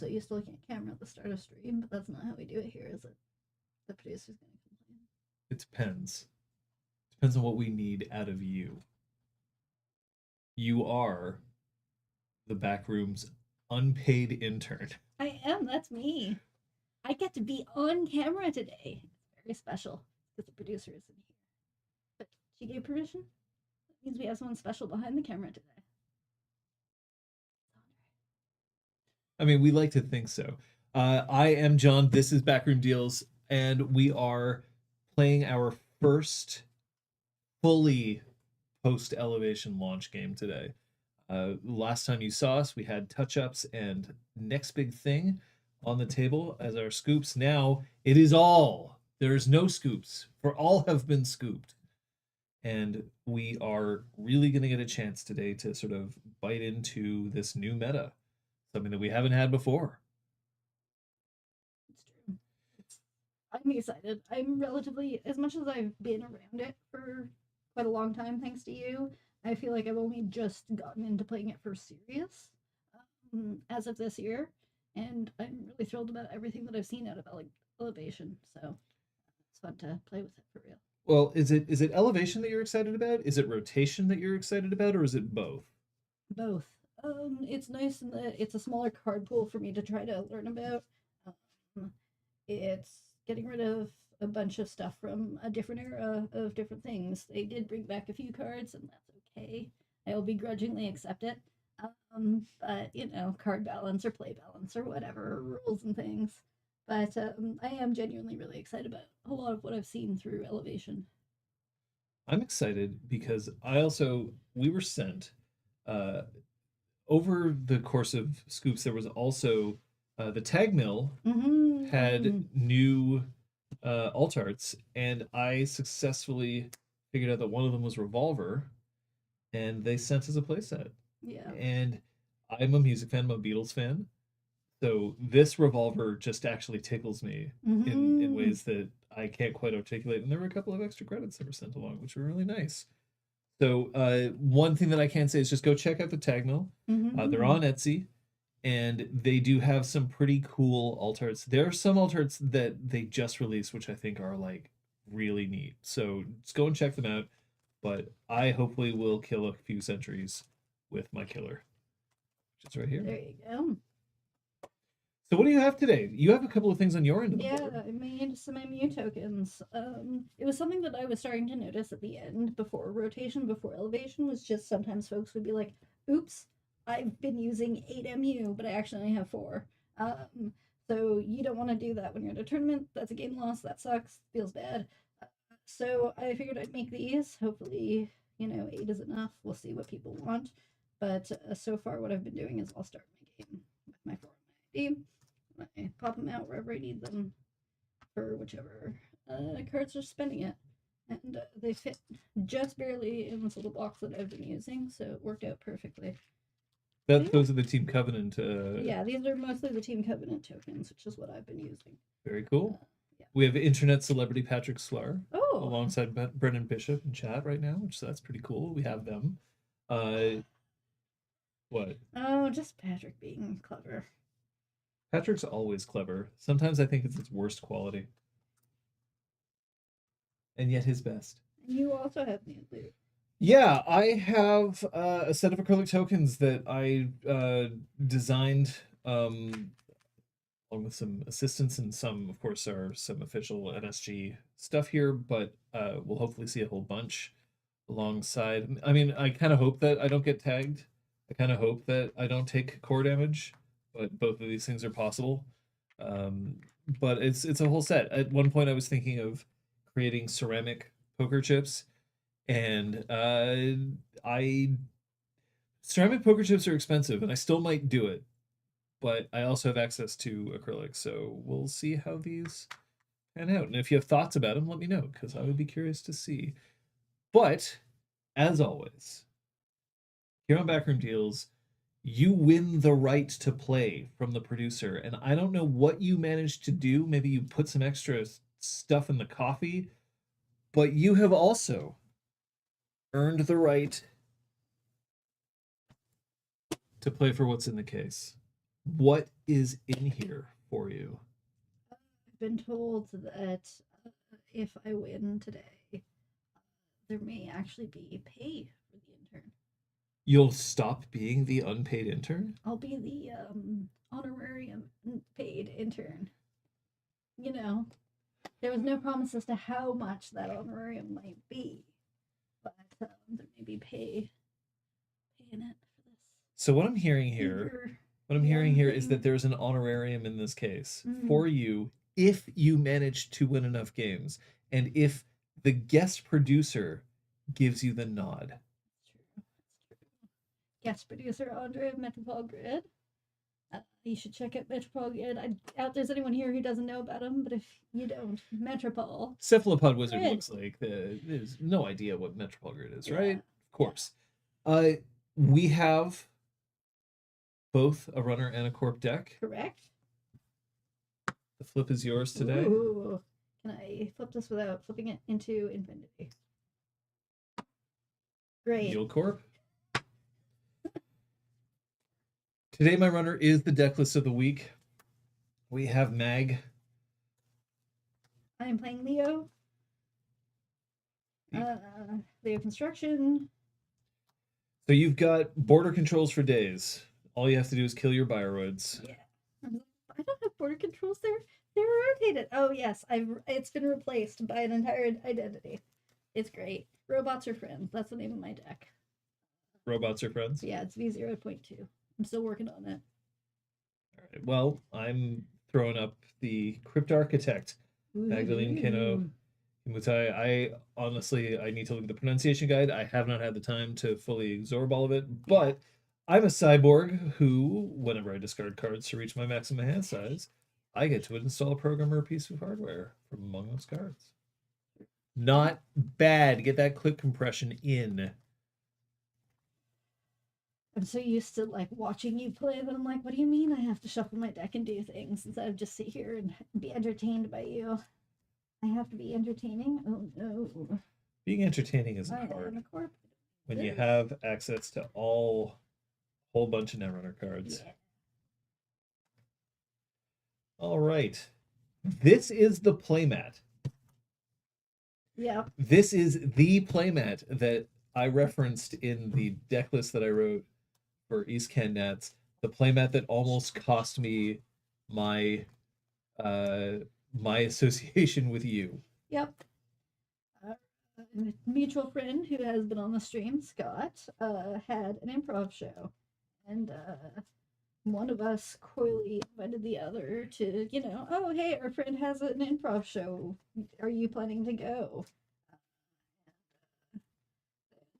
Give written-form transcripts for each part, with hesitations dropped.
so used to looking at camera at the start of stream, but that's not how we do it here, is it? The producer's going to complain. It depends. Depends on what we need out of you. You are the Backroom's unpaid intern. I am. That's me. I get to be on camera today. It's very special because the producer isn't here. But she gave permission. That means we have someone special behind the camera today. I mean, we like to think so. I am John. This is Backroom Deals, and we are playing our first fully post-elevation launch game today. Last time you saw us, we had touch-ups and next big thing on the table as our scoops. Now it is all. There's no scoops, for all have been scooped. And we are really going to get a chance today to sort of bite into this new meta, something that we haven't had before. It's true. I'm excited. I'm relatively, as much as I've been around it for quite a long time, thanks to you, I feel like I've only just gotten into playing it for serious as of this year, and I'm really thrilled about everything that I've seen out of Elevation. So it's fun to play with it for real. Well, is it elevation that you're excited about? Is it rotation that you're excited about, or is it both? Both. It's nice in that it's a smaller card pool for me to try to learn about. It's getting rid of a bunch of stuff from a different era of different things. They did bring back a few cards, and that's okay. I will begrudgingly accept it. But card balance or play balance or whatever, rules and things. But I am genuinely really excited about a lot of what I've seen through Elevation. I'm excited because we were sent over the course of scoops. There was also the tag mill had new alt arts, and I successfully figured out that one of them was Revolver, and they sent us a playset. Yeah. And I'm a music fan, I'm a Beatles fan. So this Revolver just actually tickles me in ways that I can't quite articulate. And there were a couple of extra credits that were sent along, which were really nice. So one thing that I can say is just go check out the Tag Mill. They're on Etsy, and they do have some pretty cool alt arts. There are some alt arts that they just released, which I think are like really neat. So just go and check them out. But I hopefully will kill a few centuries with my killer, which is right here. There you go. So what do you have today? You have a couple of things on your end of the board. Yeah, I made some MU tokens. It was something that I was starting to notice at the end before rotation, before elevation, was just sometimes folks would be like, oops, I've been using 8 MU, but I actually only have 4. So you don't want to do that when you're at a tournament. That's a game loss. That sucks. Feels bad. So I figured I'd make these. Hopefully, 8 is enough. We'll see what people want. But so far what I've been doing is I'll start my game with my 4 ID. I pop them out wherever I need them for whichever cards are spending it. And they fit just barely in this little box that I've been using, so it worked out perfectly. Those are the Team Covenant. Yeah, these are mostly the Team Covenant tokens, which is what I've been using. Very cool. Yeah. We have internet celebrity Patrick Slur alongside Brennan Bishop in chat right now, which that's pretty cool. We have them. What? Oh, just Patrick being clever. Patrick's always clever. Sometimes I think it's its worst quality. And yet his best. You also have new loot. Yeah, I have a set of acrylic tokens that I designed along with some assistance, and some, of course, are some official NSG stuff here, but we'll hopefully see a whole bunch alongside. I mean, I kind of hope that I don't get tagged. I kind of hope that I don't take core damage, but both of these things are possible. But it's a whole set. At one point, I was thinking of creating ceramic poker chips, and ceramic poker chips are expensive, and I still might do it, but I also have access to acrylic, so we'll see how these pan out. And if you have thoughts about them, let me know, because I would be curious to see. But as always, here on Backroom Deals, you win the right to play from the producer. And I don't know what you managed to do. Maybe you put some extra stuff in the coffee, but you have also earned the right to play for what's in the case. What is in here for you? I've been told that if I win today, there may actually be pay for the intern. You'll stop being the unpaid intern? I'll be the honorarium paid intern. You know, there was no promise as to how much that honorarium might be, but there may be pay in it for this. So what I'm hearing here, is that there's an honorarium in this case for you if you manage to win enough games, and if the guest producer gives you the nod. That's true. Guest producer Andrej of Metropole Grid. You should check out Metropole Grid. I doubt there's anyone here who doesn't know about him, but if you don't, Metropole. Cephalopod Wizard Grid. looks like there's no idea what Metropole Grid is, Yeah. right? Of course. We have both a runner and a corp deck. Correct. The flip is yours today. Ooh. Can I flip this without flipping it into infinity? Great. Yield Corp. Today, my runner is the deck list of the week. We have Mag. I am playing Leo. Leo Construction. So you've got border controls for days. All you have to do is kill your Bioroids. Yeah. I don't have border controls there. They're rotated. Oh yes, it's been replaced by an entire identity. It's great. Robots are friends. That's the name of my deck. Robots are friends? Yeah, it's V0.2. I'm still working on it. All right. Well, I'm throwing up the Crypt Architect, Magdalene Keno Mutai. I honestly, I need to look at the pronunciation guide. I have not had the time to fully absorb all of it, but I'm a cyborg who, whenever I discard cards to reach my maximum hand size, I get to install a program or a piece of hardware from among those cards. Not bad. Get that click compression in. I'm so used to like watching you play that I'm like, what do you mean I have to shuffle my deck and do things instead of just sit here and be entertained by you? I have to be entertaining? Oh no. Being entertaining isn't hard when you have access to whole bunch of Netrunner cards. Yeah. All right. This is the playmat. Yeah. This is the playmat that I referenced in the deck list that I wrote for East Ken Nats. The playmat that almost cost me my my association with you. Yep. A mutual friend who has been on the stream, Scott, had an improv show, and one of us coyly invited the other to, oh hey, our friend has an improv show. Are you planning to go?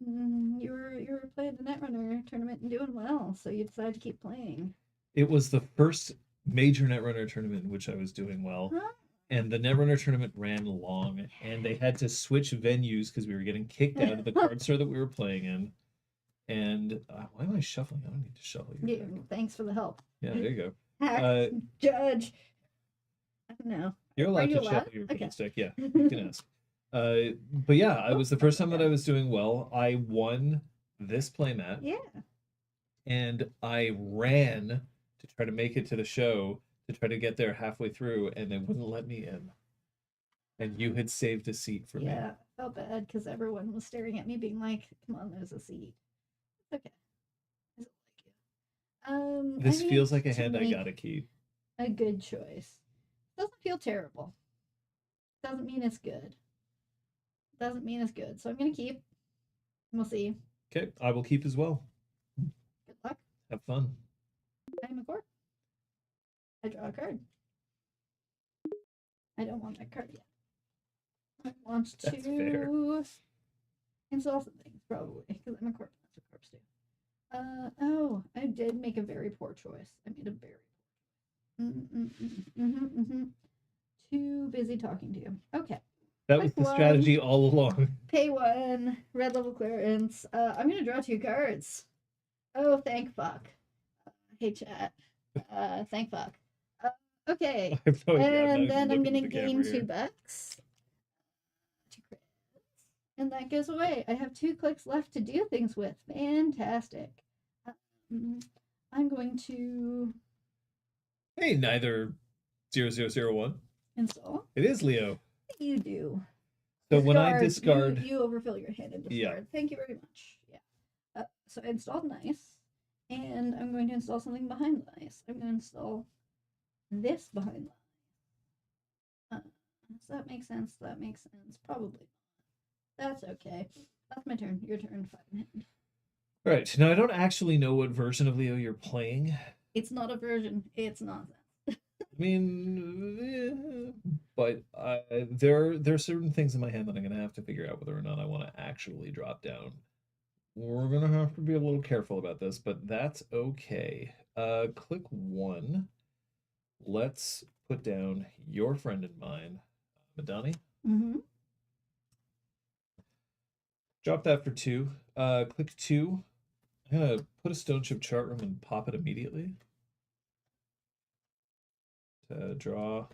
You were playing the Netrunner tournament and doing well, so you decided to keep playing. It was the first major Netrunner tournament in which I was doing well. Huh? And the Netrunner tournament ran long, and they had to switch venues because we were getting kicked out of the card store that we were playing in. And why am I shuffling? I don't need to shuffle. Yeah, thanks for the help. Yeah, there you go. Judge. I don't know. You're allowed to shuffle your opponent's deck. Yeah, you can ask. But yeah, it was the first time that I was doing well. I won this playmat. Yeah. And I ran to try to make it to the show, to try to get there halfway through, and they wouldn't let me in. And you had saved a seat for me. Yeah, I felt bad because everyone was staring at me being like, come on, there's a seat. It's okay. I don't like you. This feels like a hand I gotta keep. A good choice. Doesn't feel terrible. Doesn't mean it's good. Doesn't mean it's good. So I'm gonna keep. We'll see. Okay, I will keep as well. Good luck. Have fun. I'm a Corp. I draw a card. I don't want that card yet. I want to install some things, probably, because I'm a Corp. That's what Corps do. Oh, I did make a very poor choice. I made a very poor. Too busy talking to you. Okay. That was the strategy all along. Pay 1, red level clearance. I'm gonna draw 2 cards. Oh, thank fuck. Hey chat. Thank fuck. Okay. And then I'm gonna gain $2. 2 crits. And that goes away. I have 2 clicks left to do things with. Fantastic. I'm going to Hey, neither 0001. Install. It is Leo. You do. So when I discard, you overfill your hand and discard. Yeah. Thank you very much. Yeah. So I installed nice, and I'm going to install something behind the nice. I'm going to install this behind the nice. Does that make sense? That makes sense. Probably not. That's okay. That's my turn. Your turn. 5 hand. right now I don't actually know what version of Leo you're playing. It's not a version. It's nonsense. I mean, but there are certain things in my hand that I'm gonna have to figure out whether or not I want to actually drop down. We're gonna have to be a little careful about this, but that's okay. Click 1. Let's put down your friend and mine, Madani. Mm-hmm. Drop that for 2. Click 2. I'm gonna put a stone chip chart room and pop it immediately. To draw a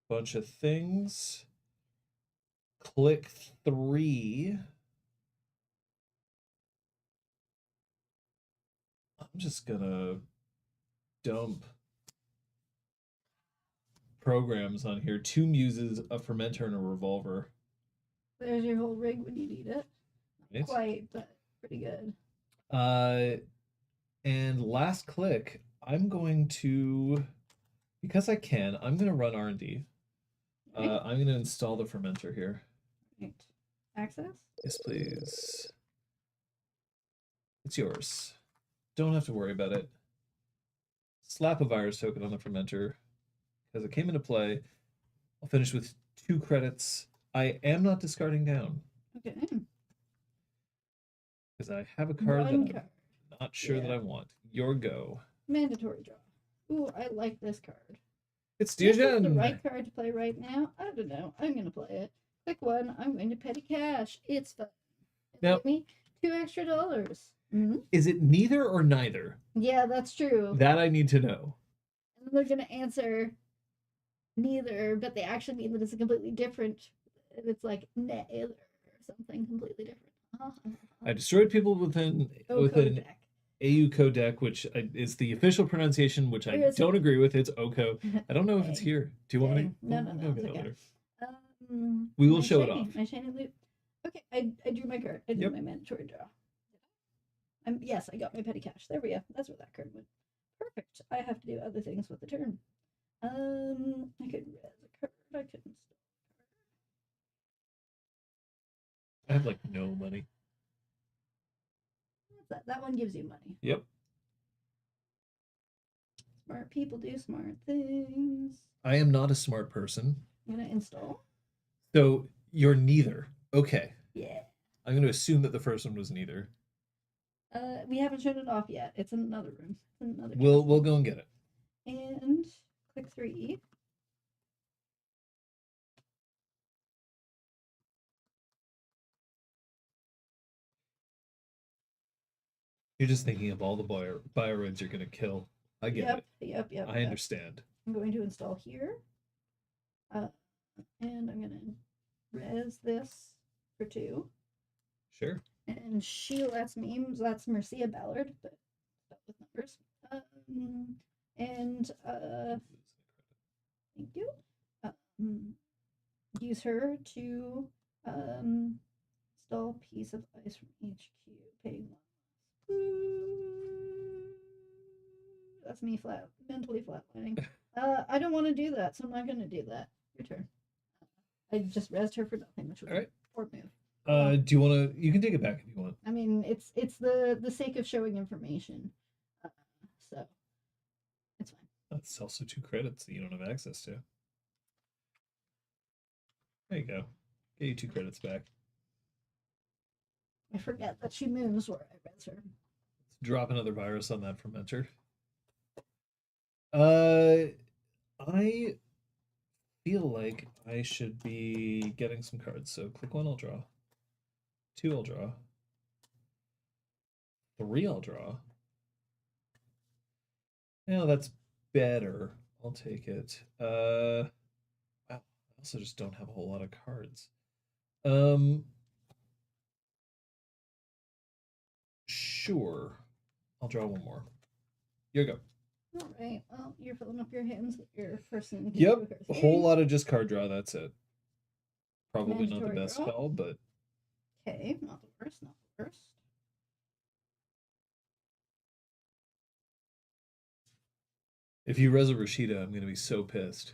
bunch of things. Click 3. I'm just gonna dump programs on here. 2 muses, a fermenter, and a revolver. There's your whole rig when you need it. Not Right. quite, but pretty good. And last click, I'm going to, because I can, I'm going to run R&D. Right. I'm going to install the fermenter here. Right. Access? Yes, please. It's yours. Don't have to worry about it. Slap a virus token on the fermenter because it came into play. I'll finish with 2 credits. I am not discarding down. Okay. Because I have a card One that card. I'm not sure that I want. Your go. Mandatory draw. Ooh, I like this card. It's This is the Fusion. right card to play right now. I don't know. I'm going to play it. Click 1. I'm going to petty cash. It's fun. Now- Give me $2 extra. Mm-hmm. Is it neither or neither? Yeah, that's true. That I need to know. And they're going to answer neither, but they actually mean that it's a completely different. It's like neither or something completely different. I destroyed people within Codec. AU codec, which is the official pronunciation, which I don't agree with. It's Oko. I don't know if it's here. Do you want me to? No. Okay, It's okay. later. We will show it off. My shiny loot. Okay, I drew my card. I did my mandatory draw. Yes, I got my petty cash. There we go. That's where that card went. Perfect. I have to do other things with the turn. I could res a card. I couldn't. I have like no money. What's that? That one gives you money. Yep. Smart people do smart things. I am not a smart person. I'm gonna install. So you're neither. Okay. Yeah. I'm going to assume that the first one was neither. We haven't shown it off yet. It's in another room. It's in another. We'll go and get it. And click 3. You're just thinking of all the bioroids you're going to kill. I get it. Yep. I understand. I'm going to install here. And I'm going to res this for 2. Sure. And she lets me, that's Mercia Ballard, but with numbers. Thank you. Use her to install piece of ice from HQ. Paying 1. That's me mentally flatlining. I don't want to do that, so I'm not going to do that. Your turn. I just resed her for nothing, which was a poor move. Do you want to? You can take it back if you want. I mean, it's the sake of showing information, so it's fine. That's also 2 credits that you don't have access to. There you go. Get you 2 credits back. I forget that she moves where I res her. Let's drop another virus on that fermenter. I feel like I should be getting some cards. So click 1, I'll draw. 2, I'll draw. 3, I'll draw. Now that's better. I'll take it. Wow. I also just don't have a whole lot of cards. Sure. I'll draw 1 more. Here you go. All right. Well, you're filling up your hands with your person. Yep, a whole lot of just card draw. That's it. Probably not the Mandatory best draw. spell, but Okay, not the worst. Not the worst. if you res a Rashida, I'm gonna be so pissed.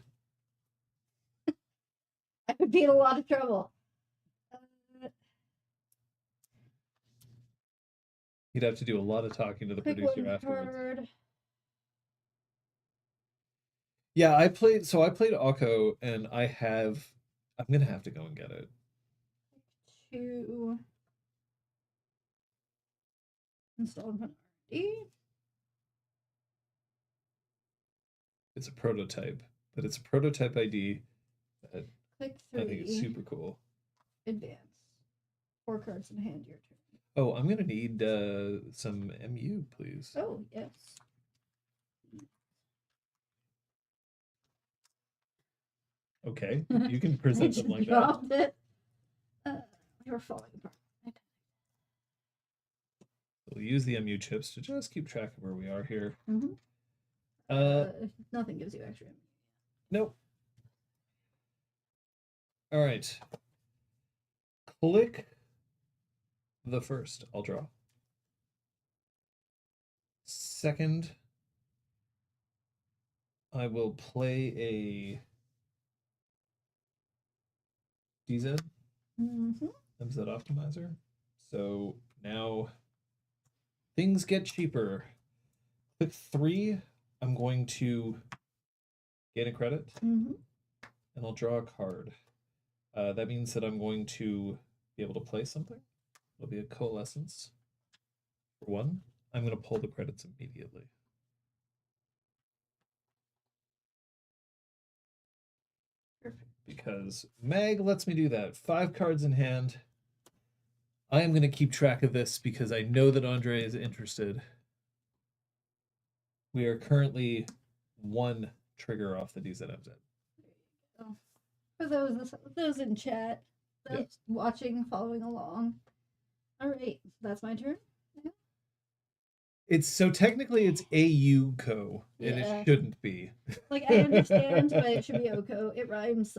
I would be in a lot of trouble. You'd have to do a lot of talking to the Pick producer one afterwards. card. Yeah, I played Akko, and I'm gonna have to go and get it. 2. Install an RD. It's a prototype, but it's a prototype ID that Click 3. I think is super cool. Advance. 4 cards in hand. Your turn. Oh, I'm gonna need some MU, please. Oh yes. Okay, you can present them like that. Dropped it. You're falling apart. We'll use the MU chips to just keep track of where we are here. Mm-hmm. Nothing gives you extra. Nope. All right. Click the first. I'll draw. Second, I will play a DZ. Mm-hmm. MZ optimizer. So now things get cheaper. Click 3. I'm going to gain a credit, Mm-hmm. and I'll draw a card. That means that I'm going to be able to play something. It'll be a coalescence. For 1, I'm going to pull the credits immediately. Perfect. Because Mag lets me do that. 5 cards in hand. I am going to keep track of this because I know that Andrej is interested. We are currently 1 trigger off the DZMZ. Oh. For those in chat, those watching, following along. All right, that's my turn. Yeah. It's so technically it's AU co, and it shouldn't be. Like I understand, but it should be Oko. It rhymes.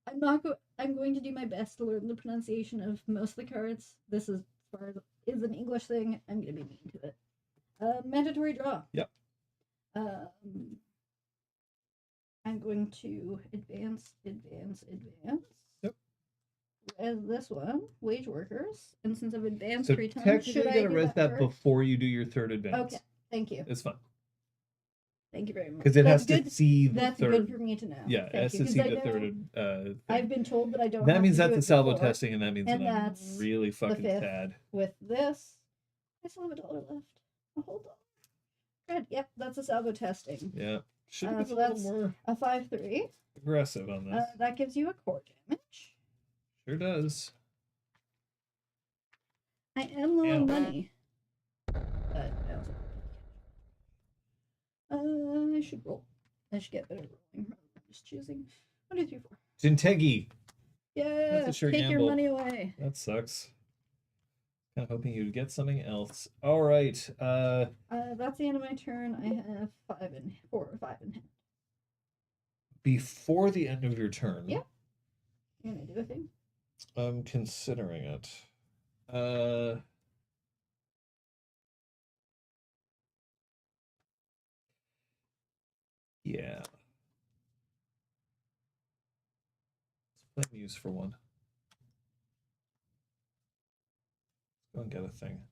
I'm going to do my best to learn the pronunciation of most of the cards. This is as far as is an English thing. I'm gonna be mean to it. Mandatory draw. Yep. I'm going to advance. Yep. As this one, wage workers, and since I've advanced So 3 times, technically should you I gotta do res that first? before you do your 3rd advance. Okay, thank you. It's fine. Thank you very much. Because it has good. to see the That's 3rd. good for me to know. Yeah, it Thank has you, to 'cause see I the know 3rd thing. I've been told that I don't. That have means to do that's it the salvo before. testing, and that means And that I'm that's really fucking 5th. sad. With this, I still have $1 left. Oh, hold on. Good. Yep, that's a salvo testing. Yeah. Should have been so a little that's more a 5/3. aggressive on this. That gives you a core damage. Sure does. I am low on Ow. money. But I should roll. I should get better rolling rather than just choosing 1, 2, 3, 4. Jintegi. Yeah, That's a sure take gamble. your money away. That sucks. Kind of hoping you'd get something else. All right. That's the end of my turn. I have 4 or 5 in hand. Before the end of your turn. Yep. You're gonna do a thing? I'm considering it. Yeah. Let's play Muse for 1. Let's go and get a thing.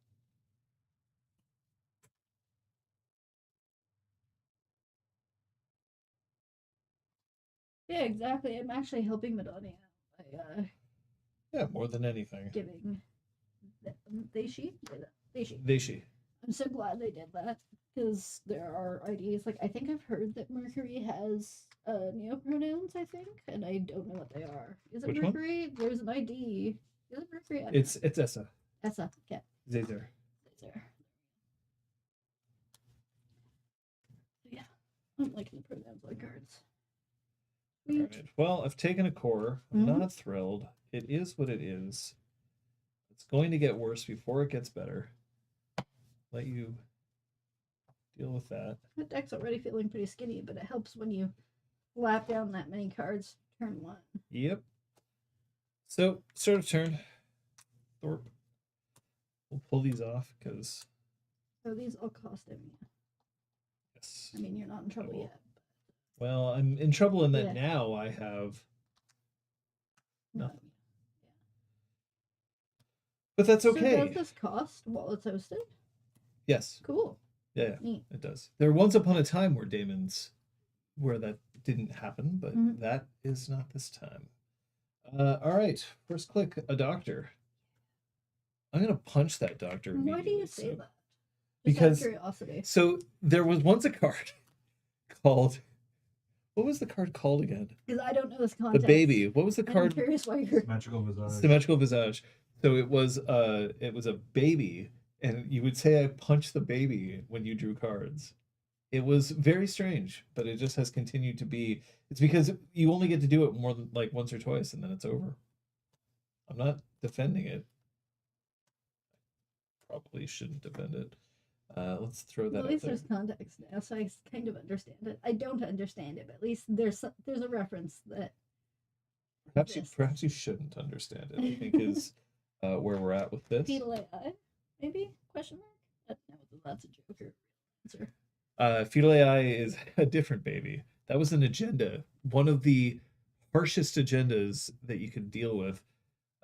Yeah, exactly. I'm actually helping Madonna by Yeah, more than anything. giving they she. I'm so glad they did that because there are IDs. Like I think I've heard that Mercury has neopronouns. I think, and I don't know what they are. Is it Which Mercury? One? There's an ID. Is it Mercury? It's Essa. Essa. Okay. Zazer. Yeah, I'm liking the pronouns on cards. All right. Well, I've taken a core. I'm not thrilled. It is what it is. It's going to get worse before it gets better. Let you deal with that. The deck's already feeling pretty skinny, but it helps when you lap down that many cards turn 1. Yep. So, start of turn. Thorpe. We'll pull these off because. So these all cost him. Yes. I mean, you're not in trouble will. yet. Well, I'm in trouble in that Yeah. now I have nothing. Yeah. But that's So okay. does this cost while it's hosted? Yes. Cool. Yeah, Neat. it does. There once upon a time where that didn't happen, but that is not this time. All right, first click, a doctor. I'm gonna punch that doctor. Why do you say that? Just Because out of curiosity. So there was once a card called. What was the card called again? Because I don't know this context. The baby. What was the card? I'm curious why you're Symmetrical visage. Symmetrical visage. So it was a baby, and you would say I punched the baby when you drew cards. It was very strange, but it just has continued to be. It's because you only get to do it more than like once or twice, and then it's over. I'm not defending it. Probably shouldn't defend it. Let's throw that At out least there. there's context now, so I kind of understand it. I don't understand it, but at least there's a reference that. Perhaps you shouldn't understand it. I think is where we're at with this. Fetal AI, maybe? Question mark? I don't know whether that's a joke or answer. Fetal AI is a different baby. That was an agenda. One of the harshest agendas that you could deal with.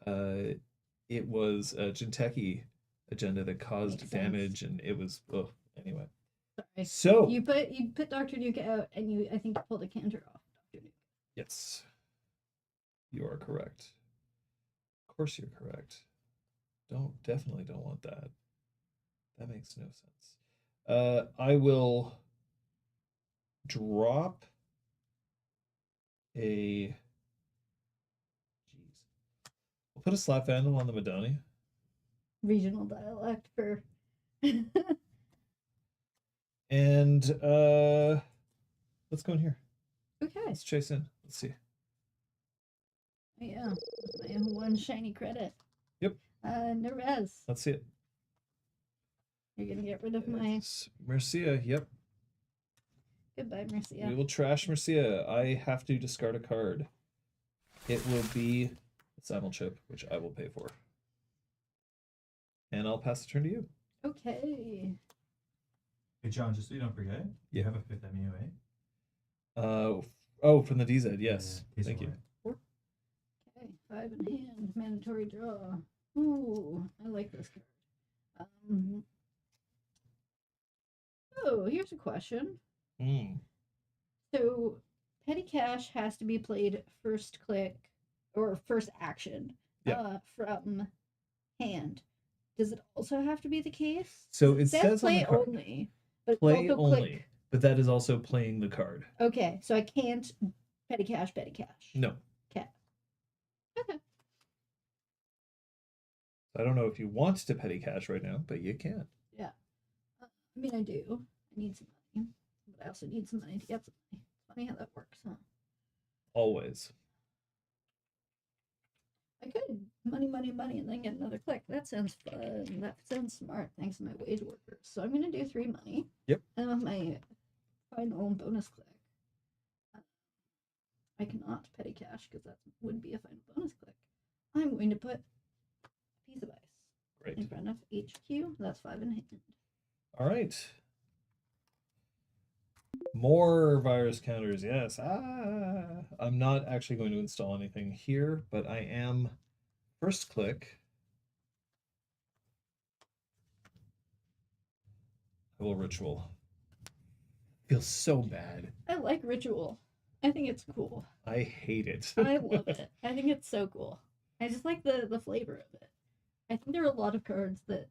It was a Jinteki agenda that caused Makes damage, and it was anyway. Sorry. So You put Dr. Nuke out, and I think you pulled a counter off Dr. Nuke. yes, you are correct. Of course, you're correct. Definitely don't want that. That makes no sense. I will drop a. Jeez. We'll put a slap vandal on the Madani. Regional dialect for. And let's go in here. Okay. Let's chase in. Let's see. Yeah. My one shiny credit. Yep. Nerez. Let's see it. You're gonna get rid of my. It's Mercia. Yep. Goodbye, Mercia. We will trash Mercia. I have to discard a card. It will be a Simul chip, which I will pay for. And I'll pass the turn to you. Okay. Hey, John, just so you don't forget, you have a 5th MUA. From the DZ, yes. Yeah, Thank you. Okay, 5 in hand, mandatory draw. Ooh, I like this card. Oh, here's a question. So, Petty Cash has to be played first click or first action from hand. Does it also have to be the case? So it says play on the card, only, but play it's also only, click. but that is also playing the card. Okay, so I can't petty cash. No. Okay. Okay. I don't know if you want to petty cash right now, but you can. Yeah. I mean, I do. I need some money, but I also need some money to get some money. Funny how that works, huh? Always. I could money, and then get another click. That sounds fun. That sounds smart. Thanks to my wage workers. So I'm gonna do 3 money. Yep. And with my final bonus click, I cannot petty cash because that would be a final bonus click. I'm going to put a piece of ice in front of HQ. That's 5 in hand. All right. More virus counters, yes. I'm not actually going to install anything here, but I am first click. I will ritual. Feels so bad. I like ritual. I think it's cool. I hate it. I love it. I think it's so cool. I just like the flavor of it. I think there are a lot of cards that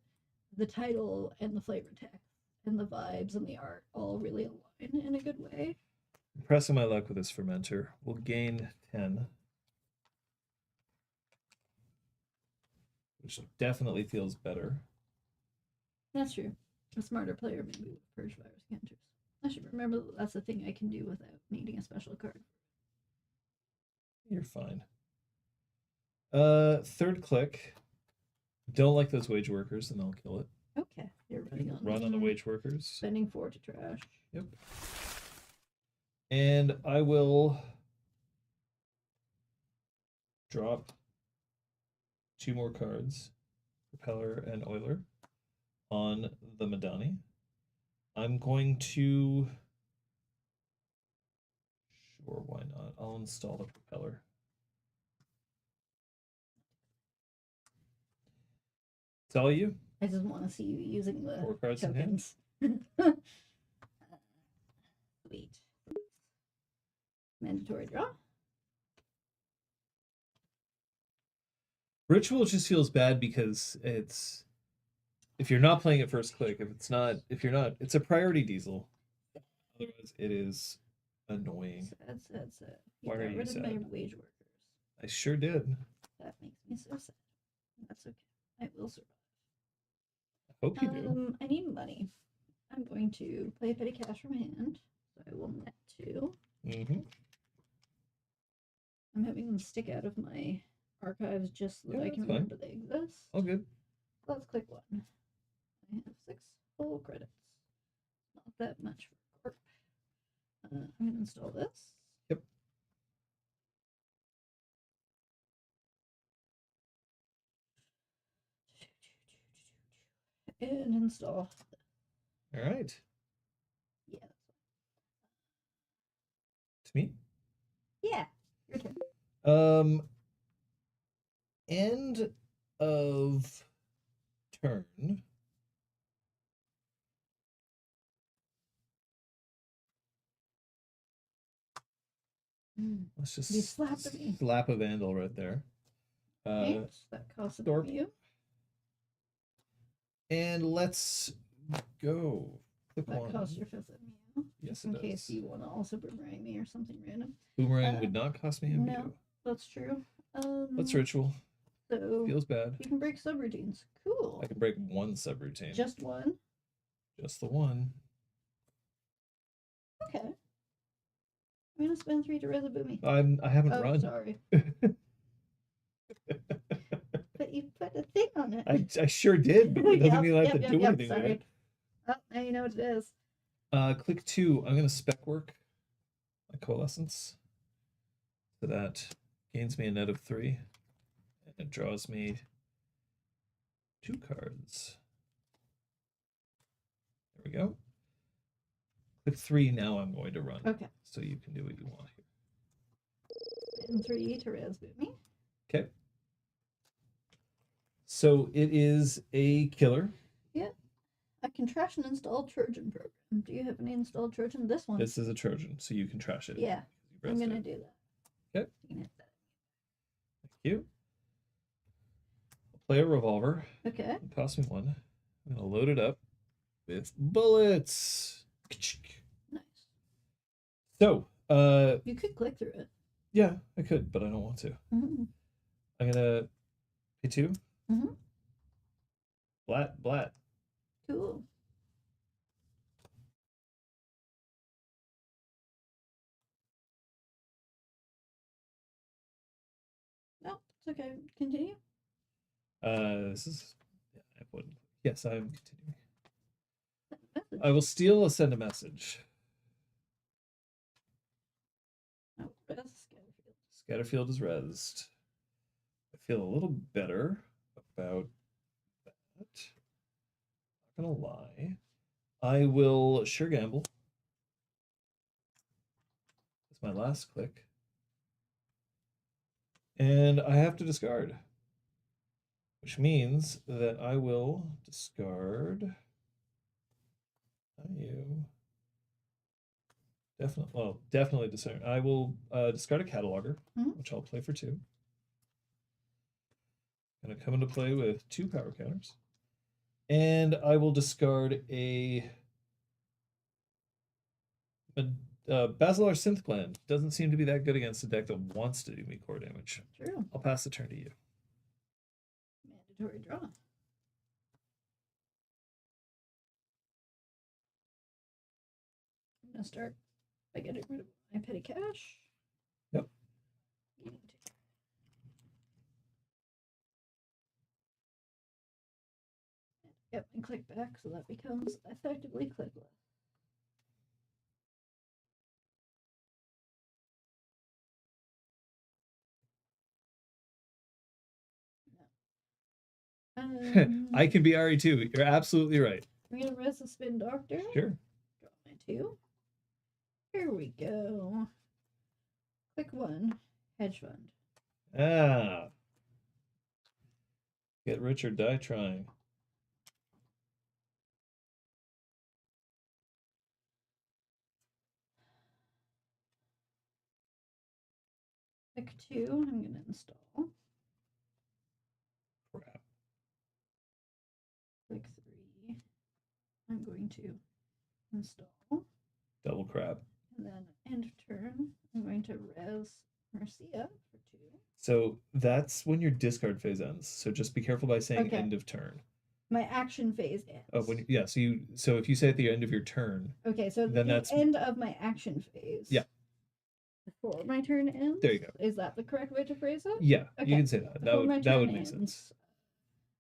the title and the flavor text and the vibes and the art all really align in a good way. Pressing my luck with this fermenter. We'll gain 10. Which definitely feels better. That's true. A smarter player maybe would purge virus counters. I should remember that that's the thing I can do without needing a special card. You're fine. Third click. Don't like those wage workers, and they'll kill it. Okay. You're running on Run on the wage workers. Spending 4 to trash. Yep. And I will drop 2 more cards, Propeller and Oiler, on the Madani. I'm going to... Sure, why not? I'll install the Propeller. It's all you. I just want to see you using the 4 cards in hand. tokens. Sweet. Mandatory draw. Ritual just feels bad because it's... If you're not playing it first click, if you're not, it's a priority diesel. Otherwise, it is annoying. Sad. You Why are got you rid of my sad? wage workers. I sure did. That makes me so sad. That's okay. I will survive. I hope you do. I need money. I'm going to play a petty cash from hand. So I will net 2. Mm-hmm. I'm having them stick out of my archives just so that I Yeah, can that's fine. remember they exist. All good. Let's click 1. I have 6 full credits. Not that much for Corp. I'm going to install this. Yep. And install. All right. Yeah. To me. Yeah. Your turn. End of turn. Let's just You slapped me. slap a vandal right there. Thanks. That costs a Thorpe. you. And let's go. Click That 1. costs your 5th MU. Yes, it In does. case you want to also boomerang me or something random. Boomerang would not cost me a No, MU. that's true. What's ritual? So Feels bad. you can break subroutines. Cool. I can break 1 subroutine. Just 1. Just the 1. Okay. I'm gonna spend 3 to res a boomy. I haven't Oh, run. sorry. But you put a thing on it. I sure did, but that doesn't mean I have to do anything with sorry. it. Oh, now you know what it is. Click 2. I'm going to spec work my coalescence. So that gains me a net of 3. And it draws me 2 cards. There we go. Click 3. Now I'm going to run. Okay. So you can do what you want here. And 3 to res boomy. Okay. So it is a killer. Yeah. I can trash and install Trojan program. Do you have any installed Trojan? This one. This is a Trojan, so you can trash it. Yeah. You I'm rested gonna it. do that. Okay. You can hit that. Thank you. I'll play a revolver. Okay. It costs me 1. I'm gonna load it up with bullets. Nice. So, You could click through it. yeah, I could, but I don't want to. Mm-hmm. I'm gonna pay 2. Mm-hmm. Blat. Cool. No, it's okay. Continue. This is. Yeah, I wouldn't. Yes, I'm continuing. Message. I will steal a send a message. Oh, res Scatterfield. Scatterfield is rezzed. I feel a little better about that. Not gonna lie. I will sure gamble. That's my last click. And I have to discard. Which means that I will discard you. Definitely discern. I will discard a cataloger, which I'll play for 2. Gonna come into play with 2 power counters. And I will discard a Basilar Synth Gland. Doesn't seem to be that good against a deck that wants to do me core damage. True. I'll pass the turn to you. Mandatory draw. I'm gonna start by getting rid of my petty cash. Yep. Yep, and click back so that becomes effectively clickless. I can be Ari too. You're absolutely right. I'm gonna res the spin doctor. Sure. Draw my 2. Here we go. Click 1. Hedge fund. Ah. Get rich or die trying. Click 2. I'm gonna install. Crap. Click 3. I'm going to install. Double crap. And then end turn. I'm going to res Mercia for 2. So that's when your discard phase ends. So just be careful by saying Okay. end of turn. My action phase ends. Oh, so if you say at the end of your turn. Okay, so then the that's end of my action phase. Yeah. Before my turn ends. There you go. Is that the correct way to phrase it? Yeah, Okay. you can say that. Before my That turn would make ends, sense.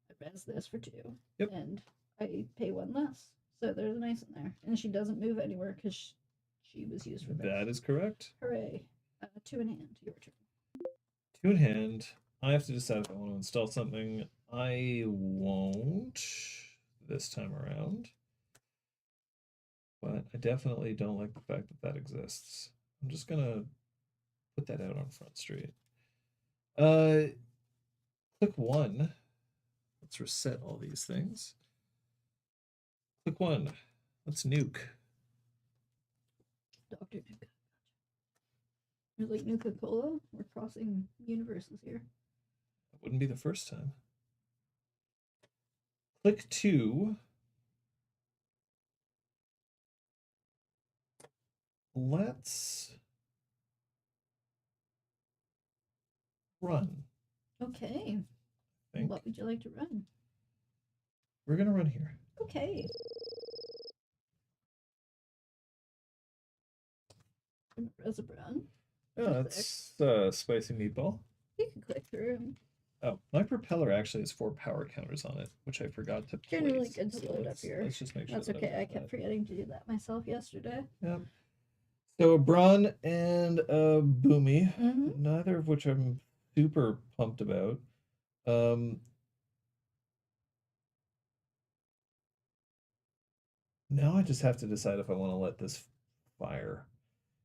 I res this for 2. Yep. And I pay 1 less. So there's an ice in there. And she doesn't move anywhere because she was used for this. That is correct. Hooray. 2 in hand. Your turn. 2 in hand. I have to decide if I want to install something. I won't this time around. But I definitely don't like the fact that that exists. I'm just going to put that out on Front Street. Click 1. Let's reset all these things. Click 1. Let's nuke. Dr. Nuka. You're like Nuka-Cola? We're crossing universes here. That wouldn't be the first time. Click 2. Let's run. Okay. I think. What would you like to run? We're going to run here. Okay. Res a brown. Oh, that's spicy meatball. You can click through. Oh, my propeller actually has 4 power counters on it, which I forgot to place. Generally good to So load up let's- here. Let's just make sure That's that okay. I I've got kept forgetting to do that myself yesterday. Yep. So a Brawn and a Boomy, Mhm. neither of which I'm super pumped about. Now I just have to decide if I want to let this fire.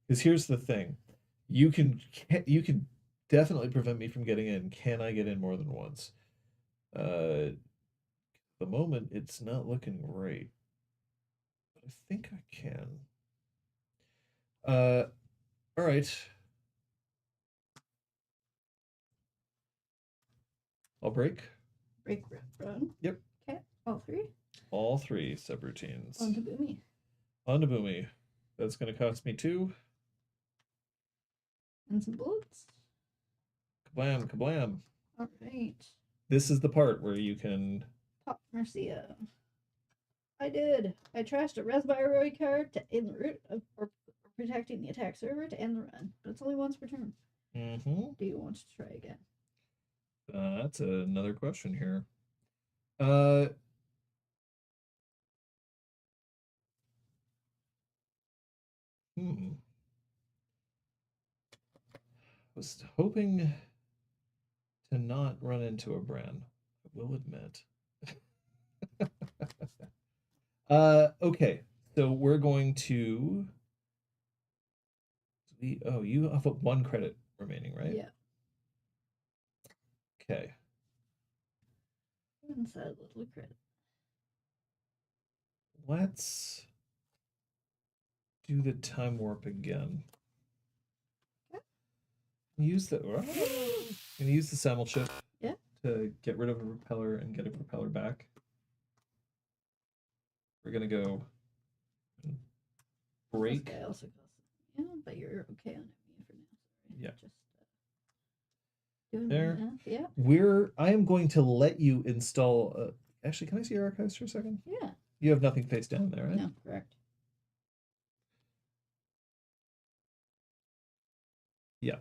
Because here's the thing. You can definitely prevent me from getting in. Can I get in more than once? The moment it's not looking great. But I think I can. All right. I'll break. Break run. Yep. Okay. All 3. All 3 subroutines. On to Boomy. On to Boomy. That's going to cost me 2. And some bullets. Kablam, kablam. All right. This is the part where you can... Pop Mercia. I did. I trashed a res by Roy card to end the route of or protecting the attack server to end the run. But it's only once per turn. Mm-hmm. Do you want to try again? That's another question here. Was hoping to not run into a Bran, I will admit. Okay, so we're going to... you have 1 credit remaining, right? Yeah. Okay. Inside little credit. Let's do the time warp again. Use the simul shift. Yeah. To get rid of a propeller and get a propeller back. We're gonna go break. This guy also costs. Yeah, but you're okay on me for now. Sorry. Yeah. Just doing There. the math. Yeah. I am going to let you install. Actually, can I see your archives for a second? Yeah. You have nothing face down there, right? No, correct. Yeah.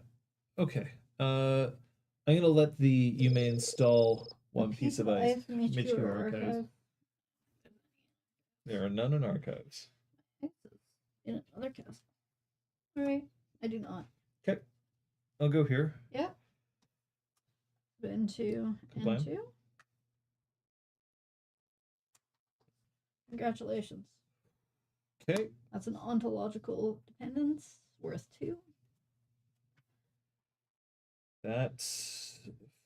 Okay. I'm gonna let you may install one piece of ice. Meteor archive. There are none in archives. X's in another castle. Alright, I do not. Okay. I'll go here. Yep. Into Combine. N2. Congratulations. Okay. That's an ontological dependence worth 2. That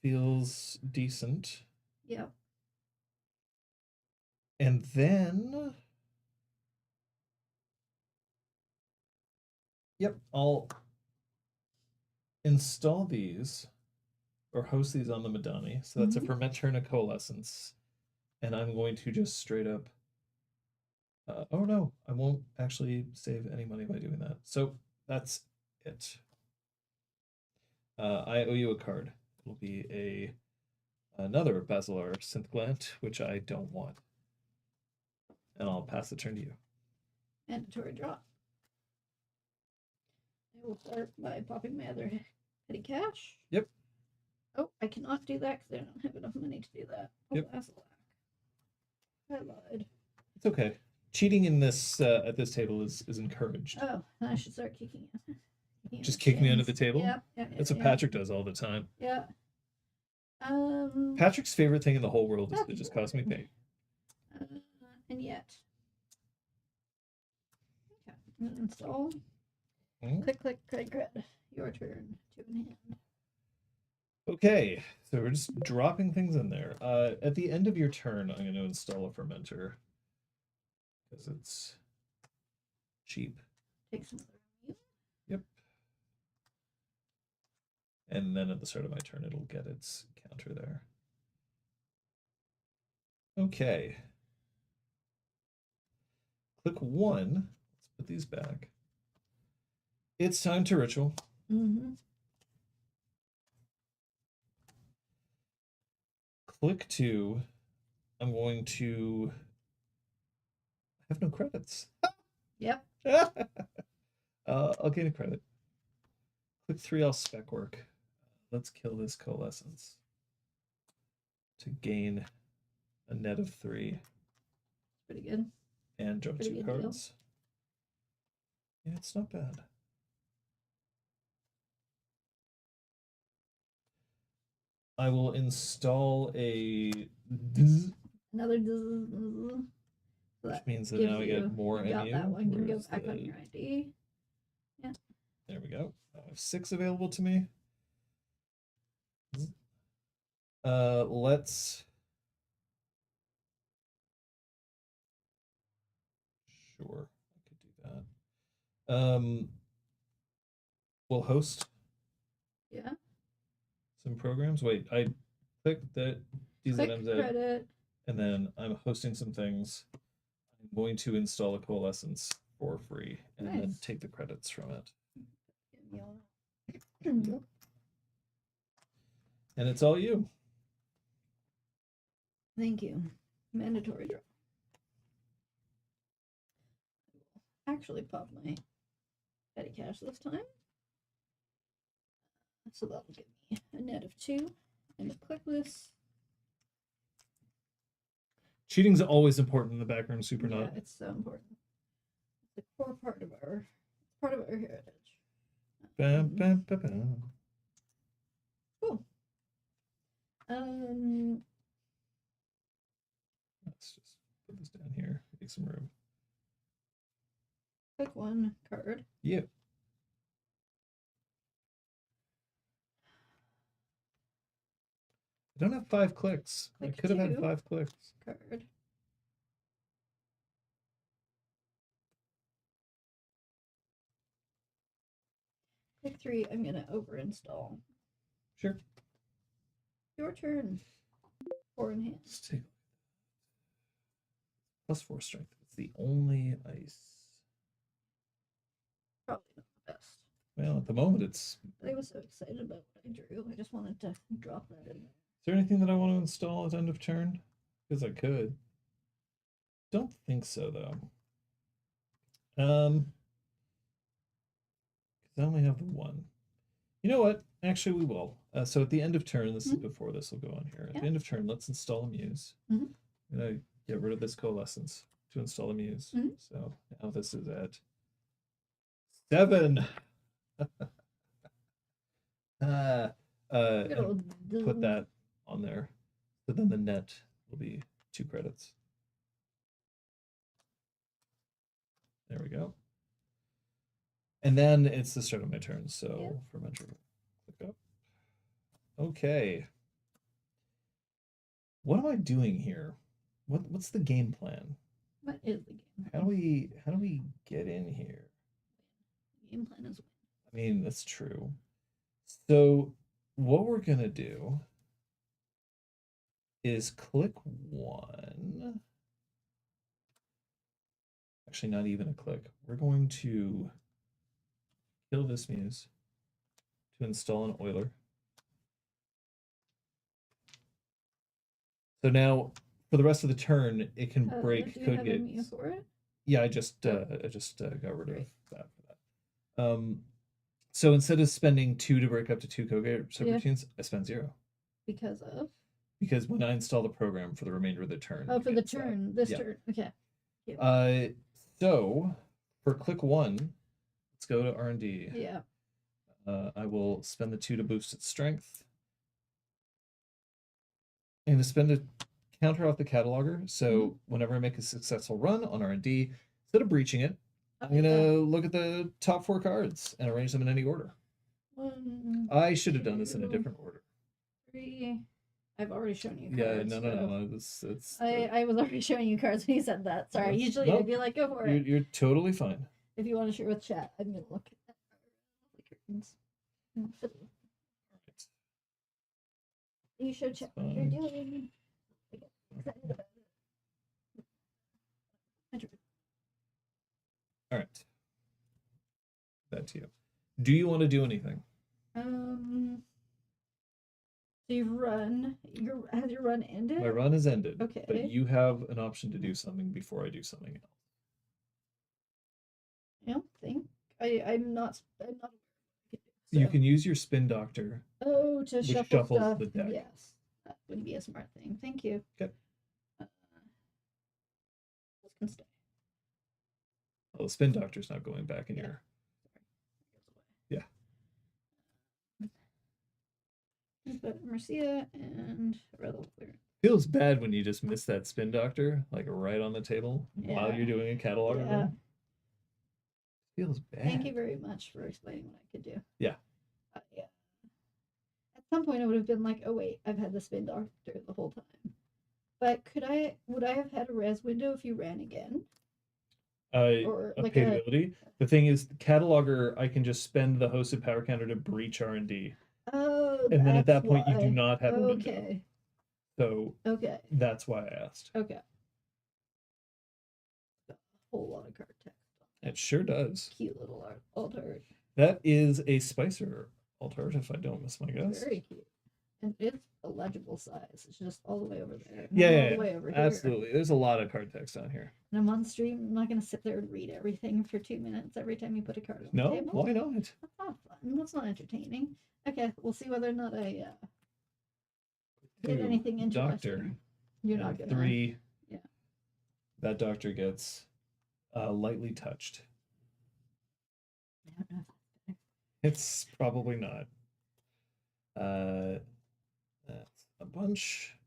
feels decent. Yep. And then... Yep, I'll install these or host these on the Madani. So that's a fermenter and a coalescence. And I'm going to just straight up... oh no, I won't actually save any money by doing that. So that's it. I owe you a card. It'll be another Basilar Synth Gland, which I don't want. And I'll pass the turn to you. Mandatory draw. I will start by popping my other petty cash. Yep. Oh, I cannot do that because I don't have enough money to do that. Oh, Yep. I lied. It's okay. Cheating in this at this table is encouraged. Oh, then I should start kicking you. Just kick me under the table? Yeah. That's what Patrick does all the time. Yeah. Patrick's favorite thing in the whole world is to just cause me pain. And yet. Okay, I'm going to install. Click, click, click, red. Your turn. 2 in hand. Okay, so we're just dropping things in there. At the end of your turn, I'm going to install a fermenter. Because it's cheap. Take some other. Yep. And then at the start of my turn, it'll get its counter there. Okay. Click 1. Let's put these back. It's time to ritual. Click 2. I'm going to... I have no credits. Yep. I'll gain a credit. Click 3, I'll spec work. Let's kill this coalescence to gain a net of 3. Pretty good. And draw Pretty 2 good cards. Yeah, it's not bad. I will install a Another which which means that now I get more you got MU. that one. You can go Where's back on your ID. Yeah. There we go. I have 6 available to me. Let's... Sure, I could do that. We'll host Yeah. some programs. Wait, I clicked that Click DZMZ, credit. and then I'm hosting some things. I'm going to install a coalescence for free and then Nice. take the credits from it. Yep. And it's all you. Thank you. Mandatory draw. I will actually pop my petty cash this time. So that'll give me a net of 2 and a click this. Cheating's always important in the backroom super Yeah, not. it's so important. It's a core part of our heritage. Bam, bam, bam, bam. Cool. Let's just put this down here, make some room. Click 1 card. Yep. I don't have 5 clicks. I Click could have had 2. 5 clicks. Card. Click 3. I'm gonna overinstall. Sure. Your turn. 4 in hand. Let's take +4 strength. It's the only ice. Probably not the best. Well, at the moment, it's. I was so excited about what I drew. I just wanted to drop that in there. Is there anything that I want to install at end of turn? Because I could. Don't think so, though. Because I only have the 1. You know what? Actually, we will. So at the end of turn, this is before this will go on here. At the end of turn, let's install a muse. I'm going to get rid of this coalescence. to install the muse. Mhm. So now this is at 7. Good And old put that on there. So then the net will be 2 credits. There we go. And then it's the start of my turn. So for mentor, click up. Okay. What am I doing here? What's the game plan? What is the game? How do we get in here? The game plan is I mean, that's true. So what we're gonna do is click 1. Actually, not even a click. We're going to kill this muse to install an oiler. So now, for the rest of the turn, it can break do you code have a mute gates. for it? Yeah, I just got rid of that for that. So instead of spending 2 to break up to 2 code gate subroutines, I spend 0. Because of? Because when I install the program for the remainder of the turn. Oh, for the turn. This yeah. turn. Okay. So for click 1, let's go to R&D. Yeah. I will spend the 2 to boost its strength. I'm going to spend a counter off the cataloger. So whenever I make a successful run on R&D, instead of breaching it, I'm going to look at the top 4 cards and arrange them in any order. 1, I should have done this in a different order. 3. I've already shown you Yeah, cards. no. I was already showing you cards when you said that. Sorry. Usually I'd be like, go for it. You're totally fine. If you want to share with chat, I'm going to look at the curtains. You show chat what you're doing. I get excited about it. All right. Back to you. Do you want to do anything? So you've run. Has your run ended? My run is ended. Okay. But you have an option to do something before I do something else. I don't think I'm not. So. You can use your spin doctor. Oh, to which shuffle shuffles stuff. the deck. Yes, that would be a smart thing. Thank you. Okay. This can stay. Well, the spin doctor's not going back in your. Yeah. But Mercia and Rebel Clear. Feels bad when you just miss that spin doctor, like right on the table while you're doing a catalog. Yeah. Feels bad. Thank you very much for explaining what I could do. Yeah. Yeah. At some point, I would have been like, "Oh wait, I've had the spin doctor the whole time." But would I have had a res window if you ran again? Or a paid ability. The thing is, the cataloger, I can just spend the hosted power counter to breach R&D. Oh, and then at that point, why. you do not have a window. Okay. So that's why I asked. Okay. A whole lot of card text. It sure does. Cute little alt art. That is a Spicer alt art, if I don't miss my guess. Very cute. And it's a legible size. It's just all the way over there. Yeah, all the way over here. Absolutely. There's a lot of card text on here. And I'm on stream. I'm not going to sit there and read everything for 2 minutes every time you put a card on the table. No, why not? That's not fun. That's not entertaining. Okay, we'll see whether or not I get anything interesting. Doctor. You're not going to. 3. Yeah. That doctor gets lightly touched. I don't know. It's probably not. That's a bunch.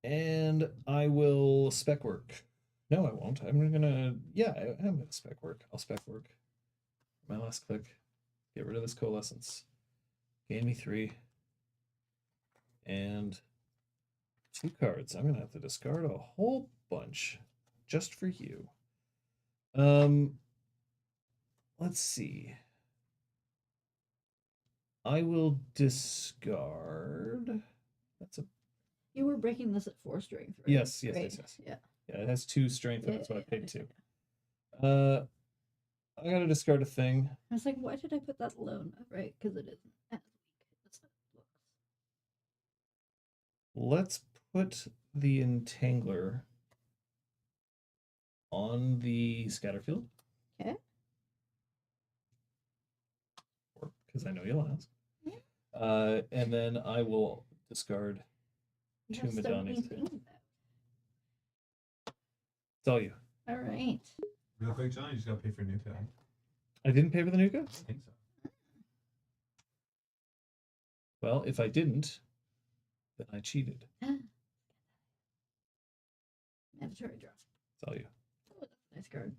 And I will spec work. No, I won't. I'm gonna, I'm gonna spec work. I'll spec work. My last click. Get rid of this coalescence. Gain me 3. And 2 cards. I'm gonna have to discard a whole bunch just for you. Let's see. I will discard. That's a. You were breaking this at 4 strength, right? Yes. Yeah. Yeah, it has 2 strength. That's what I paid 2. Yeah. I gotta discard a thing. I was like, why did I put that alone? Right, because it isn't as weak as it looks. Let's put the Entangler on the scatter field. Okay. Because I know you'll ask. Yeah. And then I will discard 2 Madonnas. It's all you. All right. Real quick, John, you just gotta pay for Nuka. I didn't pay for the Nuka? I think so. Well, if I didn't, then I cheated. Mandatory draw. It's all you. Oh, that's a nice card.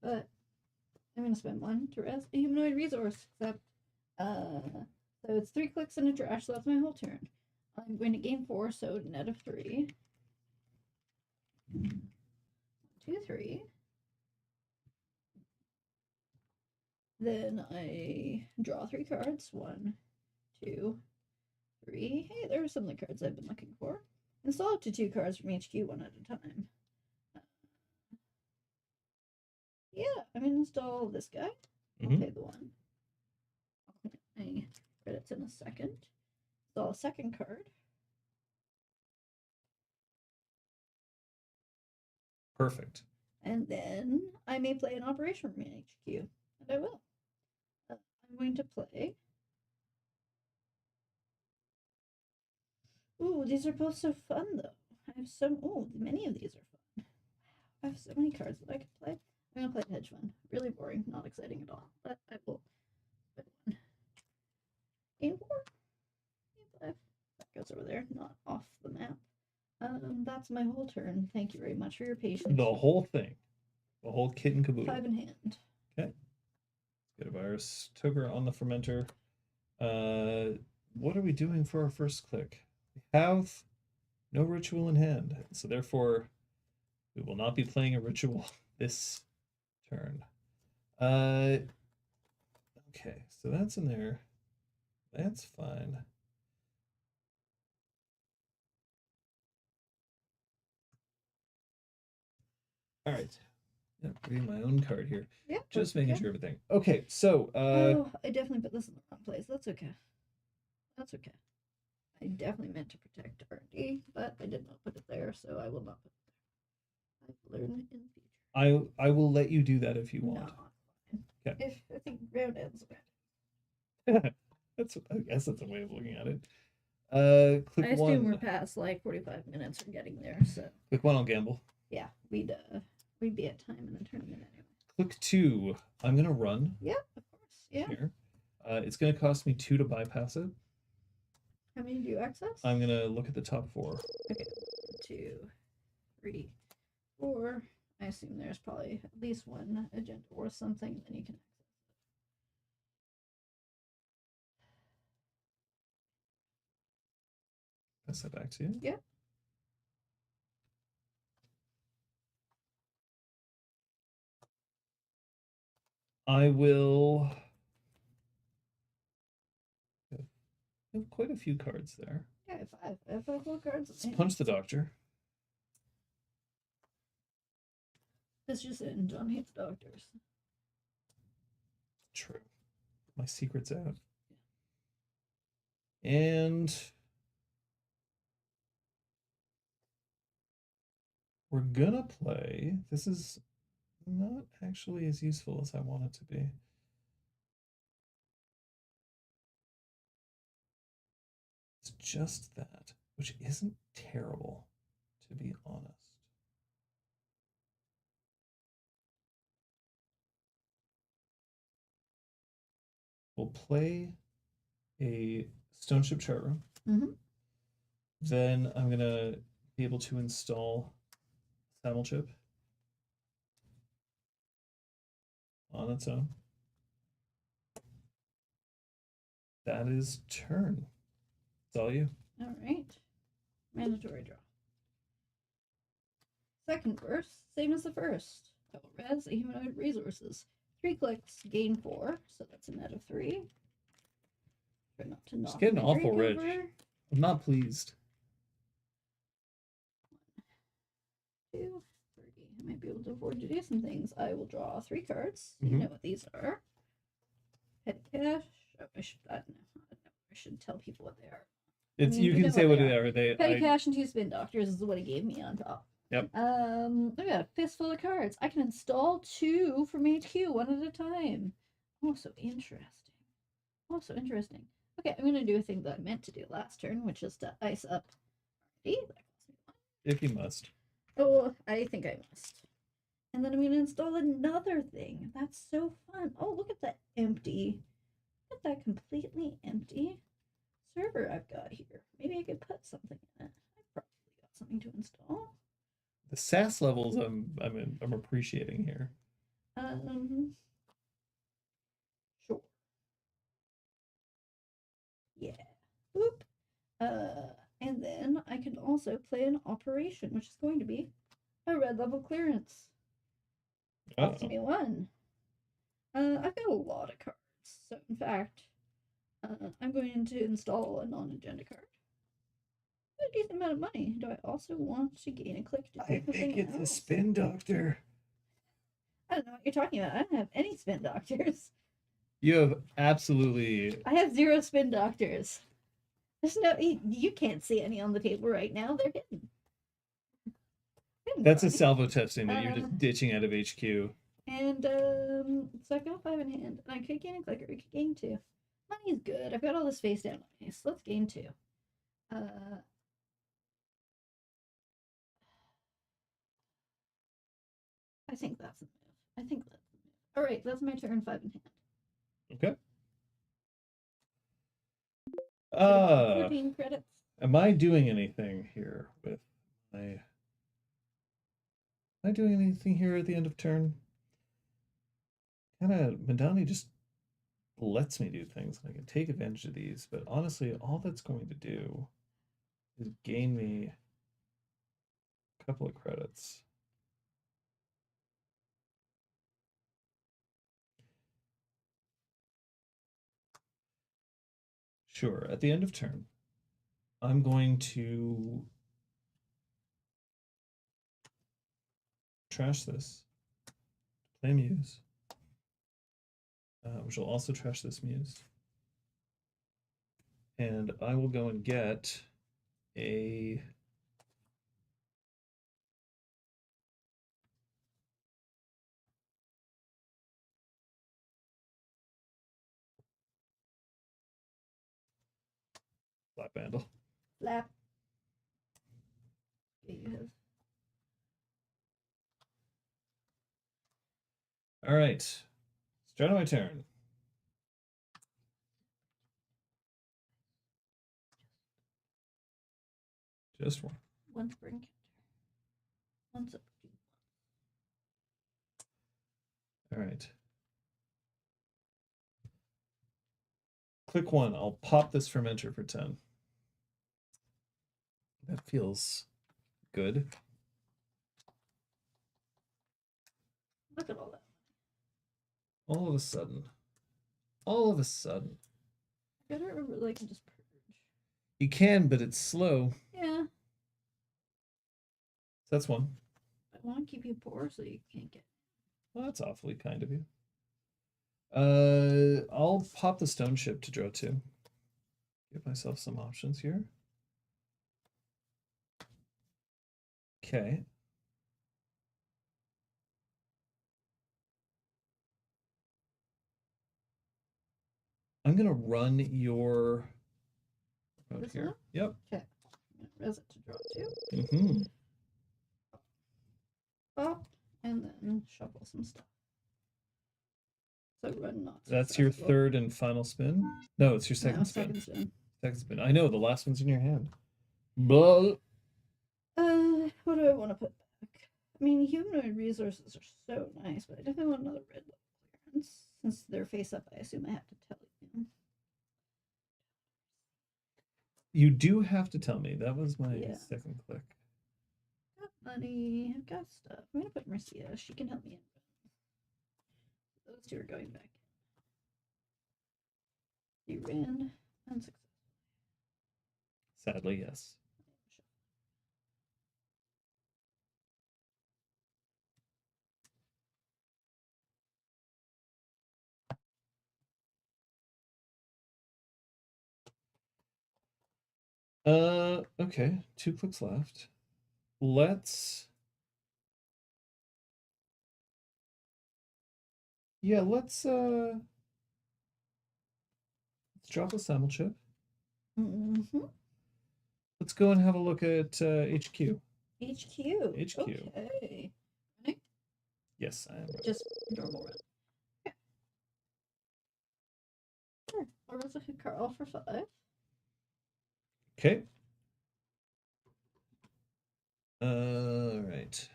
But I'm gonna spend one to rest a humanoid resource. Except, so it's 3 clicks and a trash. So that's my whole turn. I'm going to gain 4, so net of 3. 2, 3. Then I draw 3 cards. 1, 2, 3. Hey, there are some of the cards I've been looking for. Install up to 2 cards from HQ one at a time. Yeah, I'm gonna install this guy. I'll pay the 1. I'll put my credits in a second. Install a second card. Perfect. And then I may play an operation from HQ. And I will. I'm going to play. Ooh, these are both so fun though. I have so many of these are fun. I have so many cards that I could play. I'm gonna play hedge fund. Really boring, not exciting at all. But I will spend 1. Gain 4. Gain 5. That goes over there, not off the map. That's my whole turn. Thank you very much for your patience. The whole thing. The whole kit and caboodle. 5 in hand. Okay. Get a virus toker on the fermenter. What are we doing for our first click? We have no ritual in hand, so therefore we will not be playing a ritual this turn. Okay, so that's in there. That's fine. All right. Yeah, reading my own card here. Yeah. Just making sure everything. Okay, so oh, I definitely put this in the wrong place. That's okay. That's okay. I definitely meant to protect R&D, but I did not put it there, so I will not put it there. I've learned in the future. I will let you do that if you want. No, fine. Okay. If I think round ends. I guess that's a way of looking at it. Click I assume we're 1. past like 45 minutes from getting there, so Click 1, I'll gamble. yeah, we'd be at time in the tournament anyway. Click 2, I'm gonna run. Yeah, of course. Yeah. Here. It's gonna cost me 2 to bypass it. How many do you access? I'm gonna look at the top 4. Okay, 2, 3, 4. I assume there's probably at least one agenda or something, and then you can access it. Pass that back to you. Yeah. I will have quite a few cards there. Yeah, I have 5 full cards. Let's punch the doctor. This just in, John hates doctors. True. My secret's out. And we're gonna play. This is not actually as useful as I want it to be. It's just that, which isn't terrible, to be honest. We'll play a stone ship chart room. Mm-hmm. Then I'm gonna be able to install Samuel chip on its own. That is turn. It's all you. All right. Mandatory draw. Second burst, same as the first. Total res, a humanoid resources. 3 clicks, gain 4, so that's a net of 3. Try not to knock getting my awful drink rich. over. I'm not pleased. 1, 2, 3. I might be able to afford to do some things. I will draw 3 cards. You Mhm. know what these are. Petty cash. Oh, I should tell people what they are. It's mean, you you can know say what what they they are. Petty cash and 2 spin doctors is what he gave me on top. Yep. I got a fistful of cards. I can install 2 from HQ, one at a time. Oh, so interesting. Oh, so interesting. Okay, I'm gonna do a thing that I meant to do last turn, which is to ice up. That cost me 1. if you must. Oh, I think I missed. And then I'm going to install another thing. That's so fun. Oh, look at that empty. Look at that completely empty server I've got here. Maybe I could put something in it. I've probably got something to install. The SAS levels I'm appreciating here. Sure. Yeah. Boop. And then I can also play an operation, which is going to be a red level clearance. Up to me one. I've got a lot of cards, so in fact, I'm going to install a non-agenda card. A decent amount of money. Do I also want to gain a click to I think it's a else? spin doctor. I don't know what you're talking about. I don't have any spin doctors. You have absolutely. I have 0 spin doctors. There's no. You can't see any on the table right now. They're hidden. That's a salvo testing that you're just ditching out of HQ. And so I've got 5 in hand, and I could gain a clicker. We could gain 2. Money is good. I've got all this face down money, so let's gain 2. I think that's the move. All right, that's my turn. 5 in hand. Okay. 14 credits. Am I doing anything here with my? Am I doing anything here at the end of turn? Madani just lets me do things. I can take advantage of these, but honestly, all that's going to do is gain me a couple of credits. Sure, at the end of turn, I'm going to trash this, play Muse, which will also trash this Muse. And I will go and get a Black Vandal. Lap. Okay, you have. All right. Start of my turn. Just one. One spring counter. One sub. All right. Click 1. I'll pop this fermenter for 10. That feels good. Look at all that. All of a sudden. I gotta remember that I can just purge. You can, but it's slow. Yeah. That's one. I want to keep you poor so you can't get. Well, that's awfully kind of you. I'll pop the stone ship to draw 2. Give myself some options here. Okay. I'm gonna run your This here. one? Yep. Okay. Res it to draw 2. Mm-hmm. Pop, and then shuffle some stuff. So run not. That's your third and final spin? No, it's your second spin. Second spin. Second spin. I know, the last one's in your hand. Blah. What do I want to put back? I mean, humanoid resources are so nice, but I definitely want another red level clearance. Since they're face up, I assume I have to tell you. You do have to tell me. That was my second click. Got money. I've got stuff. I'm gonna put Marcia. She can help me in. Those two are going back. You ran unsuccessfully. Sadly, yes. Okay. 2 clicks left. Let's drop a simul chip. Mm-hmm. Let's go and have a look at HQ. HQ. HQ. Okay. Ready? Yes, I am. Just normal run. Okay. Sure. Or was it Carl for 5? Okay. All right.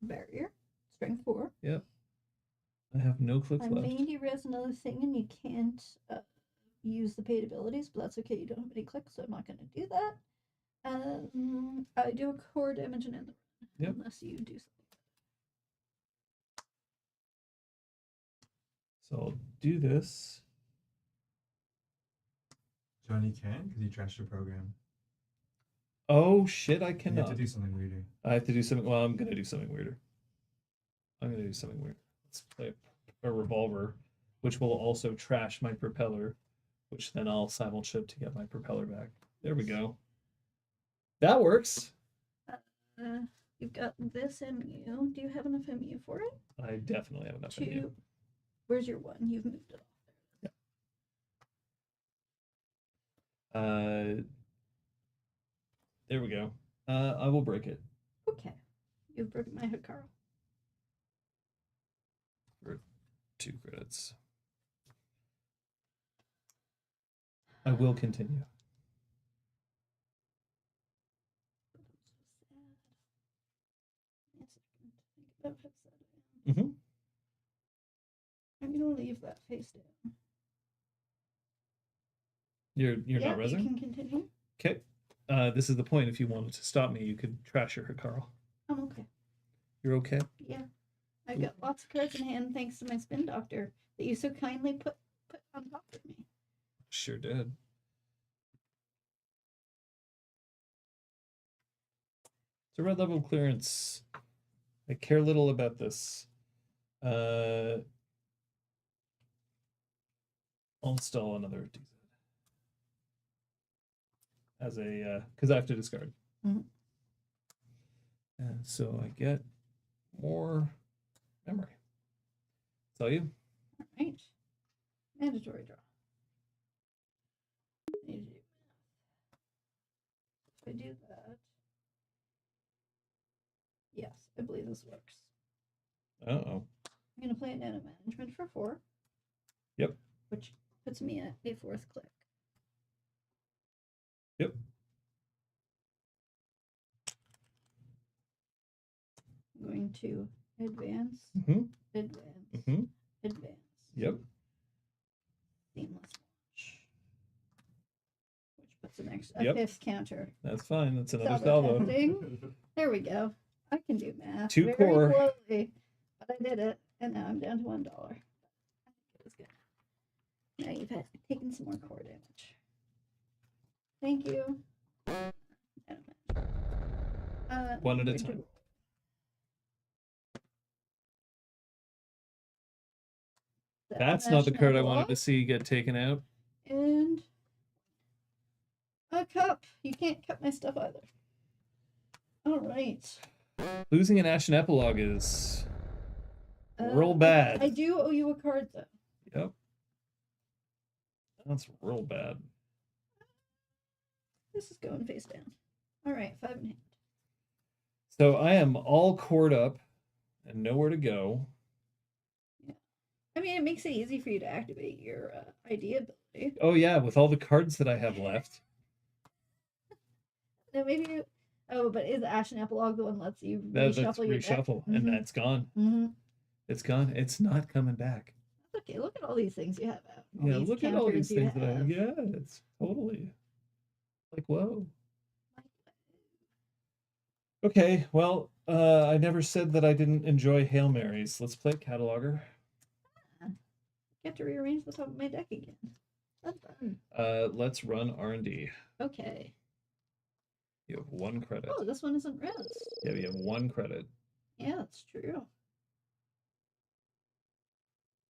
Barrier. Strength 4. Yep. I have no clicks I left. made you raise another thing and you can't use the paid abilities, but that's okay. You don't have any clicks, so I'm not going to do that. I do a core damage and end the run. Yep. Unless you do something. So I'll do this. John, you can because you trashed your program. Oh shit! I You cannot. have to do something weirder. I have to do something. Well, I'm gonna do something weirder. Let's play a revolver, which will also trash my propeller, which then I'll simul chip to get my propeller back. There we go. That works. You've got this MU. Do you have enough MU for it? I definitely have enough. 2. Where's your 1? You've moved it off there. There we go. I will break it. Okay. You've broken my hood, Carl. For 2 credits. I will continue. Mm-hmm. I'm gonna leave that face down. You're not You resing? can continue. Okay. This is the point. If you wanted to stop me, you could trash your Carl. I'm okay. You're okay? Yeah. I've got lots of cards in hand thanks to my spin doctor that you so kindly put on top of me. Sure did. It's a red level clearance. I care little about this. I'll install another DZ as a because I have to discard. Mm-hmm. And so I get more memory. Tell you. All right. Mandatory draw. I need to do math. If I do that. Yes, I believe this works. Uh-oh. I'm going to play a nano management for 4. Yep. Which puts me at a 4th click. Yep. I'm going to advance, Mm-hmm. advance, Mm-hmm. advance. Yep. Seamless launch. Which puts an extra Yep. 5th counter. That's fine. That's another Salvo salvo. testing. There we go. I can do math 2 very core. slowly, but I did it, and now I'm down to $1. I think it was good. Now you've taken some more core damage. Thank you. One at a time. That's not the card I wanted to see get taken out. And a cup. You can't cut my stuff either. All right. Losing an Ashen Epilogue is real bad. I do owe you a card though. Yep. That's real bad. This is going face down. All right, 5 in hand. So I am all cored up and nowhere to go. Yeah. I mean, it makes it easy for you to activate your ID ability. Oh yeah, with all the cards that I have left. Then maybe. Oh, but is Ashen Epilogue the one that lets you That's reshuffle your deck? reshuffle, and that's gone. Mm-hmm. It's gone. It's not coming back. Okay, look at all these things you have out. Yeah, these look at all these counters things that I have. yeah, it's totally like whoa. Okay, well, I never said that I didn't enjoy Hail Marys. Let's play Cataloger. Get to rearrange the top of my deck again. That's fun. Let's run R&D. Okay. You have 1 credit. Oh, this one isn't res. Yeah, you have 1 credit. Yeah, that's true.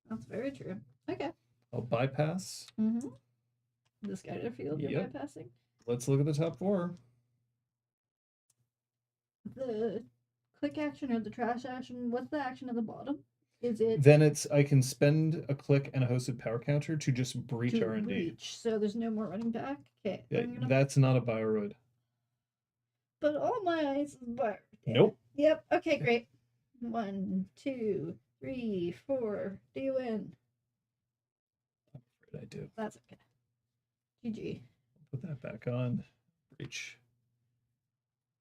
That's very true. Okay. I'll bypass. Mm-hmm. Discard a field you're Yep. bypassing. Let's look at the top 4. The click action or the trash action, what's the action at the bottom? Is it Then it's I can spend a click and a hosted power counter to just breach to R&D. breach, so there's no more running back? Okay. Yeah, I'm gonna... that's not a Bioroid. But all my ice is Bioroid. Nope. Yep. Okay, great. 1, 2, 3, 4. Do you win? I'm afraid I do. That's okay. GG. Put that back on. Breach.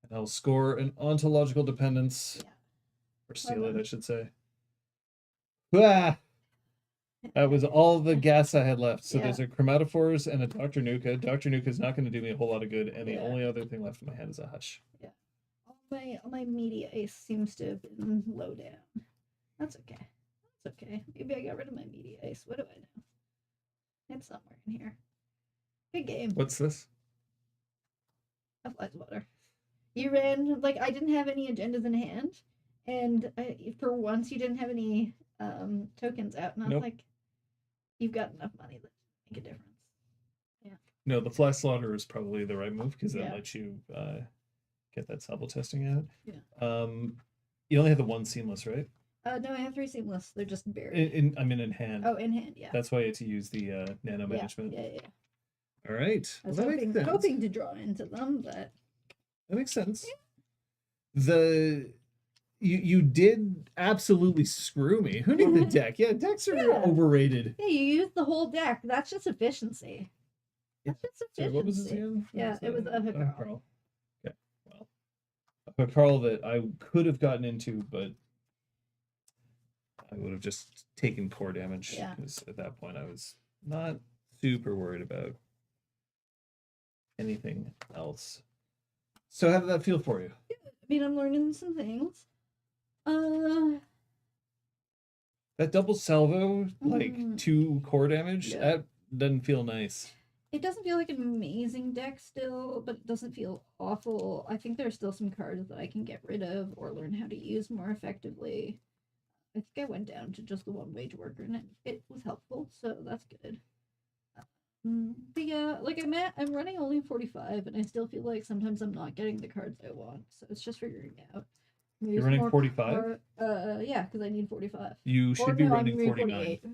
And I'll score an ontological dependence. Yeah. Or seal Well it, done. I should say. Ah! That was all the gas I had left. So Yeah. there's a chromatophores and a Dr. Nuka. Dr. Nuka is not going to do me a whole lot of good, and the Yeah. only other thing left in my hand is a hush. All my media ace seems to have been low down. That's okay. That's okay. Maybe I got rid of my media ace. What do I know? It's somewhere in here. Good game. What's this? A flies water. You ran like I didn't have any agendas in hand, and for once you didn't have any tokens out, and I was Nope. like, "You've got enough money that make a difference." No, the fly slaughter is probably the right move because that Yeah. lets you get that subtle testing out. Yeah. You only have the one seamless, right? No, I have 3 seamless. They're just buried. In hand. Oh, in hand, yeah. That's why you had to use the nano management. Yeah. All right. I was Well, that makes sense. hoping to draw into them, but That makes sense. You did absolutely screw me. Who knew the deck? Yeah, decks are Yeah. overrated. yeah, you used the whole deck. That's just efficiency. That's just So efficiency. what was this again? Yeah, it was a Hikaru. Hikaru. Okay, well, a Hikaru that I could have gotten into, but I would have just taken core damage. Yeah. Because at that point I was not super worried about anything else. So how did that feel for you? I mean, I'm learning some things. That double salvo, like Mhm. 2 core damage, Yeah. that doesn't feel nice. It doesn't feel like an amazing deck still, but it doesn't feel awful. I think there's still some cards that I can get rid of or learn how to use more effectively. I think I went down to just the 1 wage worker, and it was helpful, so that's good. But yeah, like I'm running only 45, and I still feel like sometimes I'm not getting the cards I want, so it's just figuring out. Maybe You're some running more 45? yeah, because I need 45. You should be no, I'm running 49. 48.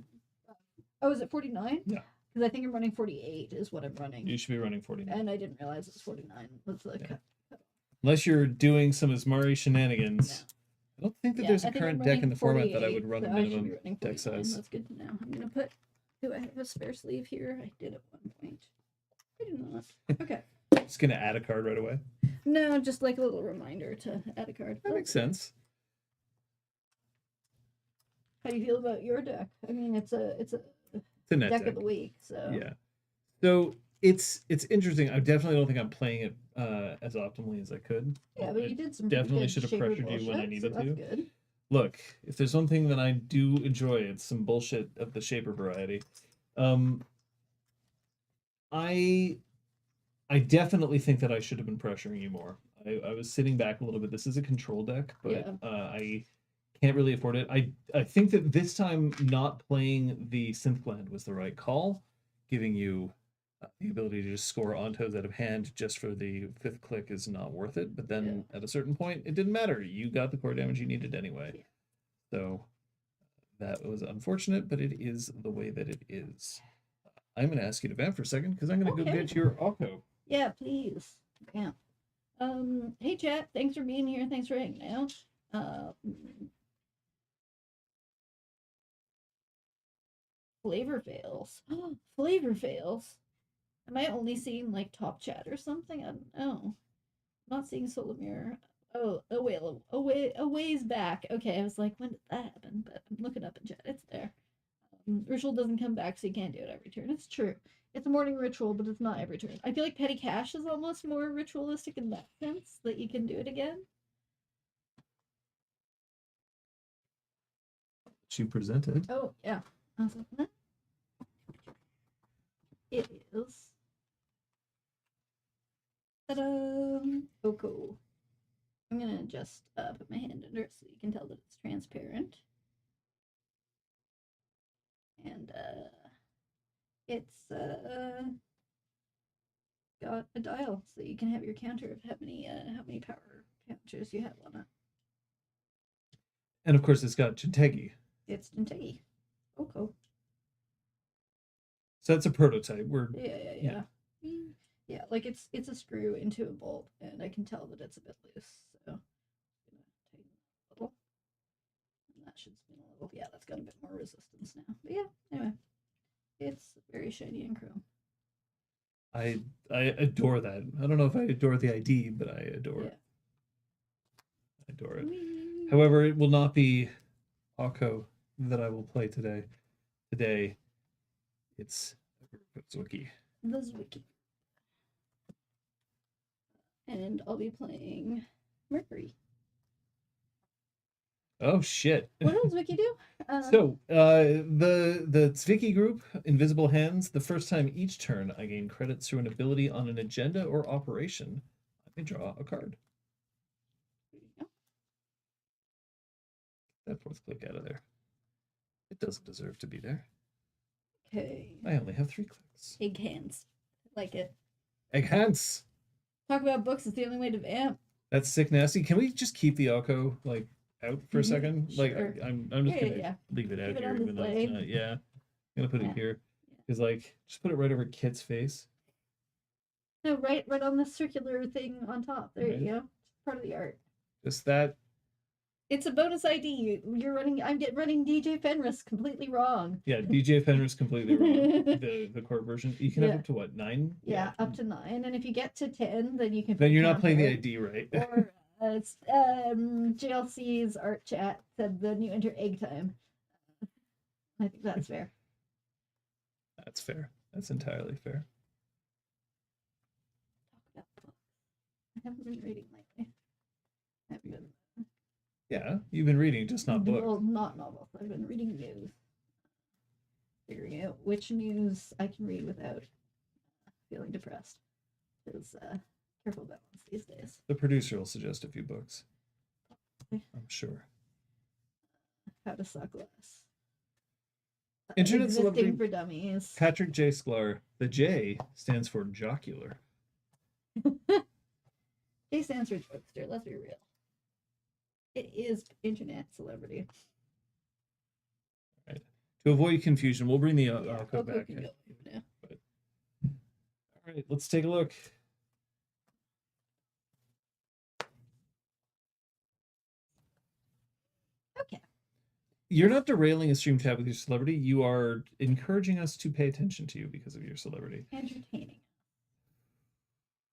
Oh, is it 49? Yeah. Because I think I'm running 48 is what I'm running. You should be running 49. And I didn't realize it was 49. That's like Yeah. Unless you're doing some Asmari shenanigans. I don't think that there's a I think I'm current deck in the format that I 48, would run the so I should be minimum running deck 49. size. That's good to know. I'm gonna put. Do I have a spare sleeve here? I did at one point. I do not. Okay. Just gonna add a card right away. No, just like a little reminder to add a card. That makes sense. How do you feel about your deck? I mean, it's a It's a net deck deck. of the week, so Yeah. So it's interesting. I definitely don't think I'm playing it as optimally as I could. yeah. But you did some definitely pretty good should have shaper pressured you when I bullshit, needed so that's to. Good. Look, if there's one thing that I do enjoy, it's some bullshit of the shaper variety. I definitely think that I should have been pressuring you more. I was sitting back a little bit. This is a control deck, but Yeah. I can't really afford it. I think that this time not playing the synth gland was the right call, giving you the ability to just score ontos out of hand just for the 5th click is not worth it. But then at a certain point, it didn't matter. You got the core damage you needed anyway. Yeah. So that was unfortunate, but it is the way that it is. I'm going to ask you to vamp for a second because I'm going to go Okay. get your Octo. Yeah, please. Yeah. Hey chat, thanks for being here. Thanks for hanging out. Flavor fails. Flavor fails. Am I only seeing like top chat or something? I don't know. I'm not seeing Solomir. Oh, a ways back. Okay, I was like, when did that happen? But I'm looking up in chat. It's there. Ritual doesn't come back, so you can't do it every turn. It's true. It's a morning ritual, but it's not every turn. I feel like Petty Cash is almost more ritualistic in that sense, that you can do it again. She presented. Oh, yeah. It is. Ta-da! Oh, cool. I'm gonna just put my hand under it so you can tell that it's transparent. And it's got a dial, so you can have your counter of how many power counters you have on it. And of course, it's got Chintegi. It's Jintegi. Oh, cool. So that's a prototype. Yeah. Yeah, like it's a screw into a bolt, and I can tell that it's a bit loose. So should spin a little. Yeah, that's got a bit more resistance now. But yeah, anyway. It's very shiny and chrome. I adore that. I don't know if I adore the ID, but I adore it. I adore it. Whee! However, it will not be Akko that I will play today. Today, it's Zwicky. The Zwicky. And I'll be playing Mercury. Oh shit! What does Zwicky do? The Zwicky group, Invisible Hands. The first time each turn, I gain credits through an ability on an agenda or operation. I may draw a card. There you go. That fourth click out of there. It doesn't deserve to be there. Okay. I only have 3 clicks. Egg hands. Like it. Egg hands. Talk about books. It's the only way to vamp. That's sick nasty. Can we just keep the Akko like out for a second? Sure. Like I'm just gonna leave it out Keep it here, on even though it's not. Yeah, I'm gonna put it here. Because like, just put it right over Kit's face. No, right on the circular thing on top. There Right. you go. It's part of the art. Just that. It's a bonus ID. You're running. I'm running DJ Fenris completely wrong. Yeah, DJ Fenris completely wrong. The Corp version. You can have up to what, 9? Yeah, up to 9. And if you get to 10, then you can. Then you're not counter. playing the ID right. Or JLC's art chat said then you enter egg time. I think that's fair. That's fair. That's entirely fair. Talk about books. I haven't been reading lately. I haven't been. Yeah, you've been reading, just not books. Well, not novels. I've been reading news. Figuring out which news I can read without feeling depressed. Because careful balance these days. The producer will suggest a few books. Okay. I'm sure. How to suck less. Internet Existing celebrity for dummies. Patrick J. Sklar. The J stands for jocular. J stands for jokester. Let's be real. It is internet celebrity. Right. To avoid confusion, we'll bring the Akko back. Yeah. All right, let's take a look. Okay. You're not derailing a stream chat with your celebrity. You are encouraging us to pay attention to you because of your celebrity. Entertaining.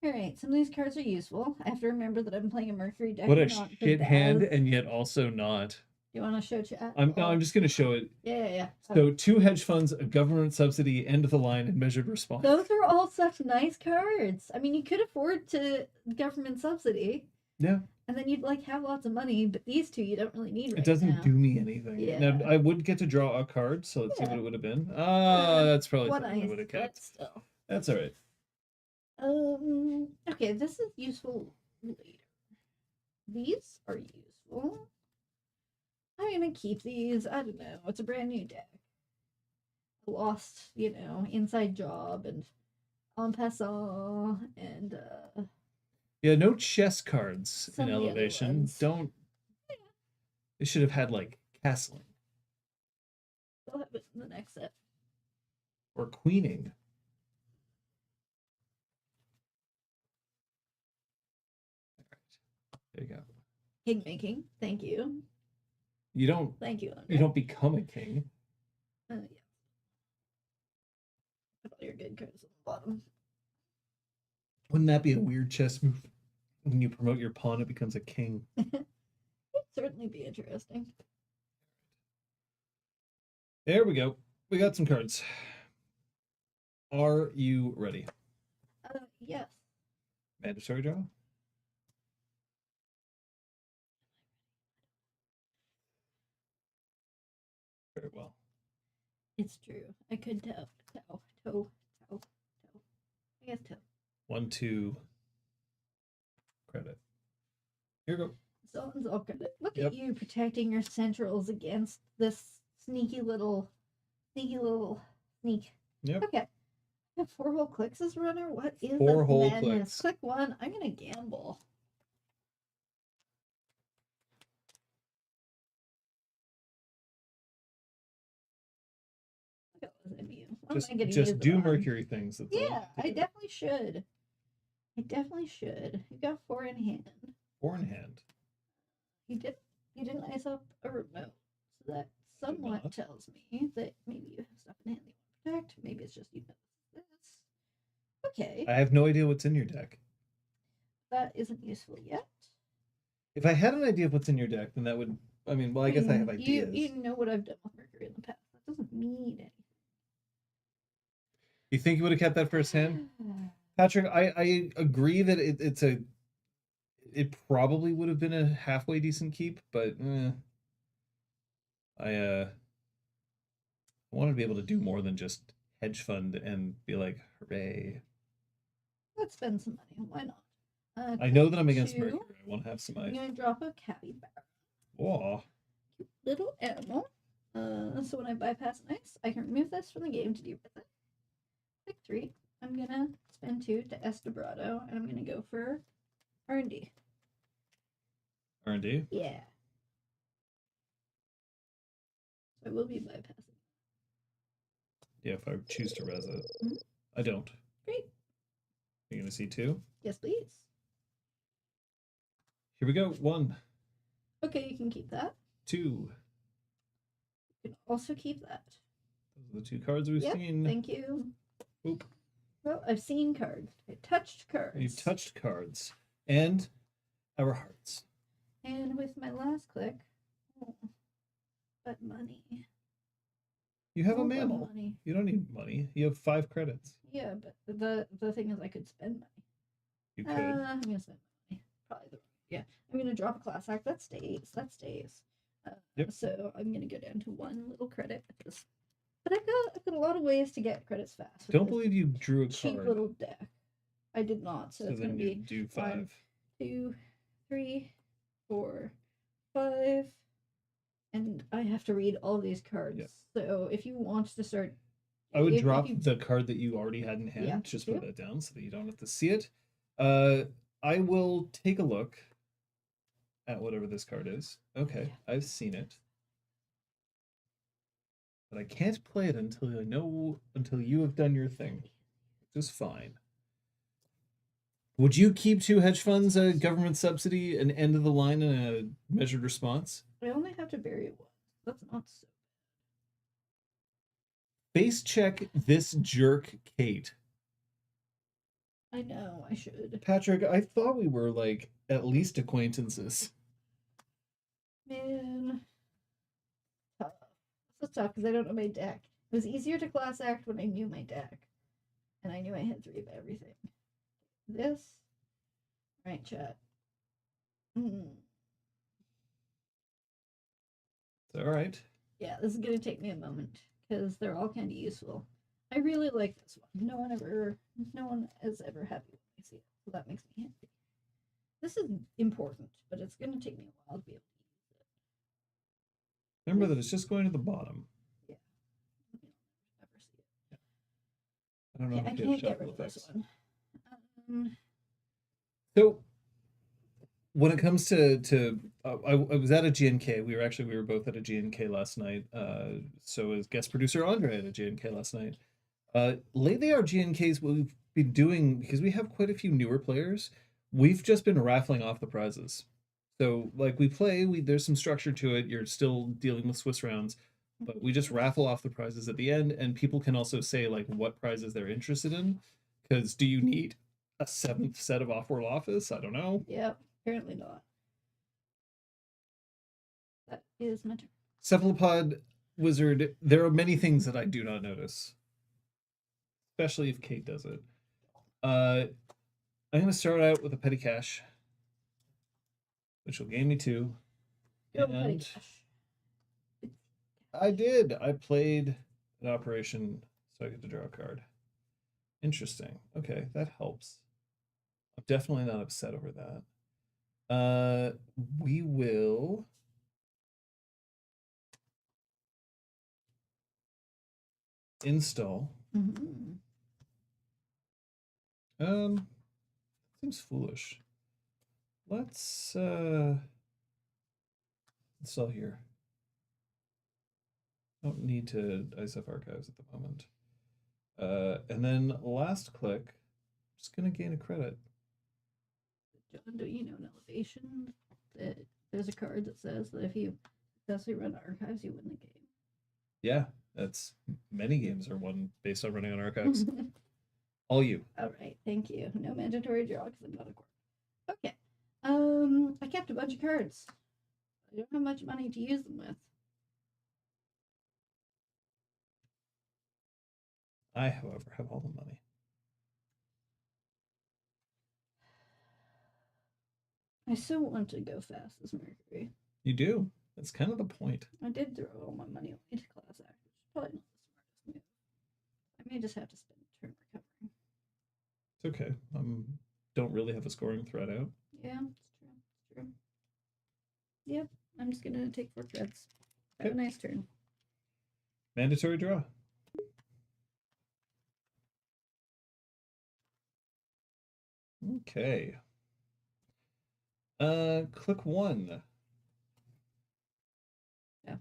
Alright, some of these cards are useful. I have to remember that I'm playing a Mercury deck. What a not shit the hand, Daz. and yet also not. Do you want to show chat? I'm just going to show it. Yeah. So 2 hedge funds, a government subsidy, end of the line, and measured response. Those are all such nice cards. I mean, you could afford to government subsidy. Yeah. And then you'd like have lots of money, but these two you don't really need right It doesn't now. do me anything. Yeah. Now, I would get to draw a card, so let's see what it would have been. That's probably What something I would nice, have but kept. still. That's all right. Okay, this is useful later. These are useful. I'm gonna keep these. I don't know. It's a brand new deck. I lost, inside job and en passant and Yeah, no chess cards Some in of the other elevation. ones. Don't. They should have had like castling I'll have it in the next set. or queening. There you go. King making. Thank you. You don't. Thank you. You don't become a king. Yeah. Put all your good cards on the bottom. Wouldn't that be a weird chess move? When you promote your pawn, it becomes a king. It'd certainly be interesting. There we go. We got some cards. Are you ready? Yes. Mandatory draw? Very well. It's true. I could toe. I guess toe. 1, 2. Credit. Here you go. Someone's all credit. Look Yep. at you protecting your centrals against this sneaky little sneak. Yep. Okay. I have 4 whole clicks as runner. What is 4 this whole madness? clicks. Click 1. I'm gonna gamble. Look at those MU. What am I gonna use Just it do on? Mercury things. That's all you Yeah, have to I do. definitely should. You got 4 in hand. 4 in hand. You didn't ice up a remote. So That somewhat not. tells me that maybe you have stuff in hand that you want to protect. Maybe it's just you know this. Okay, I have no idea what's in your deck. that isn't useful yet. If I had an idea of what's in your deck, then that would. I mean, well, I guess I have ideas. You know what I've done with Mercury in the past. That doesn't mean anything. You think you would have kept that first hand? Patrick, I agree that it probably would have been a halfway decent keep, but I want to be able to do more than just hedge fund and be like, hooray. Let's spend some money. Why not? I know that I'm against two. Mercury. I want to have some I'm ice. gonna drop a capybara. Whoa. Cute little animal. So when I bypass an ice, I can remove this from the game to deal with it. Pick 3. I'm gonna spend 2 to Estebrado, and I'm gonna go for R&D. R&D? Yeah. So I will be bypassing. Yeah, if I choose to res it. Mhm. I don't. Great. You're going to see 2? Yes, please. Here we go. 1. Okay, you can keep that. 2. You can also keep that. Those are the 2 cards we've Yep, seen. thank you. Oop. Well, I've seen cards. I touched cards. You've touched cards. And our hearts. And with my last click, but money. You have a Oh, but mammal. money. You don't need money. You have 5 credits. Yeah, but the thing is, I could spend money. You could. I'm gonna spend money. Probably yeah. I'm gonna drop a class act. That stays. That stays. Yep. So I'm gonna go down to 1 little credit. But I've got a lot of ways to get credits fast. with Don't this believe you drew a cheap card. little deck. I did not. So it's gonna then you be do 5. 1, 2, 3, 4, 5. And I have to read all these cards. Yep. So if you want to start, I would if drop you- the card that you already had in hand. Yeah, Just yep. put that down so that you don't have to see it. I will take a look at whatever this card is. Okay, I've seen it. But I can't play it until you have done your thing. Which is fine. Would you keep 2 hedge funds, a government subsidy, an end of the line, and a measured response? I only have to bury 1. That's not so. Face check this jerk, Kate. I know, I should. Patrick, I thought we were like at least acquaintances. Man. Tough. This is tough because I don't know my deck. It was easier to class act when I knew my deck. And I knew I had 3 of everything. This. Right, chat. It's all right. Yeah, this is gonna take me a moment because they're all kind of useful. I really like this one. No one is ever happy when I see it, so that makes me happy. This is important, but it's gonna take me a while to be able to use it. Remember that it's just going to the bottom. Yeah, never see it. I don't know. I can't get rid of this one. So, when it comes to I was at a GNK. We were both at a GNK last night. So is guest producer Andrej at a GNK last night. Lately, our GNKs, what we've been doing, because we have quite a few newer players, we've just been raffling off the prizes. So, like, there's some structure to it. You're still dealing with Swiss rounds, but we just raffle off the prizes at the end, and people can also say, like, what prizes they're interested in. Because do you need a 7th set of Off-World Office? I don't know. Yeah, apparently not. That is my turn. Cephalopod Wizard, there are many things that I do not notice. Especially if Kate does it. I'm going to start out with a petty cash, which will gain me 2. Go petty cash. I did. I played an operation, so I get to draw a card. Interesting. Okay, that helps. I'm definitely not upset over that. We will install. Seems foolish. Let's install here. Don't need to ISF archives at the moment. And then last click, I'm just gonna gain a credit. John, do you know in Elevation that there's a card that says that if you successfully run archives, you win the game. Yeah, that's many games are won based on running on archives. All you. All right, thank you. No mandatory draw because I'm not a corp. Okay. I kept a bunch of cards. I don't have much money to use them with. I, however, have all the money. I still want to go fast as Mercury. You do. That's kind of the point. I did throw all my money away to class act, which is probably not the smartest move. I may just have to spend a turn recovering. It's okay. Don't really have a scoring threat out. Yeah, it's true. It's true. Yep, I'm just gonna take 4 creds. Have Okay. a nice turn. Mandatory draw. Okay. Click 1. Yeah,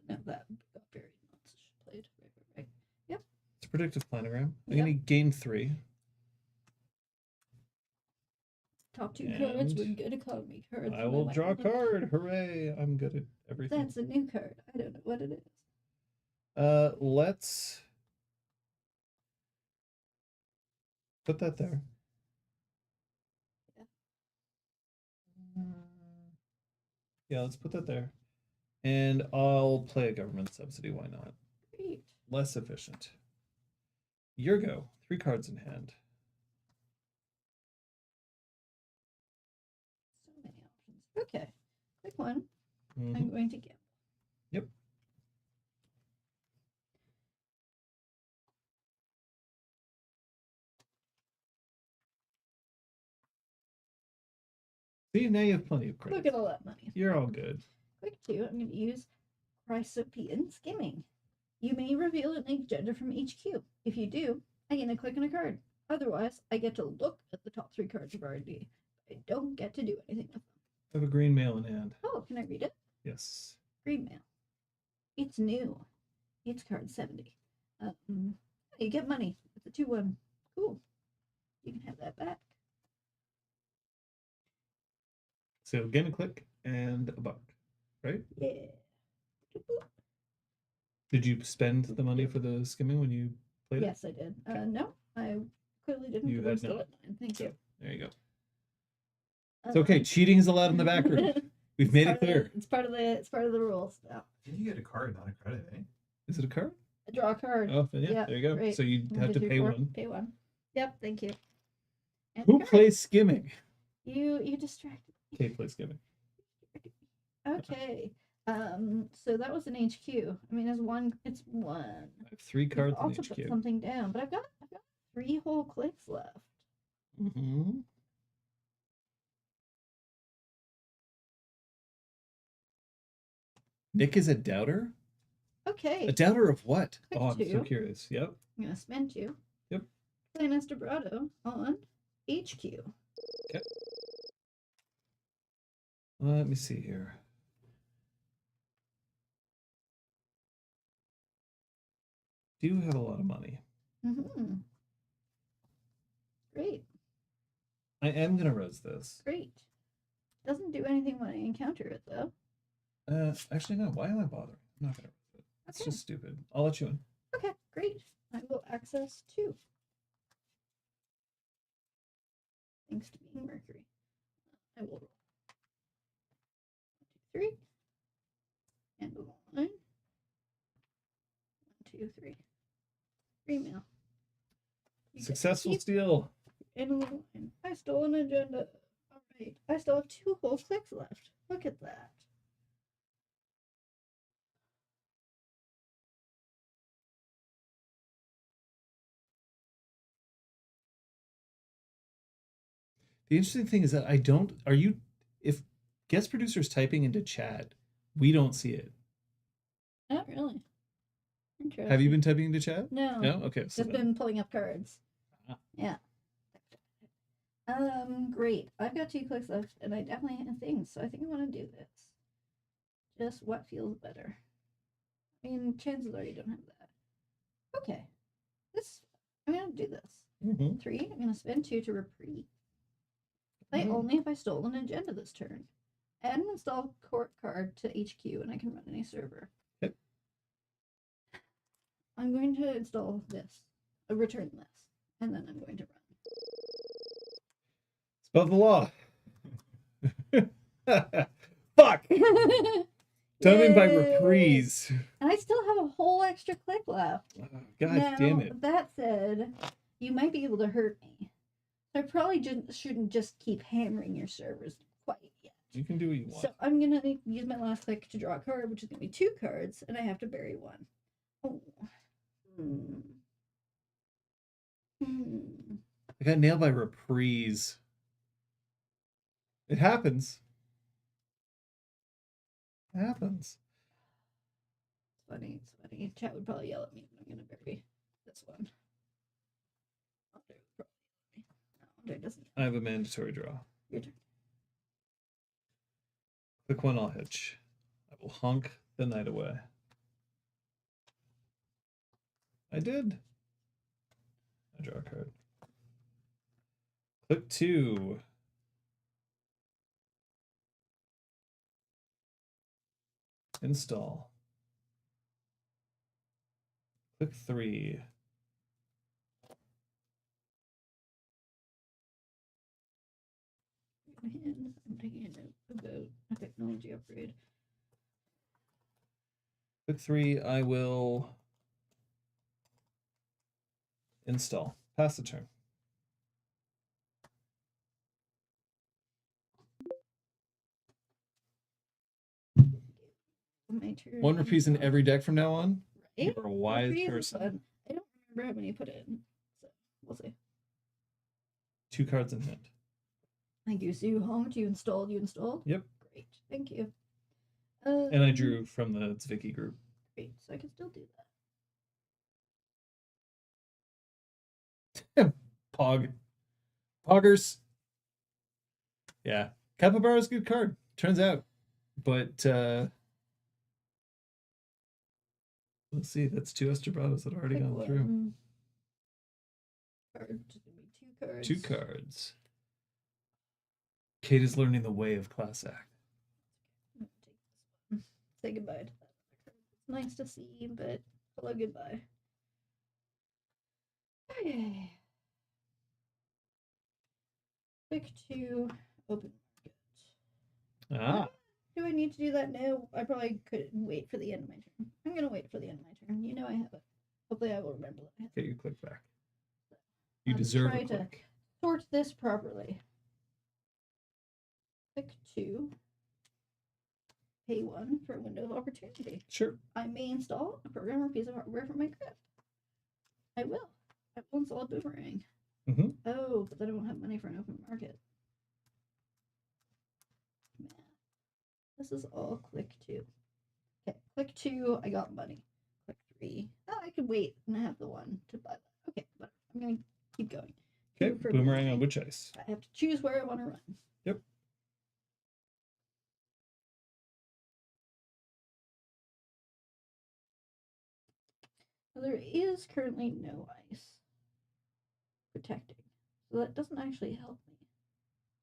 no, that got buried once. Played. Right. Yep. It's a predictive planogram. I'm Yep. gonna gain 3. Top 2 cards with And good economy cards. I will draw a card. Hooray! I'm good at everything. That's a new card. I don't know what it is. Let's put that there. Yeah, let's put that there. And I'll play a government subsidy. Why not? Great. Less efficient. Your go. 3 cards in hand. So many options. Okay. Click 1. Mhm. I'm going to gamble. Yep. See, now you have plenty of credits. Look at all that money. You're all good. Click 2. I'm going to use Chrysopian Skimming. You may reveal an agenda from HQ. If you do, I get to click on a card. Otherwise, I get to look at the top 3 cards of R&D. I don't get to do anything with them. I have a green mail in hand. Oh, can I read it? Yes. Green mail. It's new. It's card 70. You get money. It's a 2-1. Cool. You can have that back. So again, a click and a buck, right? Yeah. Did you spend the money for the skimming when you played it? Yes, I did. No, I clearly didn't. You 'cause I'm had still not. at 9. Thank you. There you go. It's okay. Cheating is allowed in the back room. We've It's made part it clear. of the- it's part of the rules. Yeah. Did you get a card, not a credit, eh? Is it a card? I draw a card. Oh, yeah. Yeah, There you go. great. So you 1, have 2, to 3, pay 4. 1. Pay 1. Yep. Thank you. And Who card. plays skimming? You distracted me. Kate plays skimming. Okay. So that was an HQ. I mean, it's 1. It's 1. I have 3 You cards in also put HQ. something down, but I've got 3 whole clicks left. Mm-hmm. Nick is a doubter? Okay. A doubter of what? Click Oh, I'm so 2. curious. Yep. I'm gonna spend 2. Yep. Play Mr. Brado on HQ. Okay. Let me see here. Do have a lot of money. Mm-hmm. Great. I am gonna res this. Great. Doesn't do anything when I encounter it though. Actually no. Why am I bothering? I'm not gonna res it. It's Okay. just stupid. I'll let you in. Okay, great. I will access 2. Thanks to being Mercury. I will roll 1, 2, 3. And 1. 1, 2, 3. Green mail. You get to Successful keep steal. in line. I stole an agenda. Alright. I still have 2 whole clicks left. Look at that. The interesting thing is that I don't. Are you? If guest producer's typing into chat, we don't see it. Not really. Interesting. Have you been typing into chat? No. No. Okay. So Just then- been pulling up cards. Ah. Yeah. Great. I've got 2 clicks left, and I definitely have things, so I think I want to do this. Just what feels better. I mean, chances are you don't have that. Okay. I'm gonna do this. Mhm. 3. I'm gonna spend 2 to reprieve. Play Mhm. only if I stole an agenda this turn. Add and install Corp card to HQ, and I can run any server. Yep. I'm going to install this, return this, and then I'm going to run. It's above the law. Fuck! Done by reprise. And I still have a whole extra click left. Oh, God now, damn it. That said, you might be able to hurt me. So I probably shouldn't just keep hammering your servers quite yet. You can do what you want. So I'm going to use my last click to draw a card, which is going to be 2 cards, and I have to bury 1. Oh. I got nailed by reprise. It happens. It happens. It's funny. It's funny. Chat would probably yell at me, but I'm going to bury this one. Andrej would probably yell at me. No, Andrej doesn't. I have a mandatory draw. Your turn. Click 1, I'll hitch. I will honk the night away. I did. I draw a card. Click 2. Install. Click 3. I'm taking a note about a technology upgrade. Click 3, I will install. Pass the turn. My turn. 1 reprise in every deck from now on. Right? You're a wise Reprise is person. fun. I don't remember how many put in, so we'll see. 2 cards in hand. Thank you. So you honked, you installed, Yep. Great, thank you. And I drew from the Zwicky group. Great, so I can still do Pog. Poggers. Yeah. Capybara's a good card, turns out. But let's see, that's 2 Estrobados that already Pick gone through. one. Card, just gonna be 2 cards. 2 cards. Kate is learning the way of class act. I'm gonna take this one. Say goodbye to that other card. It's nice to see, but hello, goodbye. Okay. Pick 2, open market. Ah, Do I need to do that now? I probably could wait for the end of my turn. I'm gonna wait for the end of my turn. You know I have it. Hopefully I will remember that I have it. get your click back. You I'm deserve a trying to click. sort this properly. Pick 2. Pay 1 for a window of opportunity. Sure. I may install a program or piece of hardware from my crypt. I will. I will install a boomerang. Mm-hmm. Oh, but then I won't have money for an open market. Man. This is all click 2. Okay, click 2, I got money. Click 3. Oh, I could wait and have the 1 to buy that. Okay, but I'm going to keep going. Okay, 2 for boomerang on witch ice. I have to choose where I want to run. Yep. Now, there is currently no ice protecting, so that doesn't actually help me.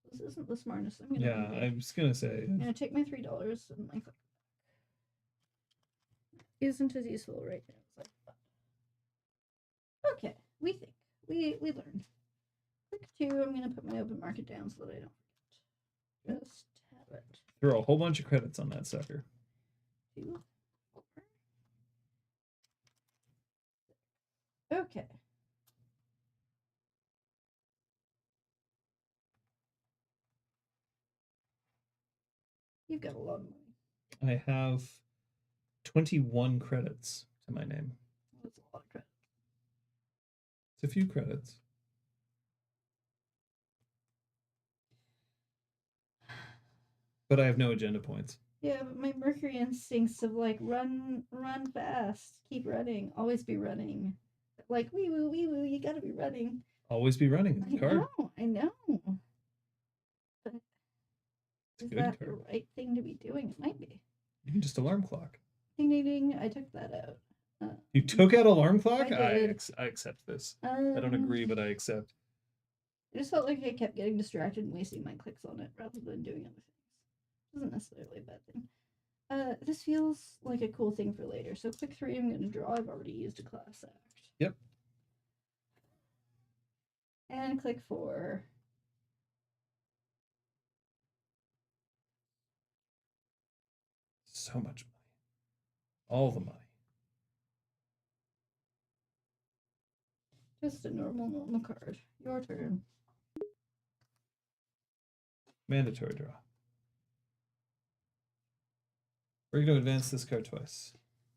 This isn't the smartest. I'm gonna. Yeah, I was gonna say. I'm gonna take my $3 and my click. Isn't as useful right now as I thought. Okay, we think we learned. Click 2. I'm gonna put my open market down so that I don't forget. Just have it. Throw a whole bunch of credits on that sucker. 2, 4. Okay. You've got a lot of money. I have 21 credits to my name. That's a lot of credit. It's a few credits. But I have no agenda points. Yeah, but my Mercury instincts of like run fast, keep running, always be running. Like wee woo, you gotta be running. Always be running. It's a card. I know. But It's a is good that card. the right thing to be doing? It might be. You can just alarm clock. Ding ding ding! I took that out. You took out alarm clock? I did. I accept this. I don't agree, but I accept. I just felt like I kept getting distracted and wasting my clicks on it rather than doing other things. isn't necessarily a bad thing. This feels like a cool thing for later. So click 3, I'm going to draw. I've already used a class act. Yep. And click 4. So much money. All the money. Just a normal card. Your turn. Mandatory draw. We're going to advance this card twice.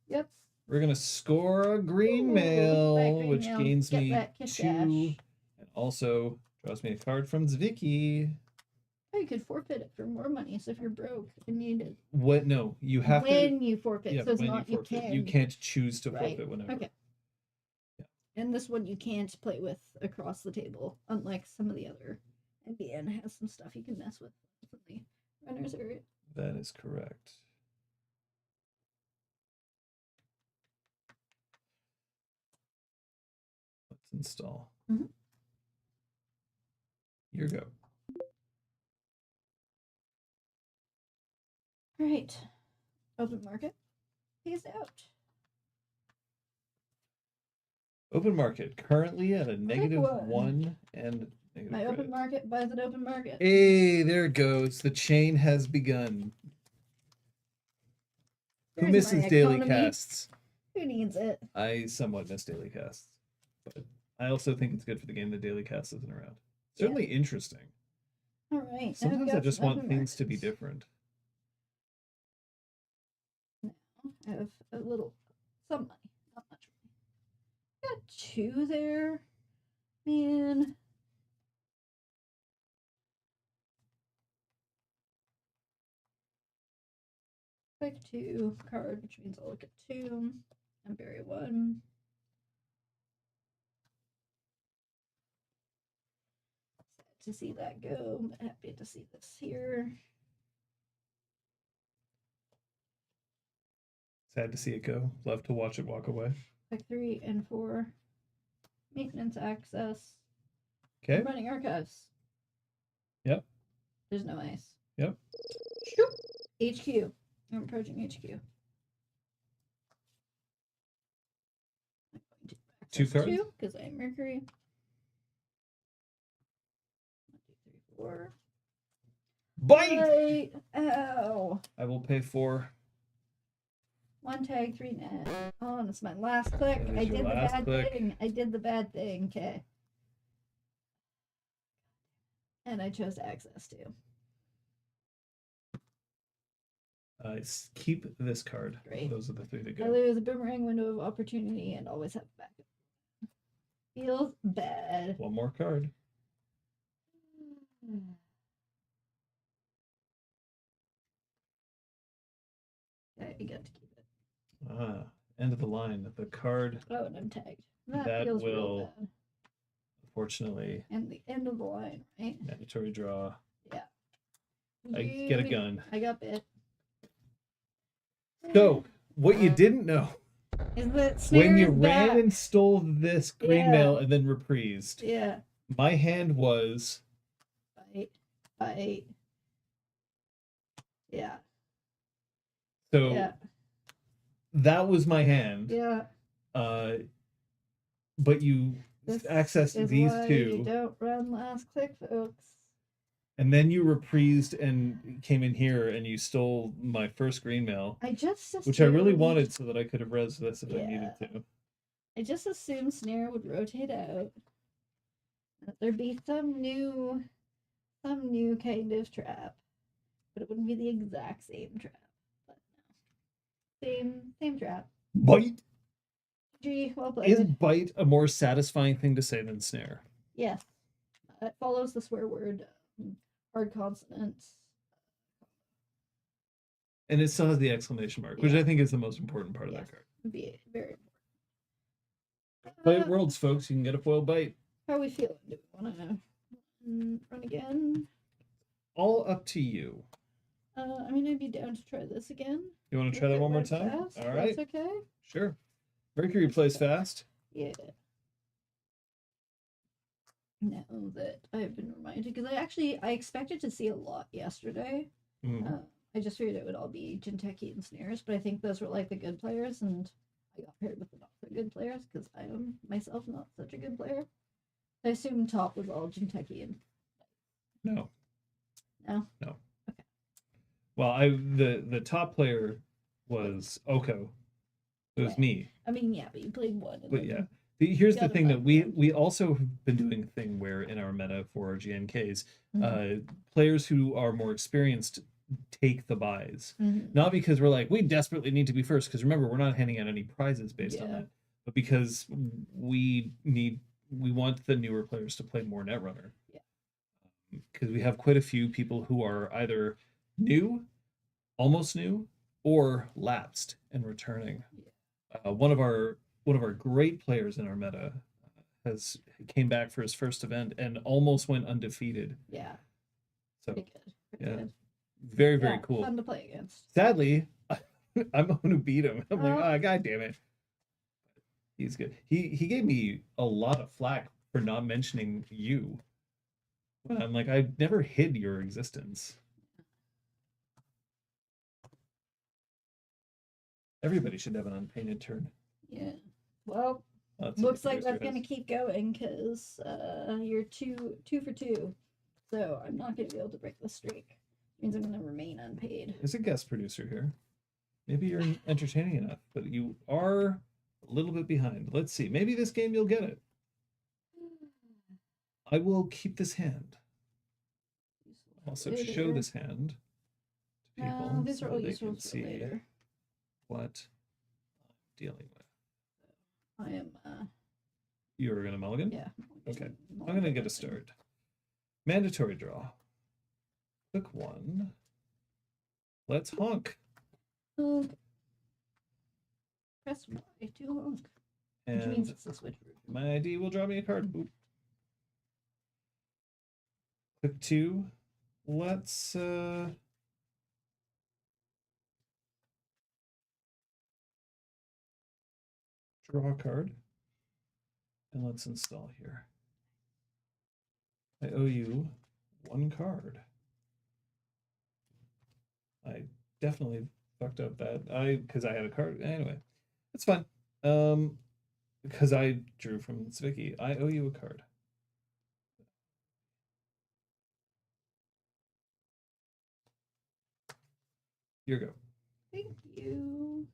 Yep. We're going to score a green Ooh, mail, that green which mail. gains Get me that kick 2, dash. and also draws me a card from Zvicky. Oh, you could forfeit it for more money. So if you're broke and need it. What? No, you have to. When you forfeit. Yeah, so it's when not you forfeit. can. You can't choose to Right. forfeit whenever. Okay. Yeah. And this one you can't play with across the table, unlike some of the other. NBN has some stuff you can mess with in the runner's area. That is correct. Let's install. Mm-hmm. Here go. All right. Open market. Phased out. Open market currently at a negative one. 1 and negative My credit. open market buys an open market. Hey, there it goes. The chain has begun. Who There's misses my daily economy. casts? Who needs it? I somewhat miss daily casts, but I also think it's good for the game that daily cast isn't around. Certainly interesting. All right. now we've Sometimes I got just some want open things to be markets. different. Now I have a little, some money, not much money. Got 2 there. Man. Click 2 card, which means I'll look at 2 and bury 1. Sad to see that go, but happy to see this here. Sad to see it go. Love to watch it walk away. Click 3 and 4. Maintenance access. Okay. I'm running archives. Yep. There's no ice. Yep. Shoop. HQ. I'm approaching HQ. I'm going to 2 access cards? 2 because I am Mercury. 1, 2, 3, 4. Bite! Ow. I will pay 4. 1 tag, 3 net. Oh, and it's my last click. That is I your did the last bad click. thing. I did the bad thing. Okay. And I chose access to. Keep this card. Great. Those are the 3 to I go. lose a boomerang window of opportunity and always have a backup. Feels bad. 1 more card. Okay, you got to keep it. Ah, end of the line. The card, Oh, and I'm tagged. That, That feels will- real bad. unfortunately, And the end of the line, right? mandatory draw. Yeah. I get a gun. I got bit. So, what you didn't know, Is that when you snares ran back? and stole this green Yeah. mail and then reprised, Yeah. my hand was Bite. Yeah. so Yeah. that was my hand. Yeah. But you This accessed is these why 2, You don't run last click, folks. and then you reprised and came in here and you stole my first green mail, I just assumed, which I really wanted so that I could have res this if I needed Yeah. to. I just assumed snare would rotate out. That there'd be some new kind of trap, but it wouldn't be the exact same trap. But no, same trap. Bite? Gee, well played. Is bite a more satisfying thing to say than snare? Yes, it follows the swear word, hard consonants. And it still has the exclamation mark, which Yeah. I think is the most important part of Yes. that card. Be very important. Bite Worlds, folks. You can get a foil bite. How are we feeling? Do we want to run again? All up to you. I mean, I'd be down to try this again. You want to if try that it one more works time? fast, All right. That's okay. Sure. Mercury plays fast. Yeah. Now that I've been reminded, because I expected to see a lot yesterday. Mm. I just figured it would all be Jinteki and Snares, but I think those were like the good players, and I got paired with the not so good players because I am myself not such a good player. I assume top was all Jinteki and No. no. No. Okay. Well, the top player was Oko. It was Yeah. me. I mean, yeah, but you played one. But yeah. Here's the got thing that above we one. we also have been doing a thing where in our meta for our GNKs, Mhm. players who are more experienced take the buys. Mhm. Not because we're like, we desperately need to be first, because remember, we're not handing out any prizes based on Yeah. that, but because we want the newer players to play more Netrunner. Yeah. Because we have quite a few people who are either new, almost new, or lapsed and returning. Yeah. One of our great players in our meta has came back for his first event and almost went undefeated. Yeah. So Pretty good. Pretty yeah. good. Very Yeah, cool. Fun to play against. Sadly, I'm the one who beat him. I'm like, Oh. God damn it. He's good. He gave me a lot of flack for not mentioning you. When I'm like, I never hid your existence. Everybody should have an unpainted turn. Yeah. Well, That's what looks the like that's producer gonna has. keep going because you're two for two, so I'm not gonna be able to break the streak. Means I'm gonna remain unpaid. There's a guest producer here. Maybe you're entertaining enough, but you are a little bit behind. Let's see. Maybe this game you'll get it. I will keep this hand. Also show this hand to people No, these so are all that they useful can for see later. what I'm dealing with. I am. You were gonna mulligan? Yeah. Okay. I'm gonna get a start. Mandatory draw. Click one. Let's honk. Honk. Press Y to honk. Which means And it's the switch route. my ID will draw me a card. Boop. Click two. Let's draw a card. And let's install here. I owe you one card. I definitely fucked up that because I had a card. Anyway, it's fine. Because I drew from Zwicky. I owe you a card. Here you go. Thank you.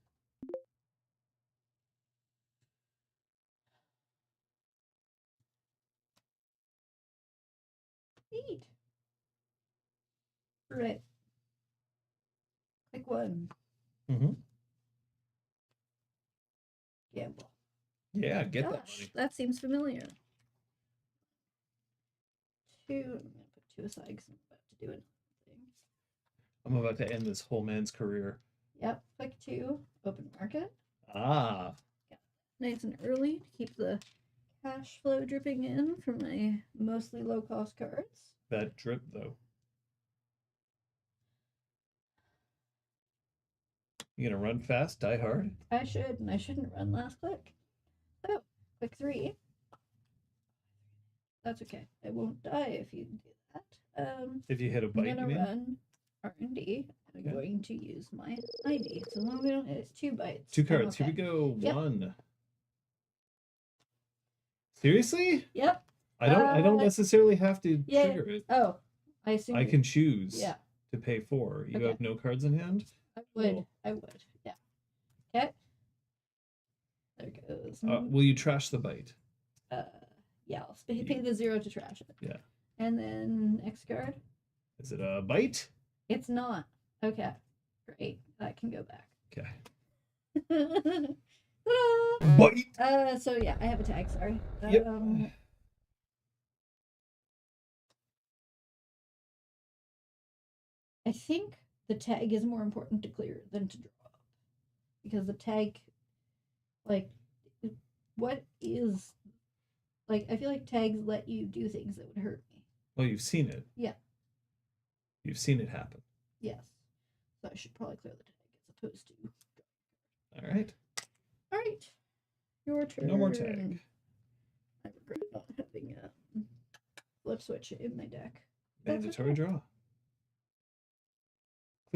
Neat. Right. Click one. Mm-hmm. Gamble. Yeah, get that Gosh, money. that seems familiar. Two. I'm gonna put two aside because I'm about to do another thing. I'm about to end this whole man's career. Yep. Click two. Open market. Ah. Yeah. Nice and early to keep the cash flow dripping in from my mostly low cost cards. That drip though. You gonna run fast, die hard? I should, and I shouldn't run last click. Oh, click three. That's okay. I won't die if you do that. If you hit a I'm bite, you gonna mean? run R&D. I'm Okay. going to use my ID. So long as we don't hit two bites. Two I'm cards. okay. Here we go. Yep. One. Seriously? Yep. I don't necessarily have to trigger it. Oh, I assume I can choose Yeah. to pay 4. You Okay. have no cards in hand? I would. Cool. I would. Yeah. Okay. There goes. Will you trash the bite? Yeah, I'll pay the 0 to trash it. Yeah. And then next card. Is it a bite? It's not. Okay. Great. That can go back. Okay. Ta-da! Bite. So yeah, I have a tag, sorry. Yep. I think the tag is more important to clear than to draw. Because the tag, like, what is, like, I feel like tags let you do things that would hurt me. Well, you've seen it. Yeah. You've seen it happen. Yes. So I should probably clear the tag as opposed to. All right. All right. Your turn. No more tag. I regret not having a flip switch in my deck. Mandatory draw.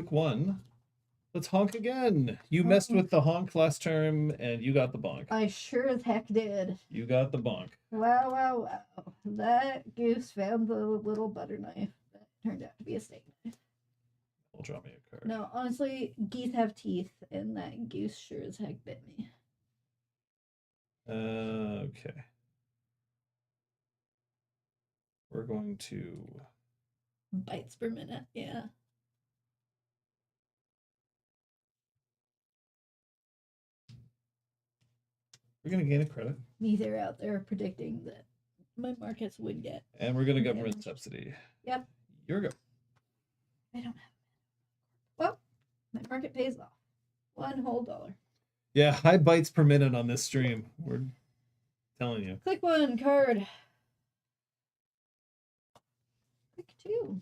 Click 1. Let's honk again. You messed with the honk last term, and you got the bonk. I sure as heck did. You got the bonk. Wow, wow, wow. That goose found the little butter knife that turned out to be a steak knife. Will draw me a card. No, honestly, geese have teeth, and that goose sure as heck bit me. Okay. We're going to... Bites per minute, yeah. We're going to gain a credit. Neither out there predicting that my markets would get. And we're going to government damaged. subsidy. Yep. Your go. I don't have it. Well, my market pays off. $1 whole. Yeah, high bites per minute on this stream. We're telling you. Click 1 card. Click 2.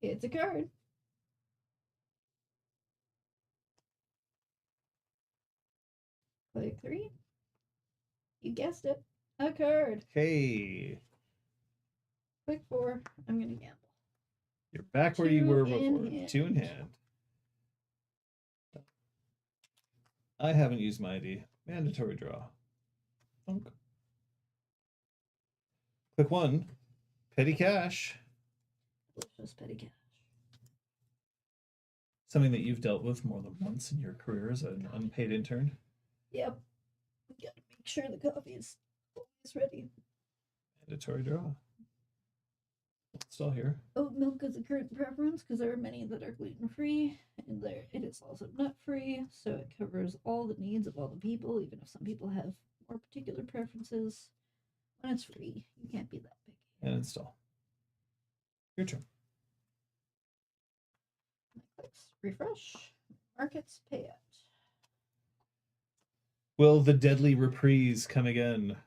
It's a card. Click 3. You guessed it. A card. Hey. Click 4. I'm gonna gamble. You're back where you Two were in before. hand. 2 in hand. I haven't used my ID. Mandatory draw. Thunk. Click 1. Petty cash. Delicious petty cash. Something that you've dealt with more than once in your career as an unpaid intern. Yep. We gotta make sure the coffee is always ready. Mandatory draw. Still here. Oat milk is a current preference because there are many that are gluten free, and it is also nut free, so it covers all the needs of all the people, even if some people have more particular preferences. When it's free, you can't be that picky. And install. Your turn. Clicks, refresh, markets, payout. Will the deadly reprise come again?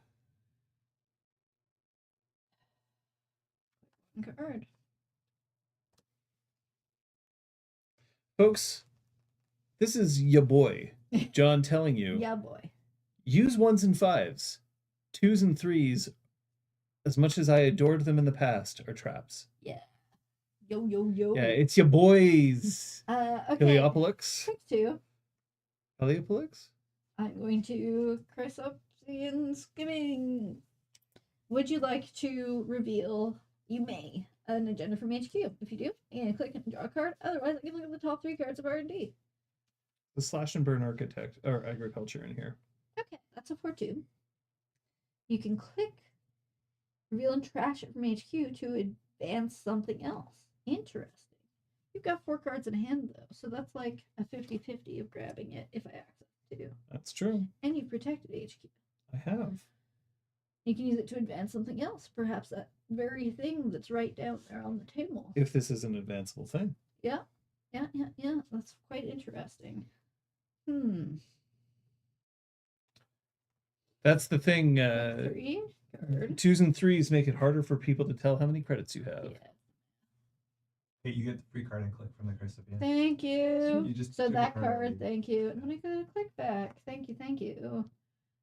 Card. Folks, this is ya boy, John, telling you. Yeah, boy. Use 1s and 5s. 2s and 3s, as much as I adored them in the past, are traps. Yeah. Yo, yo, yo. Yeah, it's your boys. Okay. Heliopolis. Click 2. Heliopolis? I'm going to Chrysoptian skimming. Would you like to reveal? You may an agenda from HQ. If you do, and click and draw a card. Otherwise, I can look at the top 3 cards of R&D. The slash and burn architect or agriculture in here. Okay, that's a 4/2. You can click reveal and trash it from HQ to advance something else. Interesting. You've got 4 cards in hand though, so that's like a 50-50 of grabbing it if I access it to. That's true. And you protected HQ. I have. You can use it to advance something else, perhaps that very thing that's right down there on the table. If this is an advanceable thing. Yeah. That's quite interesting. That's the thing. 3 card. 2s and 3s make it harder for people to tell how many credits you have. Yeah. Hey, you get the free card and click from the recipient. Thank you. You just So took a that card card, already. thank you. And when I go to click back, thank you.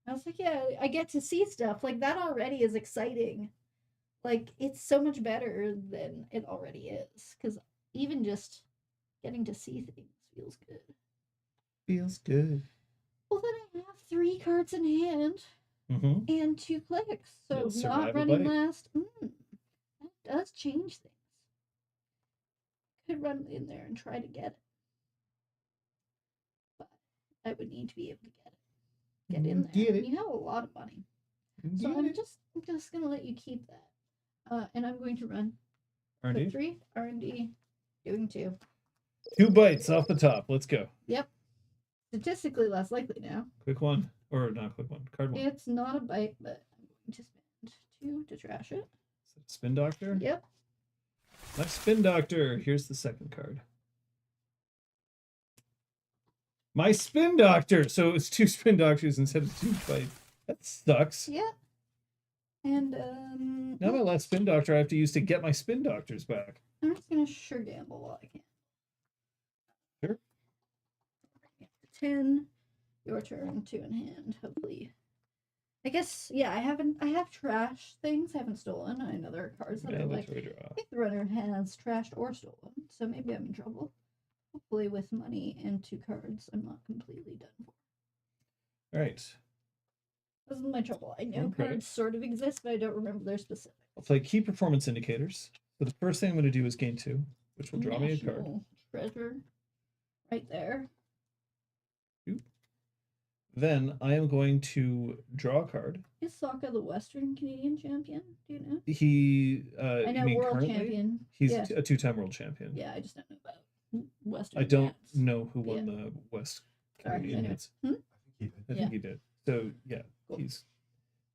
I was like, yeah, I get to see stuff. Like, that already is exciting. Like, it's so much better than it already is. Because even just getting to see things feels good. Feels good. Well, then I have 3 cards in hand Mm-hmm. and 2 clicks. So You'll survive not a running bite. last. That does change things. Could run in there and try to get it. But I would need to be able to get it. Get in there. Get it. You have a lot of money. So Get I'm it. just gonna let you keep that. And I'm going to run R&D. click 3, R&D, doing 2. 2 bites off the top. Let's go. Yep. Statistically less likely now. Click 1. Or not click 1. Card 1. It's not a bite, but I'm going to spend 2 to trash it. Spin Doctor? Yep. My Spin Doctor. Here's the second card. My Spin Doctor. So it's 2 Spin Doctors instead of 2 bites. That sucks. Yep. And Now my last Spin Doctor I have to use to get my Spin Doctors back. I'm just gonna sure gamble while I can. Sure. 10. Your turn, 2 in hand. Hopefully, I guess I have trash things. I haven't stolen. I know there are cards that are like Mandatory draw. I think the runner has trashed or stolen, so maybe I'm in trouble. Hopefully, with money and 2 cards, I'm not completely done for. All right. This is my trouble. I know One credit. cards sort of exist, but I don't remember their specifics. I'll play key performance indicators. So the first thing I'm going to do is gain 2, which will draw me a card. National treasure, right there. Then I am going to draw a card. Is Sokka the Western Canadian champion? Do you know? He, I know you mean world currently? champion. He's Yeah. a 2-time world champion. Yeah, I just don't know about Western. I don't cats. know who won the West Sorry, Canadian anyway. hits. I think he did. I think he did. So yeah, Cool. he's.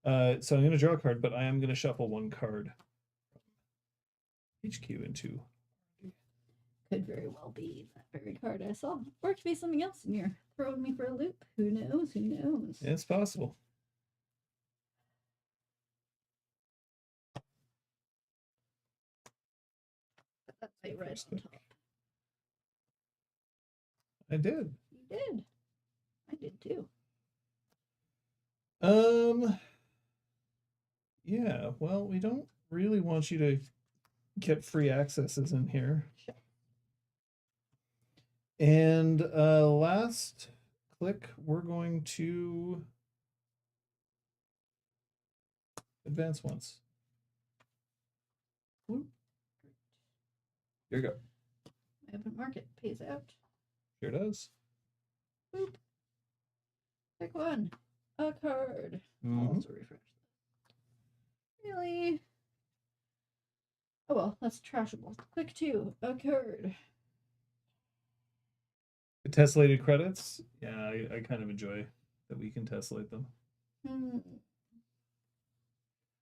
So I'm going to draw a card, but I am going to shuffle 1 card from HQ into. Could very well be that very card I saw. Or it could be something else, and you're throwing me for a loop. Who knows? Who knows? Yeah, it's possible. That's right, right on top. I did. You did. I did too. Yeah, well, we don't really want you to get free accesses in here. Sure. And last click, we're going to advance once. Whoop. Here you go. My open market pays out. Here it is. Boop. Pick one. A card. I'll Mhm. also refresh that. Really? Oh well, that's trashable. Click 2. A card. The tessellated credits. Yeah, I kind of enjoy that we can tessellate them.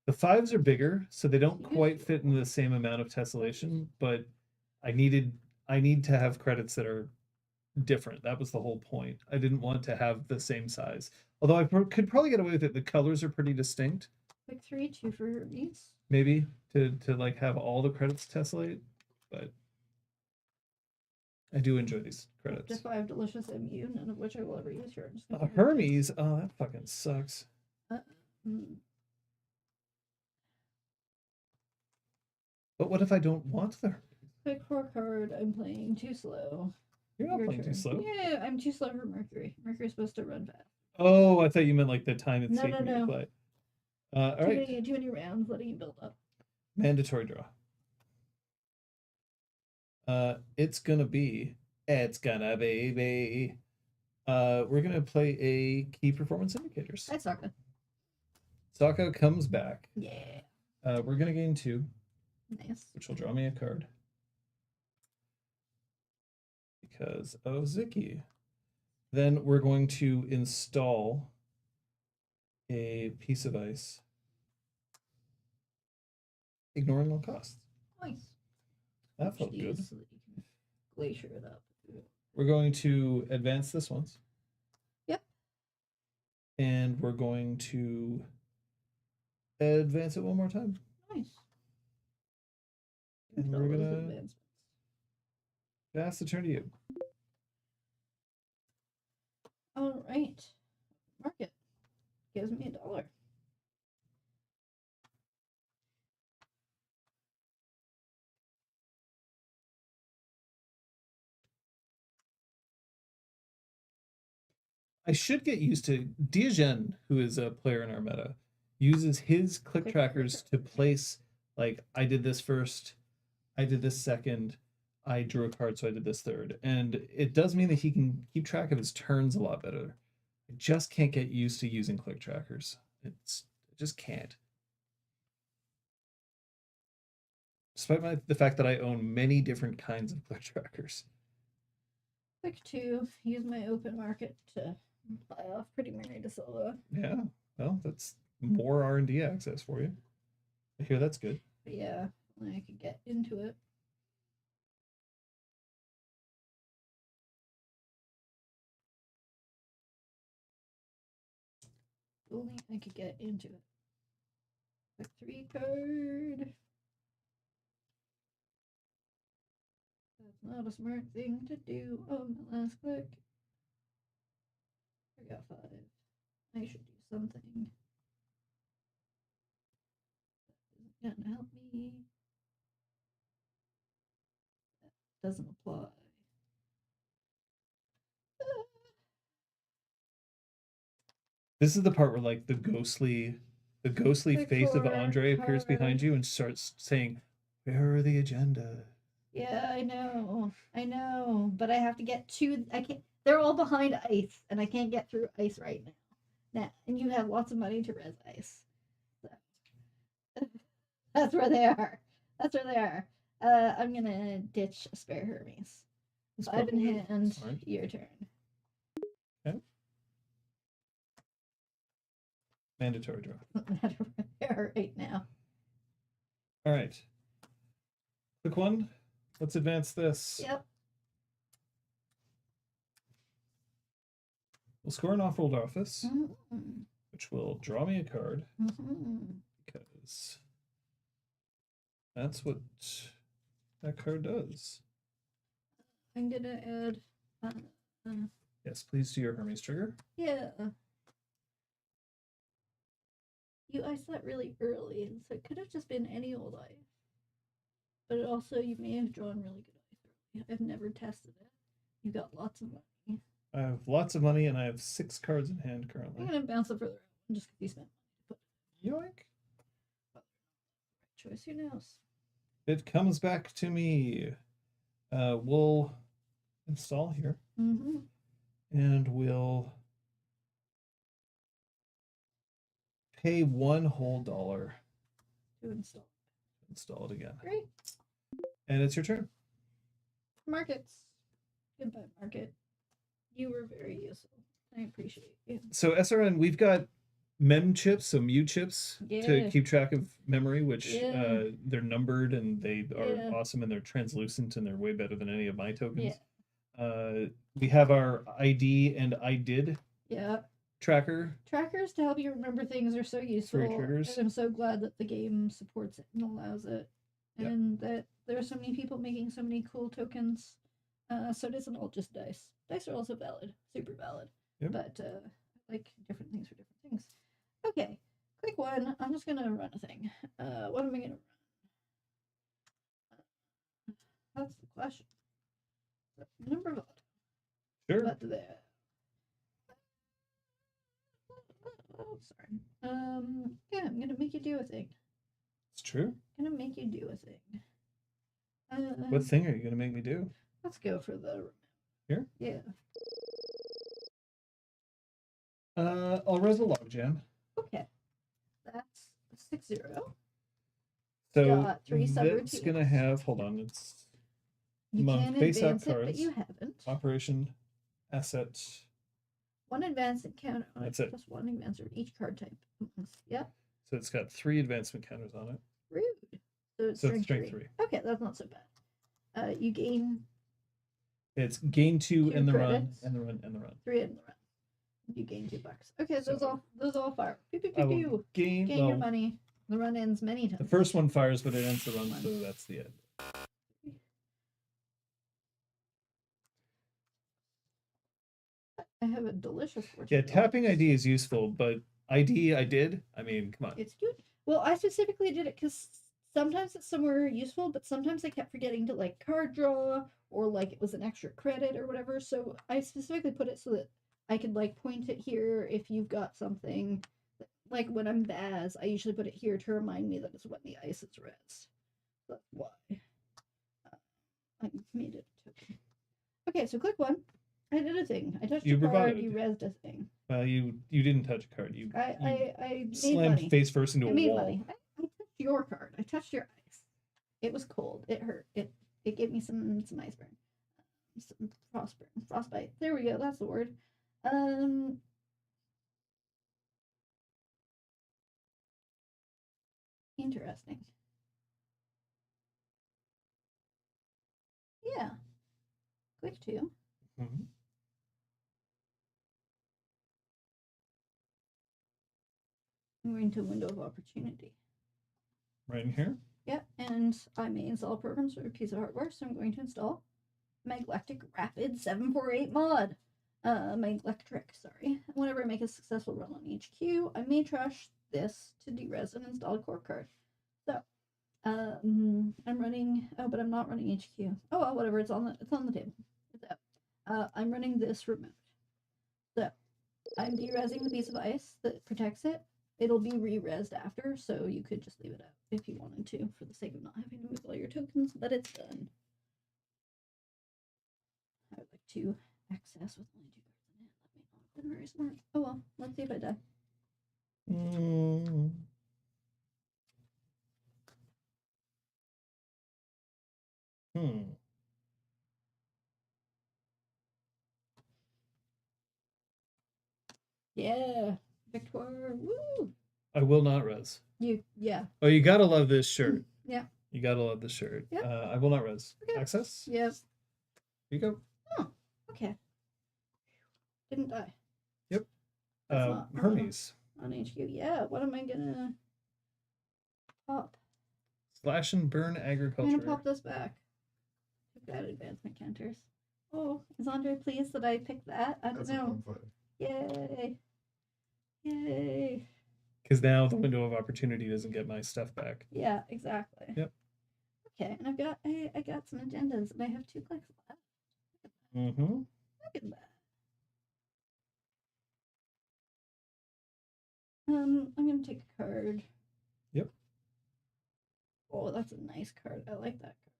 The 5s are bigger, so they don't quite fit in the same amount of tessellation, but I need to have credits that are different. That was the whole point. I didn't want to have the same size. Although I could probably get away with it. The colors are pretty distinct. Click 3, 2 for Hermes. Maybe to like have all the credits tessellate, but I do enjoy these Up credits. to 5 delicious MU, none of which I will ever use here. I'm just gonna Hermes. Oh, that fucking sucks. But what if I don't want the Hermes? Pick 4 card. I'm playing too slow. You're not Your playing too turn. slow. Yeah, I'm too slow for Mercury. Mercury's supposed to run fast. Oh, I thought you meant like the time it's No, taking me to no. play. All right. Too many rounds, letting you build up. Mandatory draw. It's gonna be. We're gonna play a key performance indicators. Hi, Sokka. Sokka comes back. Yeah. We're gonna gain 2, Nice. which will draw me a card. Because of Ziki. Then we're going to install a piece of ice, ignoring all costs. Nice. That felt good. So that you can glacier it up. We're going to advance this once. Yep. And we're going to advance it one more time. Nice. And we're gonna pass the turn to you. All right. Market gives me $1. I should get used to Diagen, who is a player in our meta, uses his click trackers to place, like, I did this first, I did this second, I drew a card, so I did this third. And it does mean that he can keep track of his turns a lot better. I just can't get used to using click trackers. I just can't. Despite the fact that I own many different kinds of click trackers. Click 2. Use my open market to buy off Pretty Mary de Silva. Yeah, well, that's more R&D access for you. I hear that's good. But yeah, I could get into it. Only I could get into it. Click 3 card. That's not a smart thing to do on the last click. I got 5. I should do something. That isn't gonna help me. That doesn't apply. This is the part where like the ghostly face of Record Andrej appears behind card. you and starts saying, "Where are the agenda?" Yeah, I know, but I have to get to. I can't. They're all behind ice, and I can't get through ice right now. And you have lots of money to res ice. So. That's where they are. That's where they are. I'm gonna ditch a spare Hermes. It's 5 in probably hand. smart. Your turn. Okay. Mandatory draw. They're right now. All right. Quick one. Let's advance this. Yep. We'll score an off-rolled office, Mm-hmm. which will draw me a card Mm-hmm. because that's what that card does. I'm gonna add. Yes, please do your Hermes trigger. Yeah. You iced that really early, so it could have just been any old ice. But also, you may have drawn really good ice early. I've never tested it. You got lots of money. I have lots of money and I have 6 cards in hand currently. I'm gonna bounce it further out just because you spent money. Yoink. Right choice. Who knows? It comes back to me. We'll install here. Mm-hmm. And we'll pay $1 whole To install. Install it again. Great. And it's your turn. Markets. Goodbye, market. You were very useful. I appreciate you. So SRN, we've got mem chips, so mu chips to Yeah. keep track of memory, which Yeah. they're numbered and they are Yeah. awesome and they're translucent and they're way better than any of my tokens. Yeah. We have our ID and I did Yeah. tracker. Trackers to help you remember things are so useful. triggers. And I'm so glad that the game supports it and allows it. Yep. And that there are so many people making so many cool tokens. So it isn't all just dice. Dice are also valid, super valid. Yep. But like different things for different things. Okay, quick one. I'm just gonna run a thing. What am I gonna run? That's the question. Number of Sure. But there. Oh, sorry. Yeah, I'm gonna make you do a thing. It's true. I'm gonna make you do a thing. What thing are you going to make me do? Let's go for the Here? Yeah. I'll res a logjam. Okay. That's 6-0. So Got 3 that's subroutines. going to have, hold on, it's You among can face-up advance it, but cards. you haven't. Operation, asset. 1 advance encounter on That's it. plus 1 advance of each card type. Yep. So it's got 3 advancement counters on it. Rude. So it's So strength, it's strength 3. 3. Okay, that's not so bad. You gain It's gain 2 2 in the credits. run, and the run, and the run. 3 in the run. You gain $2. Okay, So- those all fire. Pew pew I pew will pew. gain, Gain your well, money. The run ends many the times. first one fires, but it ends the run, so that's the end. I have a delicious fortune. Yeah, cookie. tapping ID is useful, but ID I did. I mean, come on. It's cute. Well, I specifically did it because sometimes it's somewhere useful, but sometimes I kept forgetting to like card draw or like it was an extra credit or whatever. So I specifically put it so that I could like point it here if you've got something. Like when I'm Baz, I usually put it here to remind me that it's when the ice is res. That's why. I made it a token. Okay, so click one. I did a thing. I touched You a card. revived. You resed a thing. Well, you didn't touch a card. You I made slammed money. face first into I a made wall. money. I touched your card. I touched your ice. It was cold. It hurt. It gave me some ice burn. Some frostbite. There we go. That's the word. Interesting. Yeah. Quick 2. Mhm. I'm going to window of opportunity. Right in here. Yep, and I may install programs for a piece of hardware, so I'm going to install Maglectric Rapid 748 mod. Maglectric, sorry. Whenever I make a successful run on HQ, I may trash this to derez and install a Corp card. So, I'm running. Oh, but I'm not running HQ. Oh well, whatever. It's on the table. It's out. I'm running this remote. So, I'm derezzing the piece of ice that protects it. It'll be re-rezzed after, so you could just leave it up if you wanted to, for the sake of not having to move all your tokens, but it's done. I would like to access with only 2 cards in it. That may not have been very smart. Oh well, let's see if I die. Yeah, Victoire, woo! I will not res. Yeah. Oh, you gotta love this shirt. Yeah. You gotta love this shirt. Yep. I will not res. Okay. Access? Yep. Here you go. Oh, okay. Didn't die. Yep. That's not Hermes. on HQ. Yeah, what am I gonna pop? Slash and burn I'm agriculture. gonna pop this back. I've got advancement counters. Oh, is Andre pleased that I picked that? I don't That's know. a fun fight. Yay. Yay. Because now the window of opportunity doesn't get my stuff back. Yeah, exactly. Yep. Okay, and I got some agendas and I have 2 clicks left. Mm-hmm. Look at that. I'm gonna take a card. Yep. Oh, that's a nice card. I like that card.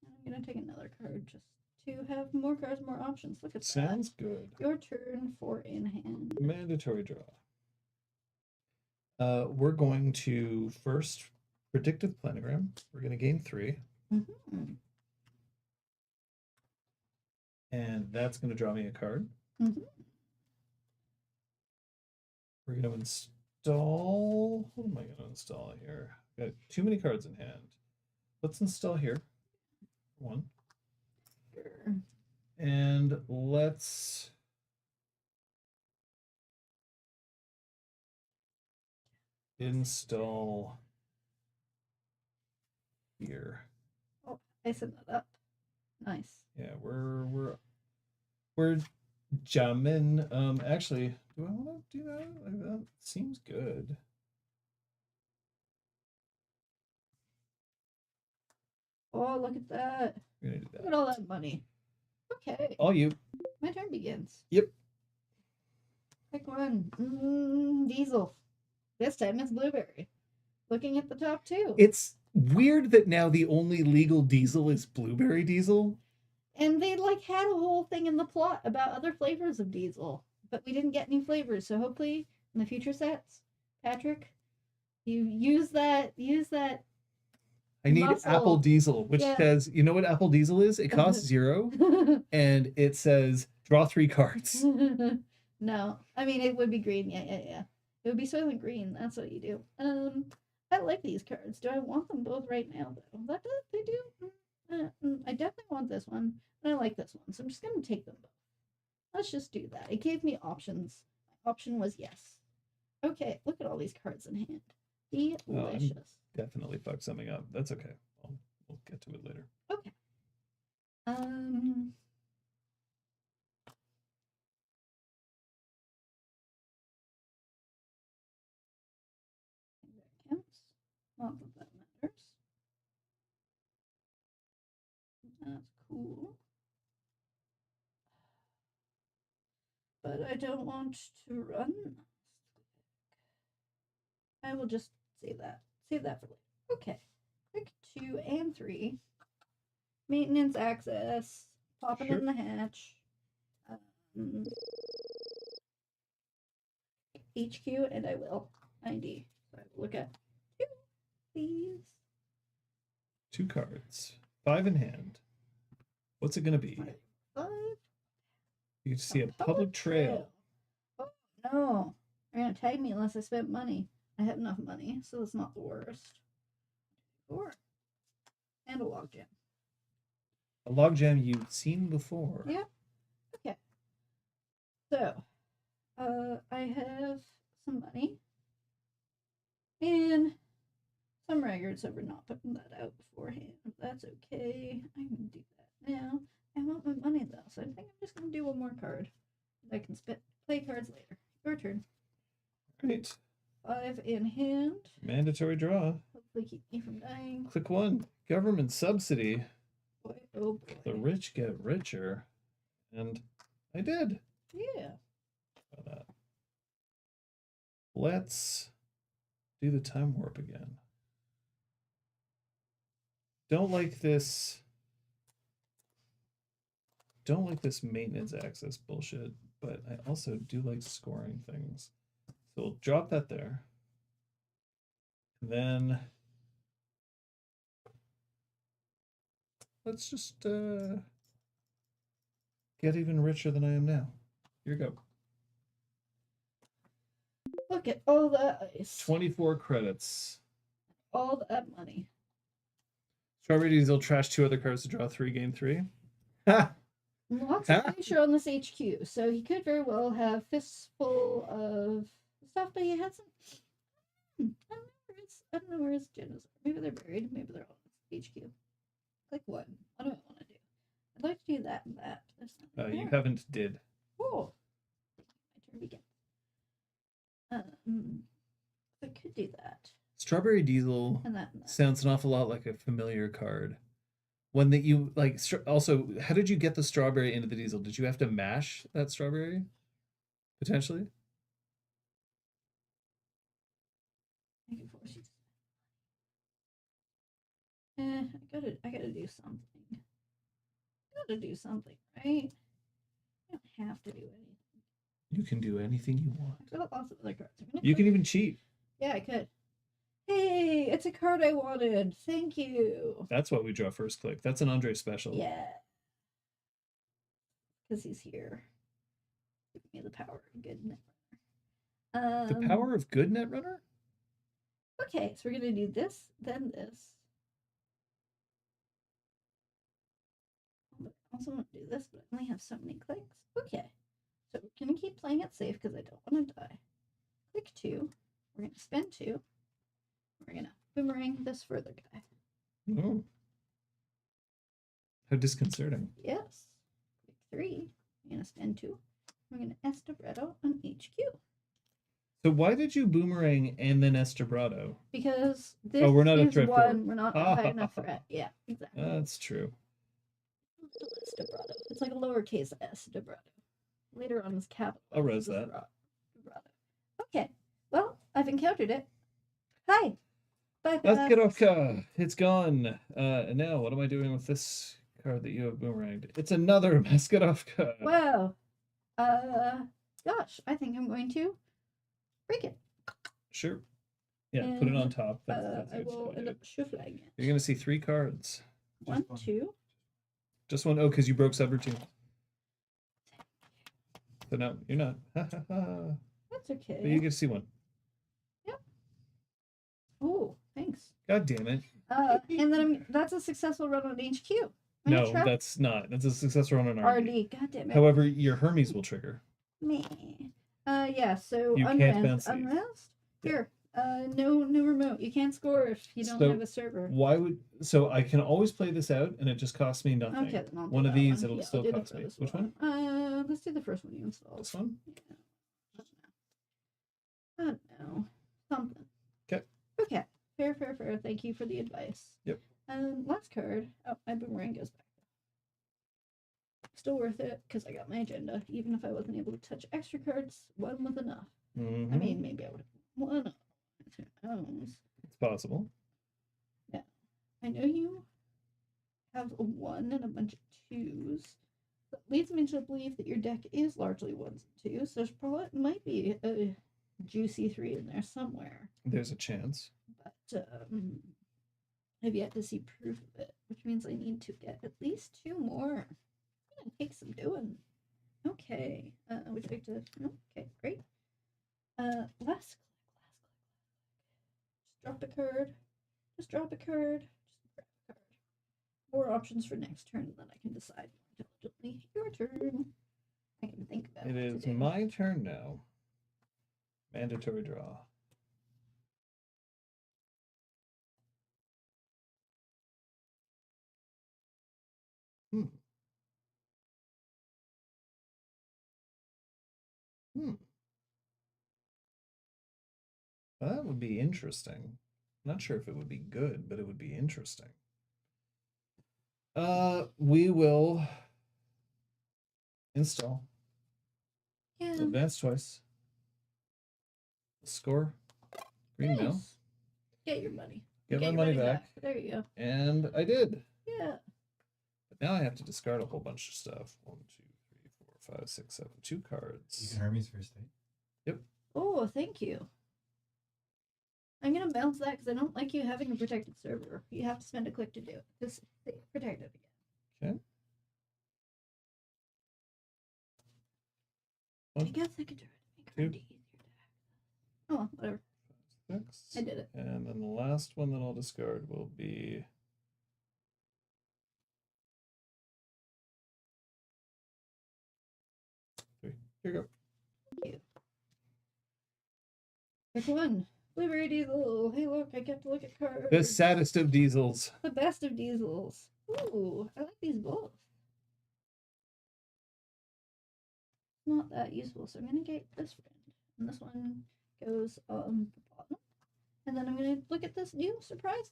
And I'm gonna take another card just to have more cards, more options. Look at that. Sounds good. Your turn for in hand. Mandatory draw. We're going to first predictive planogram. We're going to gain 3. Mm-hmm. And that's going to draw me a card. Mm-hmm. We're going to install. What am I going to install here? Got too many cards in hand. Let's install here. 1. Sure. And let's install here. Oh, I set that up. Nice. Yeah, we're jamming. Actually, do I want to do that? That seems good. Oh, look at that. We're gonna do Look that. at all that money. Okay. All you. My turn begins. Yep. Pick one. Diesel. This time it's blueberry. Looking at the top 2. It's weird that now the only legal diesel is blueberry diesel. And they like had a whole thing in the plot about other flavors of diesel, but we didn't get any flavors. So hopefully in the future sets, Patrick, you use that. I need muscle. apple diesel, which Yeah. says, you know what apple diesel is? It costs 0, and it says draw 3 cards. No, I mean it would be green. Yeah. It would be Soylent Green. That's what you do. I like these cards. Do I want them both right now though? They do. I definitely want this one, and I like this one, so I'm just gonna take them both. Let's just do that. It gave me options. My option was yes. Okay, look at all these cards in hand. Delicious. Definitely fucked something up. That's okay. We'll get to it later. Okay. That counts. Not that that matters. That's cool. But I don't want to run. I will just save that. Save that for later. Okay. Pick 2 and 3. Maintenance access. Pop it Sure. in the hatch. HQ, and I will. ID. So I will look at 2, please. 2 cards. 5 in hand. What's it going to be? 5. You see a public trail. Oh, no. They're going to tag me unless I spent money. I have enough money, so it's not the worst. 4. And a logjam. A logjam you've seen before. Yeah. Okay. So, I have some money. And some raggards over not putting that out beforehand. That's okay. I can do that now. I want my money though, so I think I'm just gonna do one more card. I can play cards later. Your turn. Great. 5 in hand. Mandatory draw. Hopefully keep me from dying. Click 1. Government subsidy. Boy, oh boy. The rich get richer. And I did. Yeah. That. Let's do the time warp again. Don't like this maintenance access bullshit, but I also do like scoring things. So we'll drop that there. And then let's just get even richer than I am now. Here you go. Look at all that ice. 24 credits. All that money. Strawberry Diesel trash 2 other cards to draw 3, gain 3. Lots of pressure on this HQ, so he could very well have fists full of stuff, but he hasn't. I don't know where his agendas are. Maybe they're buried. Maybe they're all in HQ. Click one. What do I want to do? I'd like to do that and that. There's nothing You there. haven't did. Oh, my turn begins. I could do that. Strawberry Diesel And that. sounds an awful lot like a familiar card. One that you like. Also, how did you get the strawberry into the Diesel? Did you have to mash that strawberry? Potentially. I can force you. I gotta do something. Gotta do something, right? I don't have to do anything. You can do anything you want. I've got lots of other cards. You can even cheat. Yeah, I could. Hey, it's a card I wanted. Thank you. That's why we draw first click. That's an Andrej special. Yeah. Because he's here. Give me the power of good Netrunner. The power of good Netrunner? Okay, so we're going to do this, then this. But I also want to do this, but I only have so many clicks. Okay. So we're going to keep playing it safe because I don't want to die. Click 2. We're going to spend 2. We're going to boomerang this further guy. Oh. How disconcerting. Yes. Click 3. We're going to spend 2. We're going to Estabrato on HQ. So why did you boomerang and then Estabrato? Because this we're not a is threat one, we're not a high enough threat. Yeah, exactly. That's true. Estabrato. It's like a lowercase s, Estabrato. Later on is capital. I'll res that. Estabrato. Okay, well, I've encountered it. Hi. Bye. Let's get off car. It's gone. And now what am I doing with this card that you have boomeranged? It's another Mascadovka. Wow. Gosh, I think I'm going to break it. Sure. Yeah, put it on top. I will end up shuffling it. You're gonna see 3 cards. 1, 2. Just one. Oh, because you broke subroutine. So no, you're not. That's okay. But you get to see one. Yep. Oh, thanks. God damn it. And then that's a successful run on HQ. No, that's not. That's a successful run on RD. RD. God damn it. However, your Hermes will trigger. Me. Yeah, so You can't bounce these. unrest? Here. No remote. You can't score if you don't have a server. Why would I can always play this out and it just costs me nothing. Okay, then I'll do one of that these one. it'll still cost me. Which one? Let's do the first one you installed. This one? Yeah. I don't know. Something. Okay. Okay. Fair. Thank you for the advice. Yep. Last card. Oh, my boomerang goes back. Still worth it because I got my agenda. Even if I wasn't able to touch extra cards, one was enough. Mm-hmm. I mean, maybe I would have one. Who knows? It's possible. Yeah. I know you have a 1 and a bunch of 2s. That leads me to believe that your deck is largely 1s and 2s. There's probably might be a juicy 3 in there somewhere. There's a chance. But I've yet to see proof of it, which means I need to get at least 2 more. It's gonna take some doing. Okay. Would you like to? No? Okay, great. Last click. Just drop a card. Just drop a card. Just grab a card. More options for next turn, and then I can decide more intelligently. Your turn. I can think about It is my turn now. Mandatory draw. That would be interesting. Not sure if it would be good, but it would be interesting. We will install. Yeah. Advance twice. Score. Green mail. Nice. Get your money. Get my your money back. There you go. And I did. Yeah. But now I have to discard a whole bunch of stuff. 1, 2, 3, 4, 5, 6, 7. 2 You cards. can Hermes for a state. Yep. Oh, thank you. I'm gonna bounce that because I don't like you having a protected server. You have to spend a click to do it. Just protect it again. Okay. I guess I could try to make it easier to access. Oh, whatever. 6. I did it. And then the last one that I'll discard will be... Here you go. Thank you. Pick one. Blueberry Diesel. Hey, look, I get to look at cards. The saddest of diesels. The best of diesels. Ooh, I like these both. Not that useful, so I'm gonna get this friend. And this one goes on the bottom. And then I'm gonna look at this new surprise.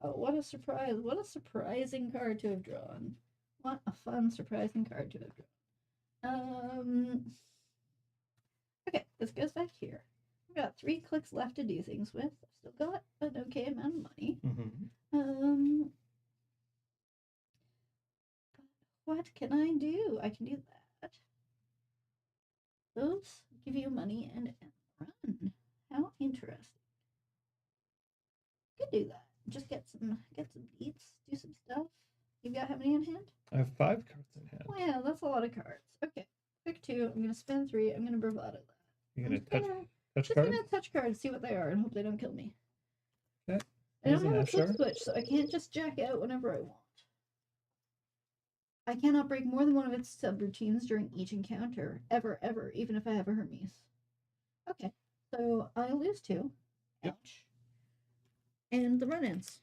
Oh, what a surprise. What a surprising card to have drawn. What a fun, surprising card to have drawn. Okay, this goes back here. I've got 3 clicks left to do things with. I've still got an okay amount of money. What can I do? I can do that. Those give you money and run. How interesting. Could do that. Just get some beats, do some stuff. You've got how many in hand? I have 5 cards in hand. Oh yeah, that's a lot of cards. Okay. Pick 2. I'm gonna spend 3. I'm gonna bravado that. You're gonna touch Just cards? gonna touch cards, see what they are, and hope they don't kill me. Okay. I don't Using have a flip F-sharp? switch, so I can't just jack out whenever I want. I cannot break more than one of its subroutines during each encounter, ever, even if I have a Hermes. Okay, so I lose 2. Yep. Ouch. And the run-ins.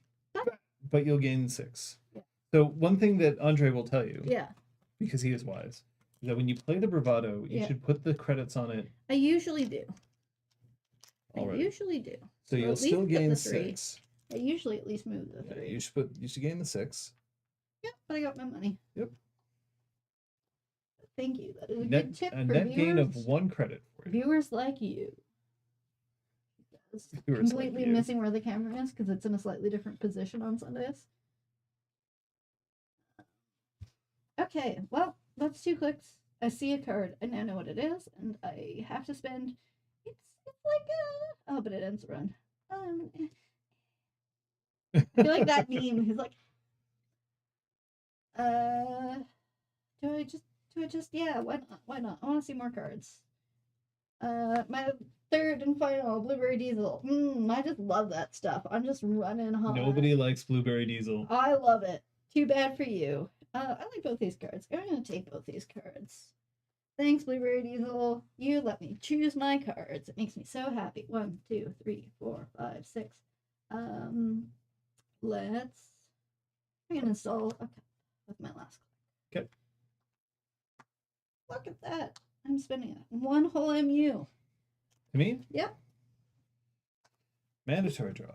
But you'll gain 6. Yeah. So one thing that Andrej will tell you, Yeah, because he is wise, is that when you play the bravado, you Yeah. should put the credits on it I usually do. already. I usually do. So Or you'll at still least put gain the 3. 6. I usually at least move the Yeah, 3. you should gain the 6. Yep, but I got my money. Yep. Thank you. That is a Net, good tip a for net viewers. gain of 1 credit for you. Viewers like you. It's Viewers like completely you. missing where the camera is because it's in a slightly different position on Sundays. Okay, well, that's 2 clicks. I see a card. I now know what it is, and I have to spend. It's like a. Oh, but it ends the run. I feel like that meme. He's like, do I just? Yeah, why not? Why not? I want to see more cards. My 3rd and final Blueberry Diesel. I just love that stuff. I'm just running hot. Nobody likes Blueberry Diesel. I love it. Too bad for you. I like both these cards. I'm gonna take both these cards. Thanks, Blueberry Diesel. You let me choose my cards. It makes me so happy. 1, 2, 3, 4, 5, 6. I'm gonna install a cup with my last click. Okay. Look at that. I'm spending 1 whole MU. To me? Yep. Mandatory draw.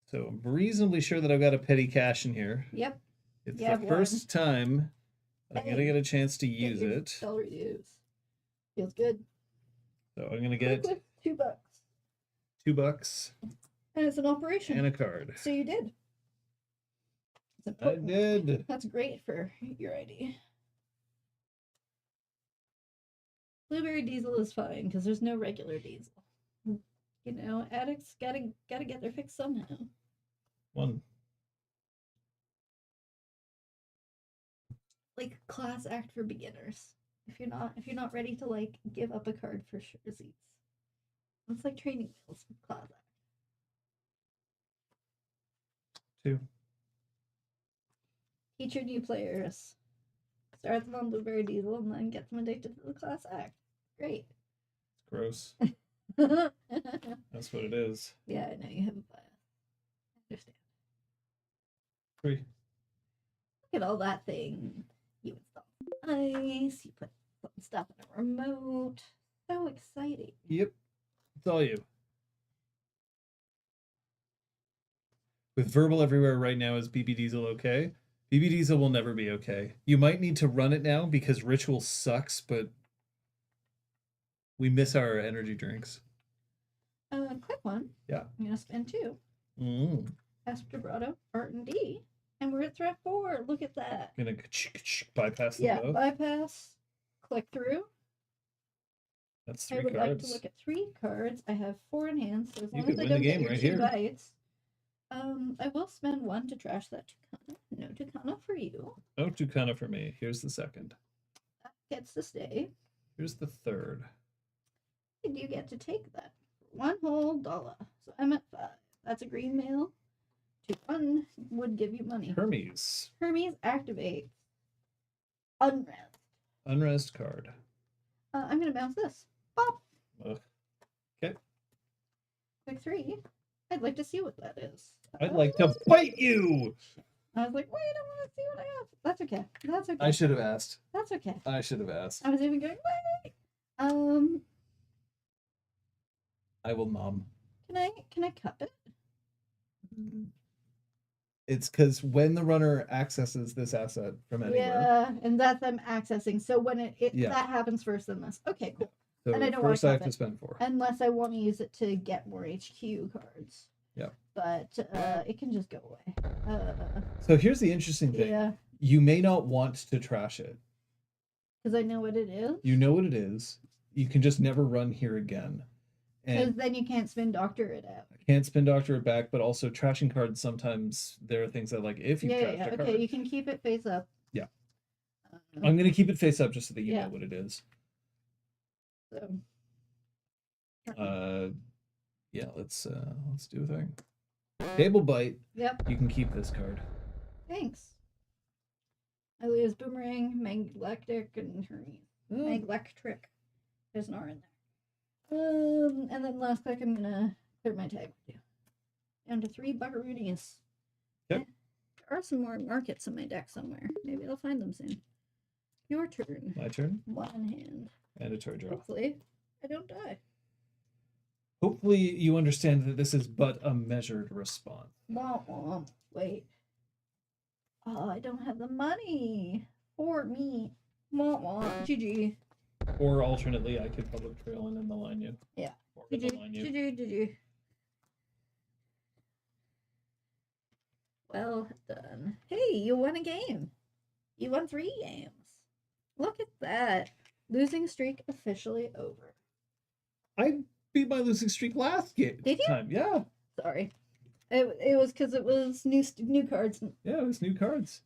So I'm reasonably sure that I've got a petty cash in here. Yep. It's You have the one. first time that I'm Hey, gonna get a chance to Get use your it. Celery use. Feels good. So I'm gonna get Quick, $2. $2 And it's an operation. and a card. So you did. It's I important. did. That's great for your ID. Blueberry Diesel is fine because there's no regular diesel. You know, addicts gotta get their fix somehow. 1. Like class act for beginners. If you're not ready to like give up a card for sure seats. It's like training wheels with class act. 2. Teach your new players. Start them on Blueberry Diesel and then get them addicted to the class act. Great. It's gross. Yeah, That's what it is. I know you have a bias. I understand. 3. Look at all that thing. You install ice, you put some stuff in a remote. So exciting. Yep. It's all you. With verbal everywhere right now, is BB Diesel okay? BB Diesel will never be okay. You might need to run it now because Ritual sucks, but we miss our energy drinks. Quick one. Yeah. I'm gonna spend 2. Mm. Aspergerado, R&D, and we're at threat 4. Look at that. Gonna bypass them Yeah, both. bypass. Click through. That's 3 I would cards. like to look at 3 cards. I have 4 in hand, so as long could as I win the don't game get your right 2 here. bites, I will spend 1 to trash that Tucana. No Tucana for you. No Tucana for me. Here's the second. That gets to stay. Here's the third. And you get to take that. $1 whole dollar. So I'm at 5. That's a green mail. 2-1 would give you money. Hermes. Hermes activates. Unrest. Unrest card. I'm gonna bounce this. Pop. Ugh. Okay. Click 3. I'd like to see what that is. I'd like to fight you. I was like, wait, I want to see what I have. That's okay. That's okay. I should have asked. That's okay. I should have asked. I was even going, wait. I will nom. Can I cup it? It's because when the runner accesses this asset from anywhere. Yeah, and that's I'm accessing. So when it Yeah. that happens first in this. Okay, cool. So and I don't want first to I have cup to it. spend 4. Unless I want to use it to get more HQ cards. Yeah. But it can just go away. So here's the interesting thing. Yeah, You may not want to trash it. because I know what it is. You know what it is. You can just never run here again. Because And then you can't spin Doctor it out. I can't spin Doctor it back, but also trashing cards sometimes there are things that like if you trash a card. Okay, you can keep it face up. Yeah. Uh, I'm gonna keep it face up just so that you Yeah. know what it is. so. Yeah, let's do a thing. Table bite. Yep. You can keep this card. Thanks. I lose Boomerang, Maglectic, and Hermes. Maglectric. There's an R in there. And then last click, I'm gonna clear my tag with you. Down to 3 buckaroonies. Yep. There are some more markets in my deck somewhere. Maybe I'll find them soon. Your turn. My turn. 1 in hand. Mandatory draw. Hopefully, I don't die. Hopefully you understand that this is but a measured response. Womp womp. Wait. Oh, I don't have the money for me. Womp womp. GG. Or alternately, I could public trail and then the line you. Yeah. Or the line you. GG. Well done. Hey, you won a game. You won 3 games. Look at that. Losing streak officially over. I beat my losing streak last game. Did you? Time. Yeah. Sorry. It was because it was new cards. Yeah, it was new cards.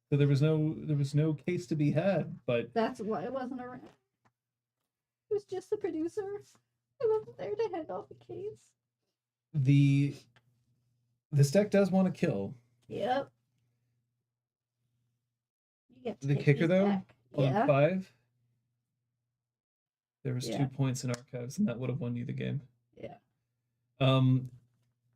So there was no case to be had, but That's why I wasn't around. It was just the producer. I wasn't there to hand off the case. this deck does want to kill. Yep. You get to The take kicker these though, back. on Yeah. 5, there was Yeah. 2 points in archives, and that would have won you the game. Yeah.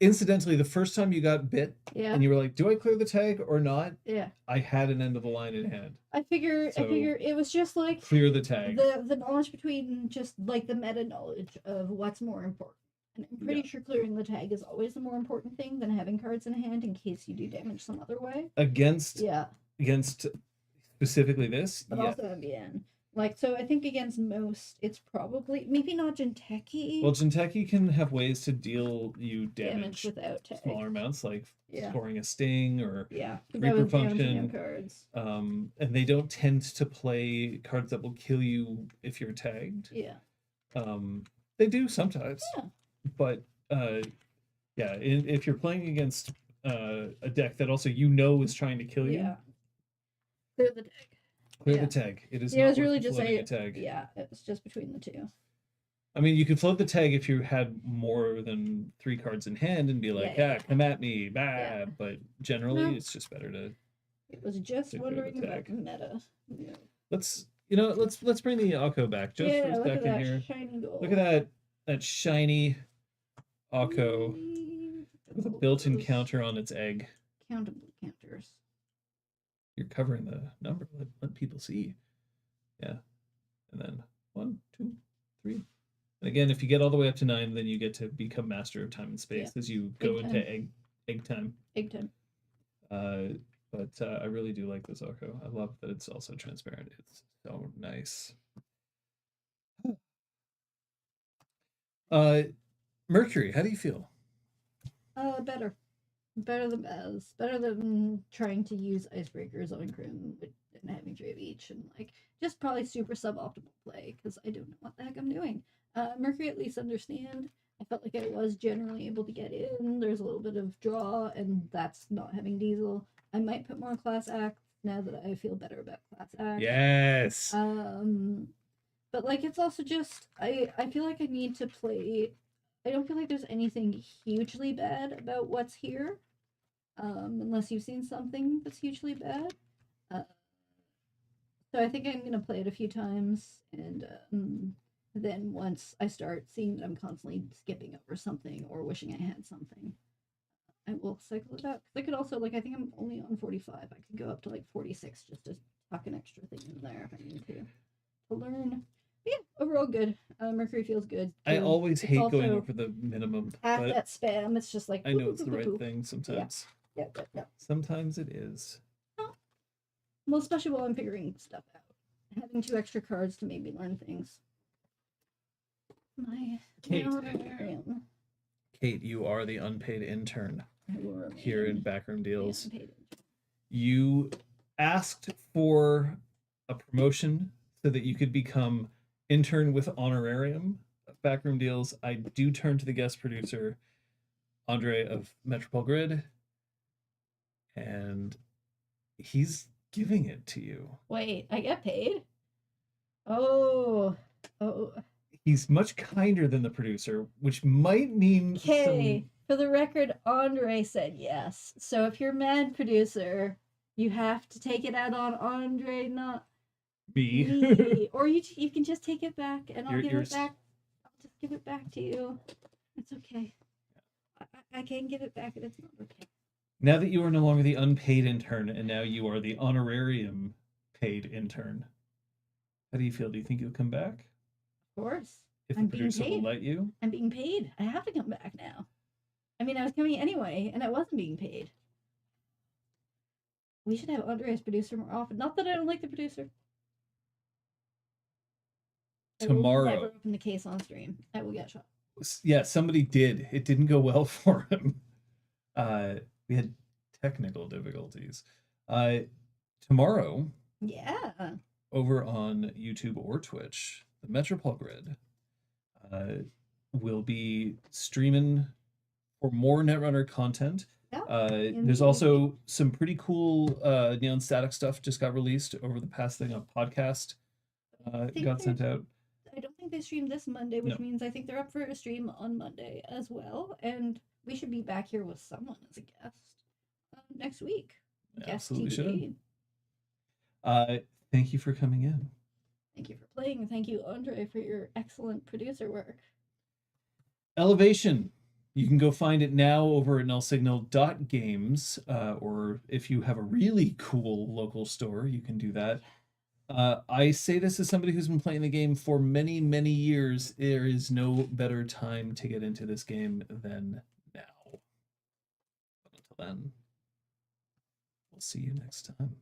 Incidentally, the first time you got bit Yeah. and you were like, "Do I clear the tag or not?" Yeah. I had an end of the line in hand. I figure So- it was just like Clear the tag. the knowledge between just like the meta knowledge of what's more important. And I'm pretty Yeah. sure clearing the tag is always the more important thing than having cards in hand in case you do damage some other way. Against Yeah. specifically this, But yeah. also MBN. Like, so I think against most, it's probably maybe not Jinteki. Well, Jinteki can have ways to deal you damage damage without tag. smaller amounts, like Yeah. scoring a sting or Yeah. 'Cause I Reaper was bouncing function. out cards. and they don't tend to play cards that will kill you if you're tagged. Yeah. They do sometimes. Yeah. But yeah, if you're playing against a deck that also is trying to kill you, Yeah. Clear the tag. clear Yeah. the tag. It is Yeah, it not was really worth just floating a a tag. Yeah, it was just between the two. I mean, you could float the tag if you had more than 3 cards in hand and be like, Yeah. come at me, bah. Yeah. But generally, No. it's just better to It was just To clear the wondering about tag. the meta. Yeah. let's bring the Akko back just Yeah, for a look at second that here. shiny gold. Look at that shiny Akko with a built-in counter on its egg. Countable counters. You're covering the number. Let people see. Yeah. And then 1, 2, 3. And again, if you get all the way up to 9, then you get to become master of time and space as you go Egg into egg time. Egg time. but I really do like this Oko. I love that it's also transparent. It's so nice. Mercury, how do you feel? Better. Better than Baz. Better than trying to use icebreakers on Grim and having 3 of each, and like just probably super suboptimal play because I don't know what the heck I'm doing. Mercury at least understand. I felt like I was generally able to get in. There's a little bit of draw, and that's not having Diesel. I might put more class acts now that I feel better about class acts. Yes. But like it's also just I feel like I need to play. I don't feel like there's anything hugely bad about what's here, unless you've seen something that's hugely bad. So I think I'm gonna play it a few times, and then once I start seeing that I'm constantly skipping over something or wishing I had something, I will cycle it out. I could also like I think I'm only on 45. I could go up to like 46 just to tuck an extra thing in there if I need to learn. But yeah, overall good. Mercury feels good. I always hate going over the minimum. At but that spam, it's just like I know it's the right thing sometimes. Yeah. Sometimes it is. Well, especially while I'm figuring stuff out. Having 2 extra cards to maybe learn things. Kate, you are the unpaid intern here in Backroom Deals. You asked for a promotion so that you could become intern with honorarium at Backroom Deals. I do turn to the guest producer, Andrej of Metropole Grid, and he's giving it to you. Wait, I get paid? Oh. He's much kinder than the producer, which might mean Okay, for the record, Andrej said yes. So if you're mad, producer, you have to take it out on Andrej, not me. Or you can just take it back, and I'll give it back. I'll just give it back to you. It's okay. I can give it back, and it's not okay. Now that you are no longer the unpaid intern, and now you are the honorarium paid intern, how do you feel? Do you think you'll come back? Of course. If the producer will let you? I'm being paid. I have to come back now. I mean, I was coming anyway, and I wasn't being paid. We should have Andrej as producer more often. Not that I don't like the producer. Tomorrow. I will never open the case on stream. I will get shot. Yeah, somebody did. It didn't go well for him. We had technical difficulties. Tomorrow. Yeah. Over on YouTube or Twitch, the Metropole Grid will be streaming for more Netrunner content. There's also some pretty cool Neon Static stuff just got released over the past thing on podcast. Got sent out. I don't think they streamed this Monday, which means I think they're up for a stream on Monday as well. And we should be back here with someone as a guest next week. Absolutely should. Thank you for coming in. Thank you for playing. Thank you, Andrej, for your excellent producer work. Elevation. You can go find it now over at nullsignal.games, or if you have a really cool local store, you can do that. I say this as somebody who's been playing the game for many, many years. There is no better time to get into this game than now. But until then, we'll see you next time.